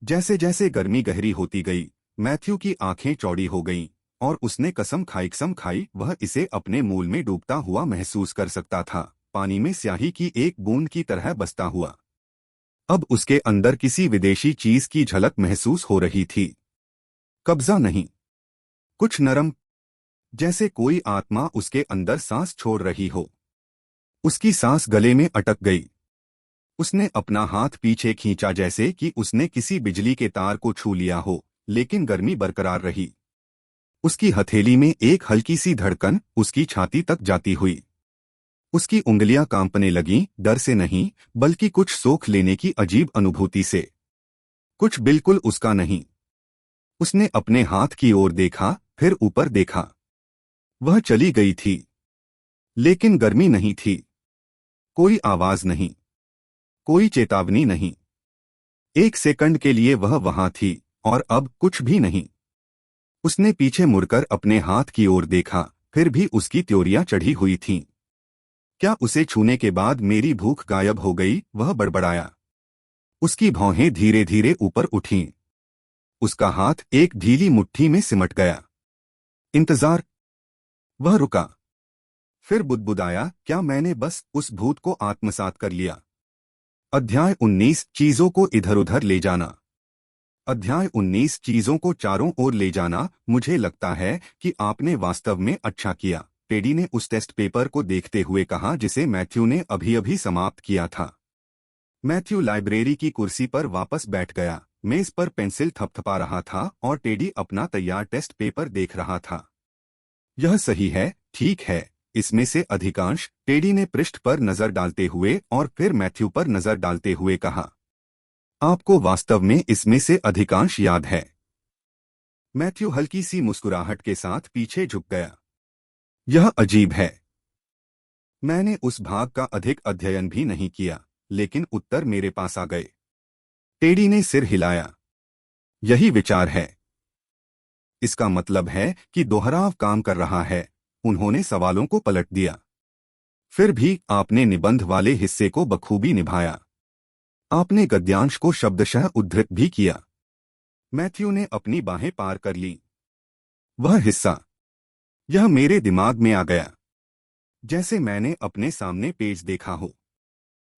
जैसे जैसे गर्मी गहरी होती गई, मैथ्यू की आंखें चौड़ी हो गईं और उसने कसम खाई वह इसे अपने मूल में डूबता हुआ महसूस कर सकता था, पानी में स्याही की एक बूंद की तरह बसता हुआ। अब उसके अंदर किसी विदेशी चीज की झलक महसूस हो रही थी। कब्जा नहीं, कुछ नरम, जैसे कोई आत्मा उसके अंदर सांस छोड़ रही हो। उसकी सांस गले में अटक गई। उसने अपना हाथ पीछे खींचा, जैसे कि उसने किसी बिजली के तार को छू लिया हो, लेकिन गर्मी बरकरार रही। उसकी हथेली में एक हल्की सी धड़कन उसकी छाती तक जाती हुई। उसकी उंगलियां कांपने लगीं, डर से नहीं, बल्कि कुछ सोख लेने की अजीब अनुभूति से। कुछ बिल्कुल उसका नहीं। उसने अपने हाथ की ओर देखा, फिर ऊपर देखा। वह चली गई थी, लेकिन गर्मी नहीं थी। कोई आवाज नहीं, कोई चेतावनी नहीं। एक सेकंड के लिए वह वहां थी, और अब कुछ भी नहीं। उसने पीछे मुड़कर अपने हाथ की ओर देखा, फिर भी उसकी त्योरियां चढ़ी हुई थीं। क्या उसे छूने के बाद मेरी भूख गायब हो गई? वह बड़बड़ाया। उसकी भौहें धीरे धीरे ऊपर उठीं। उसका हाथ एक ढीली मुट्ठी में सिमट गया। इंतजार। वह रुका, फिर बुदबुदाया, क्या मैंने बस उस भूत को आत्मसात कर लिया? अध्याय 19, चीजों को इधर उधर ले जाना। अध्याय 19, चीजों को चारों ओर ले जाना। मुझे लगता है कि आपने वास्तव में अच्छा किया, टेडी ने उस टेस्ट पेपर को देखते हुए कहा जिसे मैथ्यू ने अभी अभी समाप्त किया था। मैथ्यू लाइब्रेरी की कुर्सी पर वापस बैठ गया। मेज पर पेंसिल थपथपा रहा था और टेडी अपना तैयार टेस्ट पेपर देख रहा था। यह सही है, ठीक है, इसमें से अधिकांश, टेडी ने पृष्ठ पर नजर डालते हुए और फिर मैथ्यू पर नजर डालते हुए कहा। आपको वास्तव में इसमें से अधिकांश याद है? मैथ्यू हल्की सी मुस्कुराहट के साथ पीछे झुक गया। यह अजीब है। मैंने उस भाग का अधिक अध्ययन भी नहीं किया, लेकिन उत्तर मेरे पास आ गए। टेडी ने सिर हिलाया। यही विचार है। इसका मतलब है कि दोहराव काम कर रहा है। उन्होंने सवालों को पलट दिया। फिर भी आपने निबंध वाले हिस्से को बखूबी निभाया। आपने गद्यांश को शब्दशः उद्धृत भी किया। मैथ्यू ने अपनी बाहें पार कर लीं। वह हिस्सा, यह मेरे दिमाग में आ गया, जैसे मैंने अपने सामने पेज देखा हो।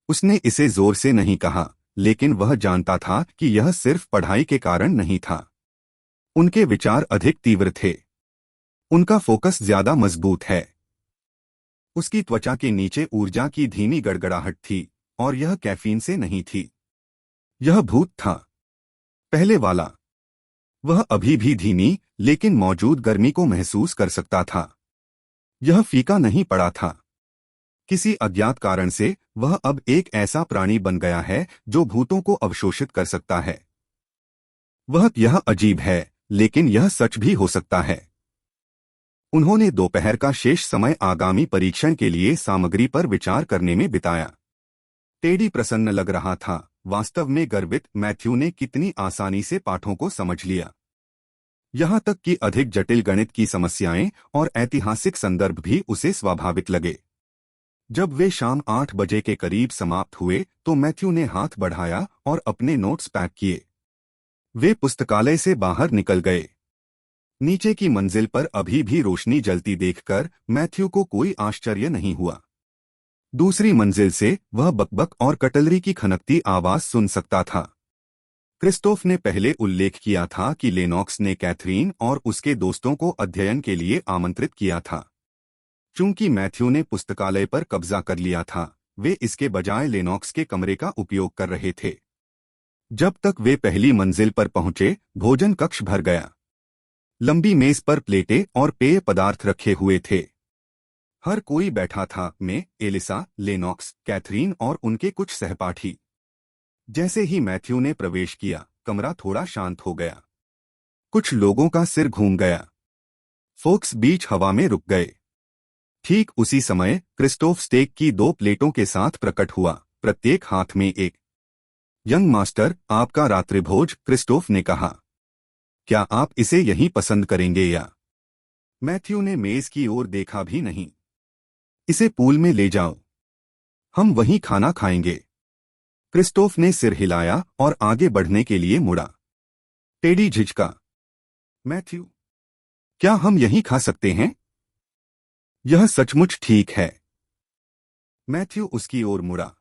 उसने इसे जोर से नहीं कहा, लेकिन वह जानता था कि यह सिर्फ पढ़ाई के कारण नहीं था। उनके विचार अधिक तीव्र थे। उनका फोकस ज्यादा मजबूत है। उसकी त्वचा के नीचे ऊर्जा की धीमी गड़गड़ाहट थी, और यह कैफीन से नहीं थी। यह भूत था, पहले वाला। वह अभी भी धीमी, लेकिन मौजूद गर्मी को महसूस कर सकता था। यह फीका नहीं पड़ा था। किसी अज्ञात कारण से वह अब एक ऐसा प्राणी बन गया है जो भूतों को अवशोषित कर सकता है। यह अजीब है, लेकिन यह सच भी हो सकता है। उन्होंने दोपहर का शेष समय आगामी परीक्षण के लिए सामग्री पर विचार करने में बिताया। टेडी प्रसन्न लग रहा था, वास्तव में गर्वित। मैथ्यू ने कितनी आसानी से पाठों को समझ लिया। यहाँ तक कि अधिक जटिल गणित की समस्याएं और ऐतिहासिक संदर्भ भी उसे स्वाभाविक लगे। जब वे शाम 8 बजे के करीब समाप्त हुए तो मैथ्यू ने हाथ बढ़ाया और अपने नोट्स पैक किए। वे पुस्तकालय से बाहर निकल गए। नीचे की मंजिल पर अभी भी रोशनी जलती देखकर मैथ्यू को कोई आश्चर्य नहीं हुआ। दूसरी मंजिल से वह बकबक और कटलरी की खनकती आवाज सुन सकता था। क्रिस्टोफ ने पहले उल्लेख किया था कि लेनॉक्स ने कैथरीन और उसके दोस्तों को अध्ययन के लिए आमंत्रित किया था। चूंकि मैथ्यू ने पुस्तकालय पर कब्जा कर लिया था, वे इसके बजाय लेनॉक्स के कमरे का उपयोग कर रहे थे। जब तक वे पहली मंजिल पर पहुंचे, भोजन कक्ष भर गया। लंबी मेज पर प्लेटें और पेय पदार्थ रखे हुए थे। हर कोई बैठा था, मैं, एलिसा, लेनॉक्स, कैथरीन और उनके कुछ सहपाठी। जैसे ही मैथ्यू ने प्रवेश किया, कमरा थोड़ा शांत हो गया। कुछ लोगों का सिर घूम गया। फोक्स बीच हवा में रुक गए। ठीक उसी समय क्रिस्टोफ स्टेक की 2 प्लेटों के साथ प्रकट हुआ, प्रत्येक हाथ में एक। यंग मास्टर, आपका रात्रिभोज, क्रिस्टोफ ने कहा। क्या आप इसे यहीं पसंद करेंगे या? मैथ्यू ने मेज की ओर देखा भी नहीं। इसे पूल में ले जाओ, हम वहीं खाना खाएंगे। क्रिस्टोफ ने सिर हिलाया और आगे बढ़ने के लिए मुड़ा। टेडी झिझका। मैथ्यू, क्या हम यहीं खा सकते हैं? यह सचमुच ठीक है। मैथ्यू उसकी ओर मुड़ा।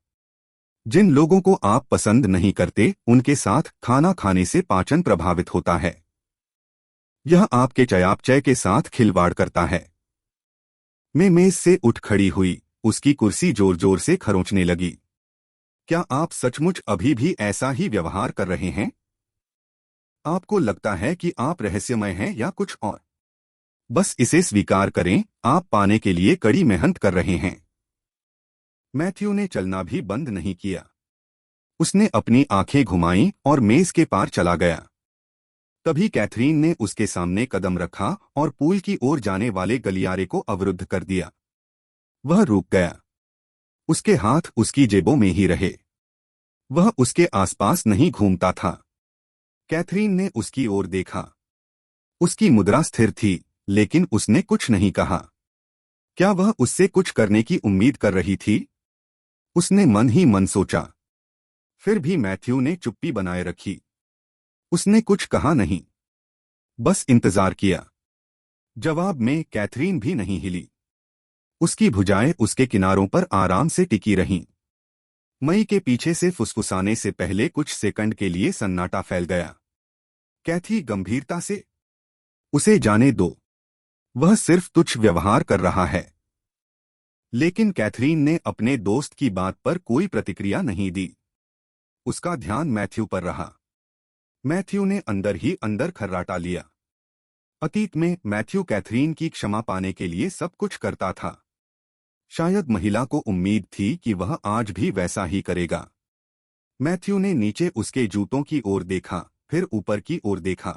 जिन लोगों को आप पसंद नहीं करते, उनके साथ खाना खाने से पाचन प्रभावित होता है। यह आपके चयापचय के साथ खिलवाड़ करता है। मैं मेज से उठ खड़ी हुई, उसकी कुर्सी जोर जोर से खरोंचने लगी। क्या आप सचमुच अभी भी ऐसा ही व्यवहार कर रहे हैं? आपको लगता है कि आप रहस्यमय हैं या कुछ और? बस इसे स्वीकार करें, आप पाने के लिए कड़ी मेहनत कर रहे हैं। मैथ्यू ने चलना भी बंद नहीं किया। उसने अपनी आंखें घुमाईं और मेज के पार चला गया। तभी कैथरीन ने उसके सामने कदम रखा और पूल की ओर जाने वाले गलियारे को अवरुद्ध कर दिया। वह रुक गया। उसके हाथ उसकी जेबों में ही रहे। वह उसके आसपास नहीं घूमता था। कैथरीन ने उसकी ओर देखा। उसकी मुद्रा स्थिर थी, लेकिन उसने कुछ नहीं कहा। क्या वह उससे कुछ करने की उम्मीद कर रही थी? उसने मन ही मन सोचा। फिर भी मैथ्यू ने चुप्पी बनाए रखी। उसने कुछ कहा नहीं, बस इंतजार किया। जवाब में कैथरीन भी नहीं हिली। उसकी भुजाएं उसके किनारों पर आराम से टिकी रहीं। मई के पीछे से फुसफुसाने से पहले कुछ सेकंड के लिए सन्नाटा फैल गया। कैथी गंभीरता से, उसे जाने दो, वह सिर्फ तुच्छ व्यवहार कर रहा है। लेकिन कैथरीन ने अपने दोस्त की बात पर कोई प्रतिक्रिया नहीं दी। उसका ध्यान मैथ्यू पर रहा। मैथ्यू ने अंदर ही अंदर खर्राटा लिया। अतीत में मैथ्यू कैथरीन की क्षमा पाने के लिए सब कुछ करता था। शायद महिला को उम्मीद थी कि वह आज भी वैसा ही करेगा। मैथ्यू ने नीचे उसके जूतों की ओर देखा, फिर ऊपर की ओर देखा।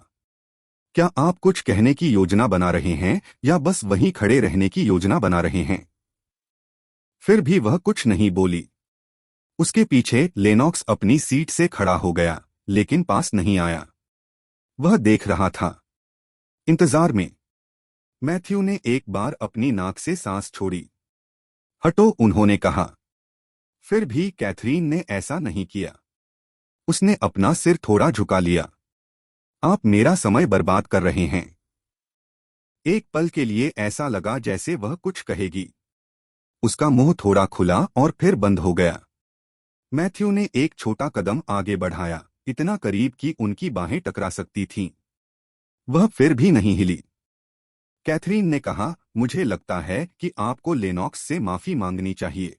क्या आप कुछ कहने की योजना बना रहे हैं या बस वहीं खड़े रहने की योजना बना रहे हैं? फिर भी वह कुछ नहीं बोली। उसके पीछे लेनॉक्स अपनी सीट से खड़ा हो गया, लेकिन पास नहीं आया। वह देख रहा था, इंतजार में। मैथ्यू ने एक बार अपनी नाक से सांस छोड़ी। हटो, उन्होंने कहा। फिर भी कैथरीन ने ऐसा नहीं किया। उसने अपना सिर थोड़ा झुका लिया। आप मेरा समय बर्बाद कर रहे हैं। एक पल के लिए ऐसा लगा जैसे वह कुछ कहेगी। उसका मुंह थोड़ा खुला और फिर बंद हो गया। मैथ्यू ने एक छोटा कदम आगे बढ़ाया, इतना करीब कि उनकी बाहें टकरा सकती थीं। वह फिर भी नहीं हिली। कैथरीन ने कहा, मुझे लगता है कि आपको लेनॉक्स से माफी मांगनी चाहिए।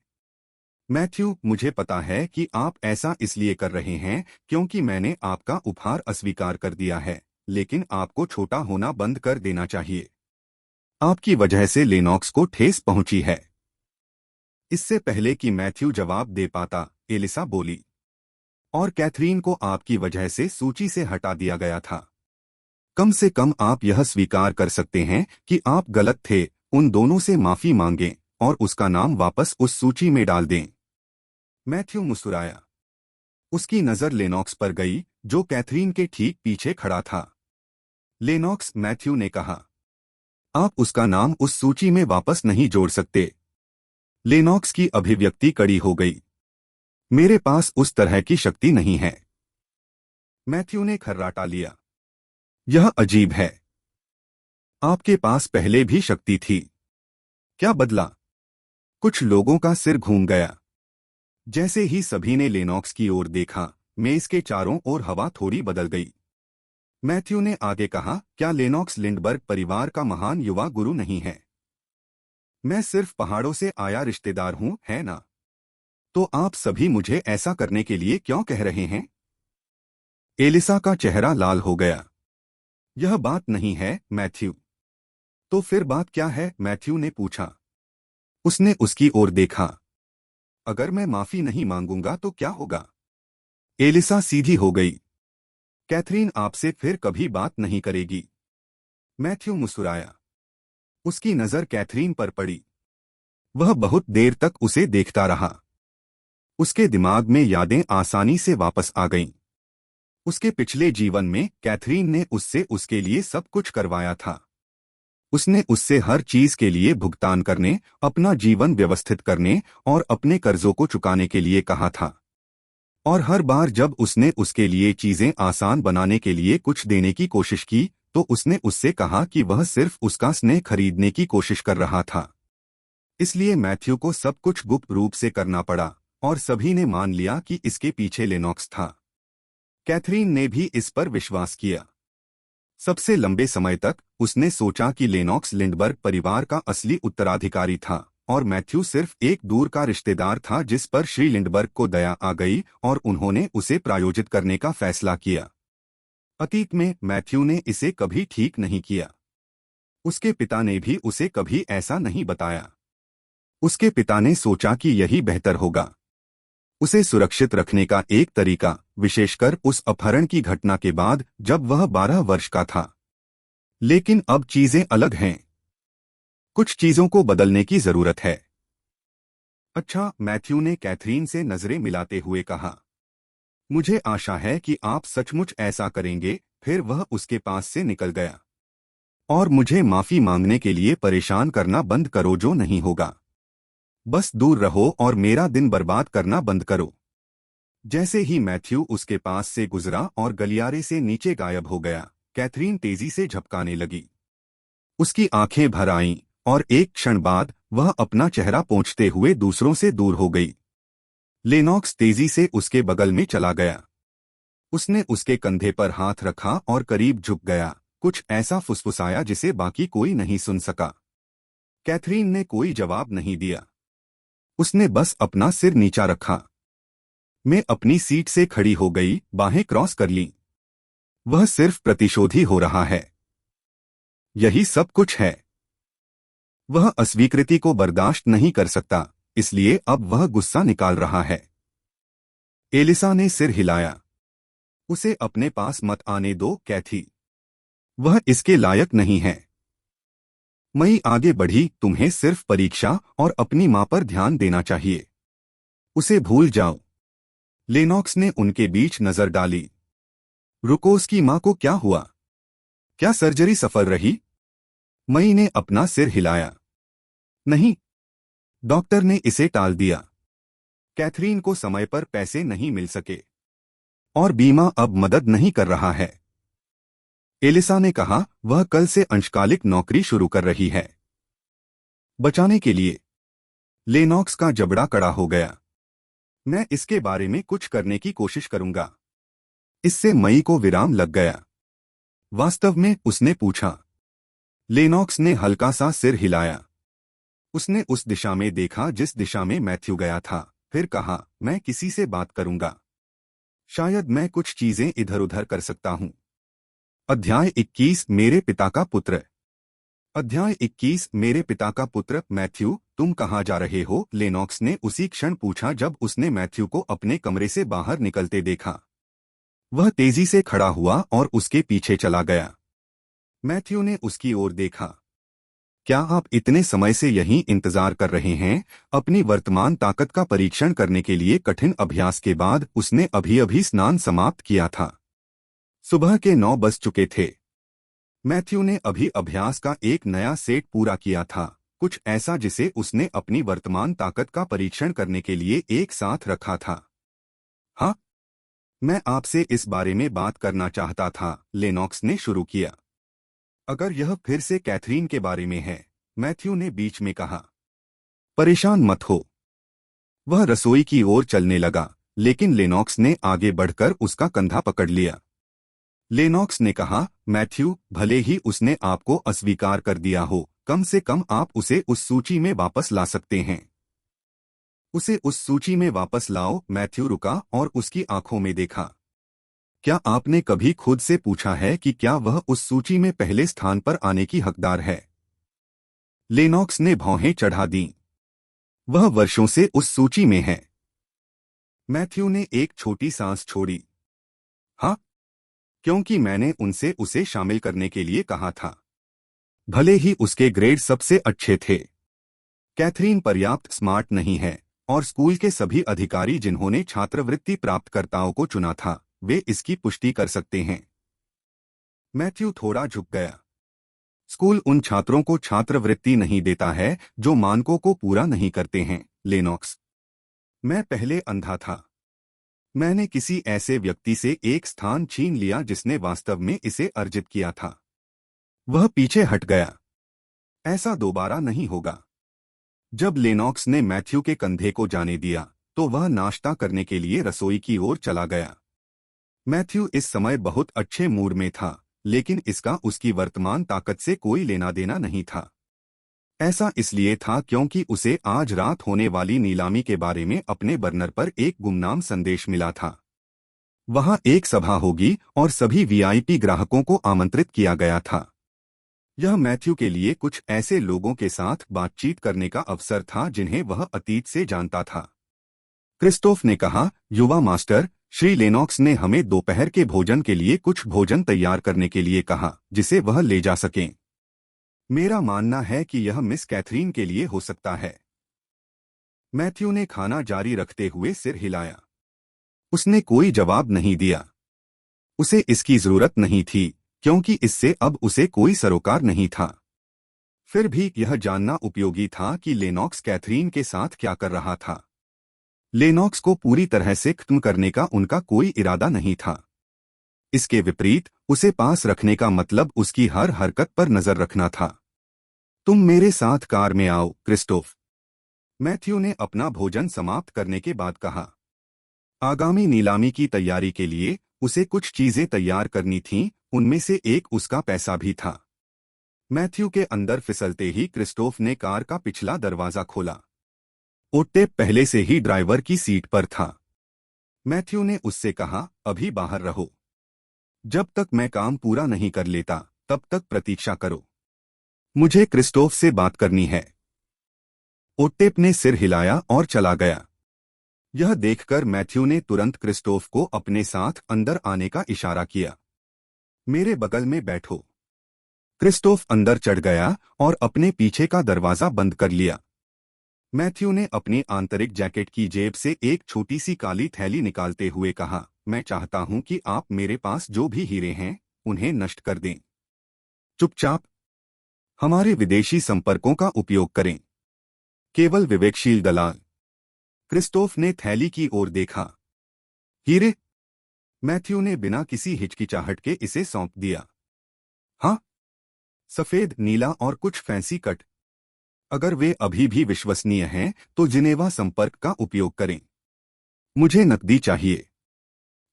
मैथ्यू, मुझे पता है कि आप ऐसा इसलिए कर रहे हैं क्योंकि मैंने आपका उपहार अस्वीकार कर दिया है, लेकिन आपको छोटा होना बंद कर देना चाहिए। आपकी वजह से लेनॉक्स को ठेस पहुंची है। इससे पहले कि मैथ्यू जवाब दे पाता, एलिसा बोली, और कैथरीन को आपकी वजह से सूची से हटा दिया गया था। कम से कम आप यह स्वीकार कर सकते हैं कि आप गलत थे, उन दोनों से माफी मांगें और उसका नाम वापस उस सूची में डाल दें। मैथ्यू मुस्कुराया। उसकी नजर लेनॉक्स पर गई, जो कैथरीन के ठीक पीछे खड़ा था। लेनॉक्स, मैथ्यू ने कहा। आप उसका नाम उस सूची में वापस नहीं जोड़ सकते। लेनॉक्स की अभिव्यक्ति कड़ी हो गई। मेरे पास उस तरह की शक्ति नहीं है। मैथ्यू ने खर्राटा लिया। यह अजीब है। आपके पास पहले भी शक्ति थी। क्या बदला? कुछ लोगों का सिर घूम गया। जैसे ही सभी ने लेनॉक्स की ओर देखा, मेज के चारों ओर हवा थोड़ी बदल गई। मैथ्यू ने आगे कहा, क्या लेनॉक्स लिंडबर्ग परिवार का महान युवा गुरु नहीं है? मैं सिर्फ पहाड़ों से आया रिश्तेदार हूं, है ना? तो आप सभी मुझे ऐसा करने के लिए क्यों कह रहे हैं? एलिसा का चेहरा लाल हो गया। यह बात नहीं है, मैथ्यू। तो फिर बात क्या है? मैथ्यू ने पूछा। उसने उसकी ओर देखा। अगर मैं माफी नहीं मांगूंगा तो क्या होगा? एलिसा सीधी हो गई। कैथरीन आपसे फिर कभी बात नहीं करेगी। मैथ्यू मुस्कुराया। उसकी नजर कैथरीन पर पड़ी। वह बहुत देर तक उसे देखता रहा। उसके दिमाग में यादें आसानी से वापस आ गईं। उसके पिछले जीवन में कैथरीन ने उससे उसके लिए सब कुछ करवाया था। उसने उससे हर चीज के लिए भुगतान करने, अपना जीवन व्यवस्थित करने और अपने कर्जों को चुकाने के लिए कहा था। और हर बार जब उसने उसके लिए चीजें आसान बनाने के लिए कुछ देने की कोशिश की, तो उसने उससे कहा कि वह सिर्फ उसका स्नेह खरीदने की कोशिश कर रहा था। इसलिए मैथ्यू को सब कुछ गुप्त रूप से करना पड़ा, और सभी ने मान लिया कि इसके पीछे लेनॉक्स था। कैथरीन ने भी इस पर विश्वास किया। सबसे लंबे समय तक उसने सोचा कि लेनॉक्स लिंडबर्ग परिवार का असली उत्तराधिकारी था, और मैथ्यू सिर्फ एक दूर का रिश्तेदार था जिस पर श्री लिंडबर्ग को दया आ गई और उन्होंने उसे प्रायोजित करने का फैसला किया। अतीत में मैथ्यू ने इसे कभी ठीक नहीं किया। उसके पिता ने भी उसे कभी ऐसा नहीं बताया। उसके पिता ने सोचा कि यही बेहतर होगा। उसे सुरक्षित रखने का एक तरीका, विशेषकर उस अपहरण की घटना के बाद जब वह 12 वर्ष का था। लेकिन अब चीजें अलग हैं। कुछ चीजों को बदलने की जरूरत है। अच्छा, मैथ्यू ने कैथरीन से नजरें मिलाते हुए कहा। मुझे आशा है कि आप सचमुच ऐसा करेंगे। फिर वह उसके पास से निकल गया। और मुझे माफी मांगने के लिए परेशान करना बंद करो, जो नहीं होगा। बस दूर रहो और मेरा दिन बर्बाद करना बंद करो। जैसे ही मैथ्यू उसके पास से गुजरा और गलियारे से नीचे गायब हो गया, कैथरीन तेजी से झपकाने लगी। उसकी आंखें भर आईं और एक क्षण बाद वह अपना चेहरा पोंछते हुए दूसरों से दूर हो गई। लेनॉक्स तेजी से उसके बगल में चला गया। उसने उसके कंधे पर हाथ रखा और करीब झुक गया, कुछ ऐसा फुसफुसाया जिसे बाकी कोई नहीं सुन सका। कैथरीन ने कोई जवाब नहीं दिया। उसने बस अपना सिर नीचा रखा। मैं अपनी सीट से खड़ी हो गई, बाहें क्रॉस कर लीं। वह सिर्फ प्रतिशोधी हो रहा है। यही सब कुछ है। वह अस्वीकृति को बर्दाश्त नहीं कर सकता, इसलिए अब वह गुस्सा निकाल रहा है। एलिसा ने सिर हिलाया। उसे अपने पास मत आने दो, कैथी। वह इसके लायक नहीं है। मई आगे बढ़ी। तुम्हें सिर्फ परीक्षा और अपनी मां पर ध्यान देना चाहिए। उसे भूल जाओ। लेनॉक्स ने उनके बीच नजर डाली। रुको, उसकी मां को क्या हुआ? क्या सर्जरी सफल रही? मई ने अपना सिर हिलाया। नहीं, डॉक्टर ने इसे टाल दिया। कैथरीन को समय पर पैसे नहीं मिल सके और बीमा अब मदद नहीं कर रहा है। एलिसा ने कहा, वह कल से अंशकालिक नौकरी शुरू कर रही है। बचाने के लिए। लेनॉक्स का जबड़ा कड़ा हो गया। मैं इसके बारे में कुछ करने की कोशिश करूंगा। इससे मई को विराम लग गया। वास्तव में? उसने पूछा। लेनॉक्स ने हल्का सा सिर हिलाया। उसने उस दिशा में देखा जिस दिशा में मैथ्यू गया था, फिर कहा, मैं किसी से बात करूंगा। शायद मैं कुछ चीजें इधर उधर कर सकता हूं। अध्याय 21 मेरे पिता का पुत्र। अध्याय 21 मेरे पिता का पुत्र। मैथ्यू, तुम कहाँ जा रहे हो? लेनॉक्स ने उसी क्षण पूछा जब उसने मैथ्यू को अपने कमरे से बाहर निकलते देखा। वह तेजी से खड़ा हुआ और उसके पीछे चला गया। मैथ्यू ने उसकी ओर देखा। क्या आप इतने समय से यहीं इंतजार कर रहे हैं? अपनी वर्तमान ताकत का परीक्षण करने के लिए कठिन अभ्यास के बाद उसने अभी अभी स्नान समाप्त किया था। सुबह के 9 बज चुके थे। मैथ्यू ने अभी अभ्यास का एक नया सेट पूरा किया था, कुछ ऐसा जिसे उसने अपनी वर्तमान ताकत का परीक्षण करने के लिए एक साथ रखा था। हाँ, मैं आपसे इस बारे में बात करना चाहता था, लेनॉक्स ने शुरू किया। अगर यह फिर से कैथरीन के बारे में है, मैथ्यू ने बीच में कहा। परेशान मत हो। वह रसोई की ओर चलने लगा, लेकिन लेनॉक्स ने आगे बढ़कर उसका कंधा पकड़ लिया। लेनॉक्स ने कहा, मैथ्यू, भले ही उसने आपको अस्वीकार कर दिया हो, कम से कम आप उसे उस सूची में वापस ला सकते हैं। उसे उस सूची में वापस लाओ। मैथ्यू रुका और उसकी आंखों में देखा। क्या आपने कभी खुद से पूछा है कि क्या वह उस सूची में पहले स्थान पर आने की हकदार है? लेनॉक्स ने भौहें चढ़ा दी। वह वर्षों से उस सूची में है। मैथ्यू ने एक छोटी सांस छोड़ी। हाँ, क्योंकि मैंने उनसे उसे शामिल करने के लिए कहा था, भले ही उसके ग्रेड सबसे अच्छे थे। कैथरीन पर्याप्त स्मार्ट नहीं है, और स्कूल के सभी अधिकारी जिन्होंने छात्रवृत्ति प्राप्तकर्ताओं को चुना था, वे इसकी पुष्टि कर सकते हैं। मैथ्यू थोड़ा झुक गया। स्कूल उन छात्रों को छात्रवृत्ति नहीं देता है जो मानकों को पूरा नहीं करते हैं, लेनॉक्स। मैं पहले अंधा था। मैंने किसी ऐसे व्यक्ति से एक स्थान छीन लिया जिसने वास्तव में इसे अर्जित किया था। वह पीछे हट गया। ऐसा दोबारा नहीं होगा। जब लेनॉक्स ने मैथ्यू के कंधे को जाने दिया, तो वह नाश्ता करने के लिए रसोई की ओर चला गया। मैथ्यू इस समय बहुत अच्छे मूड में था, लेकिन इसका उसकी वर्तमान ताकत से कोई लेना देना नहीं था। ऐसा इसलिए था क्योंकि उसे आज रात होने वाली नीलामी के बारे में अपने बर्नर पर एक गुमनाम संदेश मिला था। वहां एक सभा होगी और सभी वीआईपी ग्राहकों को आमंत्रित किया गया था। यह मैथ्यू के लिए कुछ ऐसे लोगों के साथ बातचीत करने का अवसर था जिन्हें वह अतीत से जानता था। क्रिस्टोफ ने कहा, युवा मास्टर, श्री लेनॉक्स ने हमें दोपहर के भोजन के लिए कुछ भोजन तैयार करने के लिए कहा जिसे वह ले जा सकें। मेरा मानना है कि यह मिस कैथरीन के लिए हो सकता है। मैथ्यू ने खाना जारी रखते हुए सिर हिलाया। उसने कोई जवाब नहीं दिया। उसे इसकी जरूरत नहीं थी, क्योंकि इससे अब उसे कोई सरोकार नहीं था। फिर भी यह जानना उपयोगी था कि लेनॉक्स कैथरीन के साथ क्या कर रहा था। लेनॉक्स को पूरी तरह से खत्म करने का उनका कोई इरादा नहीं था। इसके विपरीत, उसे पास रखने का मतलब उसकी हर हरकत पर नजर रखना था। तुम मेरे साथ कार में आओ, क्रिस्टोफ। मैथ्यू ने अपना भोजन समाप्त करने के बाद कहा। आगामी नीलामी की तैयारी के लिए उसे कुछ चीजें तैयार करनी थीं, उनमें से एक उसका पैसा भी था। मैथ्यू के अंदर फिसलते ही क्रिस्टोफ ने कार का पिछला दरवाजा खोला। ओट्टे पहले से ही ड्राइवर की सीट पर था। मैथ्यू ने उससे कहा, अभी बाहर रहो। जब तक मैं काम पूरा नहीं कर लेता, तब तक प्रतीक्षा करो। मुझे क्रिस्टोफ से बात करनी है। ओट्टेप ने सिर हिलाया और चला गया। यह देखकर मैथ्यू ने तुरंत क्रिस्टोफ को अपने साथ अंदर आने का इशारा किया। मेरे बगल में बैठो। क्रिस्टोफ अंदर चढ़ गया और अपने पीछे का दरवाजा बंद कर लिया। मैथ्यू ने अपनी आंतरिक जैकेट की जेब से एक छोटी सी काली थैली निकालते हुए कहा, मैं चाहता हूं कि आप मेरे पास जो भी हीरे हैं, उन्हें नष्ट कर दें। चुपचाप। हमारे विदेशी संपर्कों का उपयोग करें। केवल विवेकशील दलाल। क्रिस्टोफ ने थैली की ओर देखा। हीरे? मैथ्यू ने बिना किसी हिचकिचाहट के इसे सौंप दिया। हाँ, सफेद, नीला और कुछ फैंसी कट। अगर वे अभी भी विश्वसनीय हैं, तो जिनेवा संपर्क का उपयोग करें। मुझे नकदी चाहिए।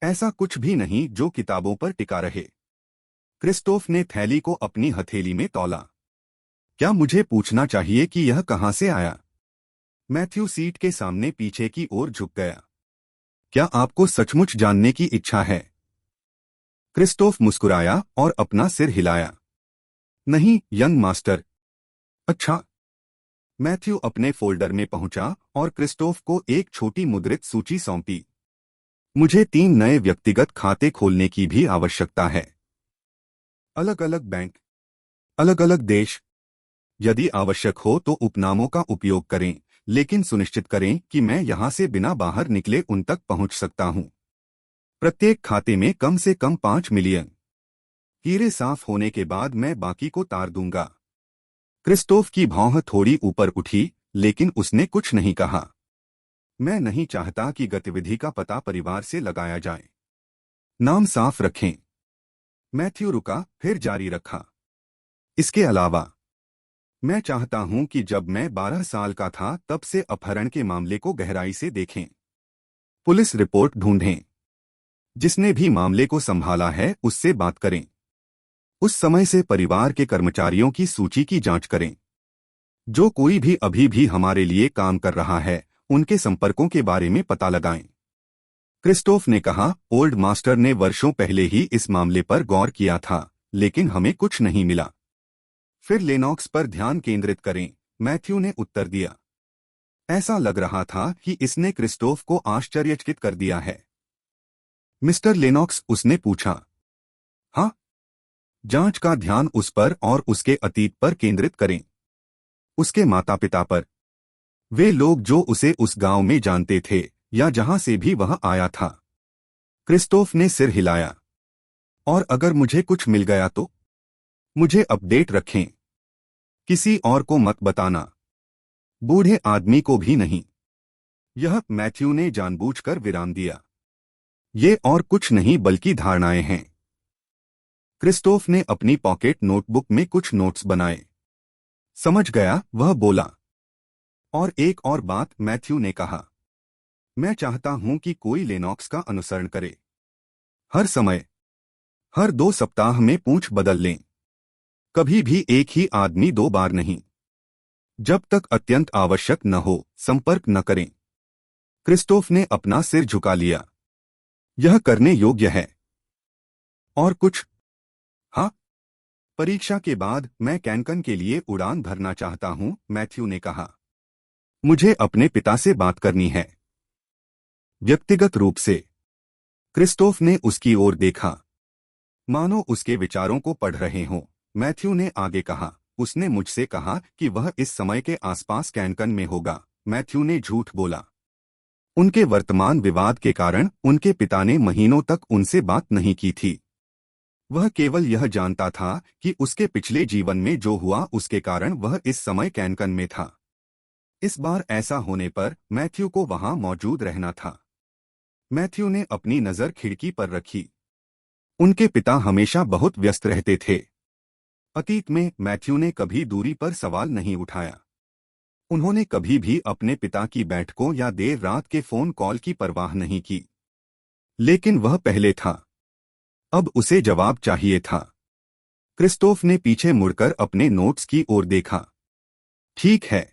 ऐसा कुछ भी नहीं जो किताबों पर टिका रहे। क्रिस्टोफ ने थैली को अपनी हथेली में तौला। क्या मुझे पूछना चाहिए कि यह कहां से आया? मैथ्यू सीट के सामने पीछे की ओर झुक गया। क्या आपको सचमुच जानने की इच्छा है? क्रिस्टोफ मुस्कुराया और अपना सिर हिलाया। नहीं, यंग मास्टर। अच्छा। मैथ्यू अपने फोल्डर में पहुंचा और क्रिस्टोफ को एक छोटी मुद्रित सूची सौंपी। मुझे 3 नए व्यक्तिगत खाते खोलने की भी आवश्यकता है। अलग अलग बैंक, अलग अलग देश। यदि आवश्यक हो तो उपनामों का उपयोग करें, लेकिन सुनिश्चित करें कि मैं यहां से बिना बाहर निकले उन तक पहुंच सकता हूं। प्रत्येक खाते में कम से कम 5 मिलियन। हीरे साफ होने के बाद मैं बाकी को तार दूंगा। क्रिस्टोफ की भौं थोड़ी ऊपर उठी, लेकिन उसने कुछ नहीं कहा। मैं नहीं चाहता कि गतिविधि का पता परिवार से लगाया जाए। नाम साफ रखें। मैथ्यू रुका, फिर जारी रखा। इसके अलावा मैं चाहता हूं कि जब मैं 12 साल का था तब से अपहरण के मामले को गहराई से देखें। पुलिस रिपोर्ट ढूंढें। जिसने भी मामले को संभाला है उससे बात करें। उस समय से परिवार के कर्मचारियों की सूची की जांच करें। जो कोई भी अभी भी हमारे लिए काम कर रहा है उनके संपर्कों के बारे में पता लगाएं। क्रिस्टोफ ने कहा, ओल्ड मास्टर ने वर्षों पहले ही इस मामले पर गौर किया था, लेकिन हमें कुछ नहीं मिला। फिर लेनॉक्स पर ध्यान केंद्रित करें, मैथ्यू ने उत्तर दिया। ऐसा लग रहा था कि इसने क्रिस्टोफ को आश्चर्यचकित कर दिया है। मिस्टर लेनॉक्स, उसने पूछा। हाँ। जांच का ध्यान उस पर और उसके अतीत पर केंद्रित करें। उसके माता पिता पर। वे लोग जो उसे उस गांव में जानते थे या जहां से भी वह आया था। क्रिस्टोफ ने सिर हिलाया। और अगर मुझे कुछ मिल गया तो? मुझे अपडेट रखें। किसी और को मत बताना। बूढ़े आदमी को भी नहीं। यह मैथ्यू ने जानबूझकर विराम दिया। ये और कुछ नहीं बल्कि धारणाएं हैं। क्रिस्टोफ ने अपनी पॉकेट नोटबुक में कुछ नोट्स बनाए। समझ गया, वह बोला। और एक और बात, मैथ्यू ने कहा। मैं चाहता हूं कि कोई लेनॉक्स का अनुसरण करे। हर समय, हर 2 सप्ताह में पूंछ बदल लें। कभी भी एक ही आदमी 2 बार नहीं। जब तक अत्यंत आवश्यक न हो, संपर्क न करें। क्रिस्टोफ ने अपना सिर झुका लिया। यह करने योग्य है। और कुछ? हाँ। परीक्षा के बाद मैं कैनकन के लिए उड़ान भरना चाहता हूं, मैथ्यू ने कहा। मुझे अपने पिता से बात करनी है। व्यक्तिगत रूप से। क्रिस्टोफ ने उसकी ओर देखा, मानो उसके विचारों को पढ़ रहे हों। मैथ्यू ने आगे कहा, उसने मुझसे कहा कि वह इस समय के आसपास कैनकन में होगा। मैथ्यू ने झूठ बोला। उनके वर्तमान विवाद के कारण उनके पिता ने महीनों तक उनसे बात नहीं की थी। वह केवल यह जानता था कि उसके पिछले जीवन में जो हुआ उसके कारण वह इस समय कैनकन में था। इस बार ऐसा होने पर मैथ्यू को वहां मौजूद रहना था। मैथ्यू ने अपनी नजर खिड़की पर रखी। उनके पिता हमेशा बहुत व्यस्त रहते थे। अतीत में मैथ्यू ने कभी दूरी पर सवाल नहीं उठाया। उन्होंने कभी भी अपने पिता की बैठकों या देर रात के फोन कॉल की परवाह नहीं की। लेकिन वह पहले था। अब उसे जवाब चाहिए था। क्रिस्टोफ ने पीछे मुड़कर अपने नोट्स की ओर देखा। ठीक है,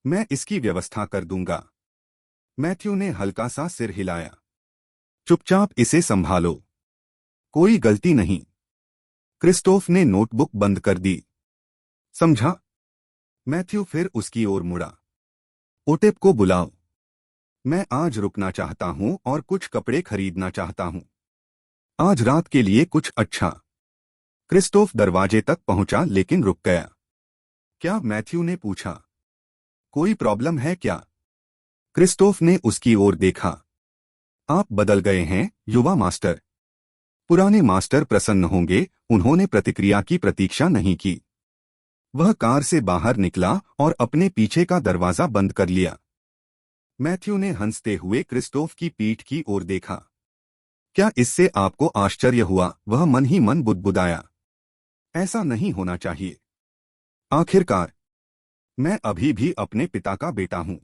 मैं इसकी व्यवस्था कर दूंगा। मैथ्यू ने हल्का सा सिर हिलाया। चुपचाप इसे संभालो। कोई गलती नहीं। क्रिस्टोफ ने नोटबुक बंद कर दी। समझा? मैथ्यू फिर उसकी ओर मुड़ा। ओटेप को बुलाओ। मैं आज रुकना चाहता हूं और कुछ कपड़े खरीदना चाहता हूं। आज रात के लिए कुछ अच्छा। क्रिस्टोफ दरवाजे तक पहुंचा लेकिन रुक गया। क्या? मैथ्यू ने पूछा। कोई प्रॉब्लम है क्या? क्रिस्टोफ ने उसकी ओर देखा। आप बदल गए हैं, युवा मास्टर। पुराने मास्टर प्रसन्न होंगे। उन्होंने प्रतिक्रिया की प्रतीक्षा नहीं की। वह कार से बाहर निकला और अपने पीछे का दरवाजा बंद कर लिया। मैथ्यू ने हंसते हुए क्रिस्टोफ की पीठ की ओर देखा। क्या इससे आपको आश्चर्य हुआ? वह मन ही मन बुदबुदाया। ऐसा नहीं होना चाहिए। आखिरकार मैं अभी भी अपने पिता का बेटा हूं।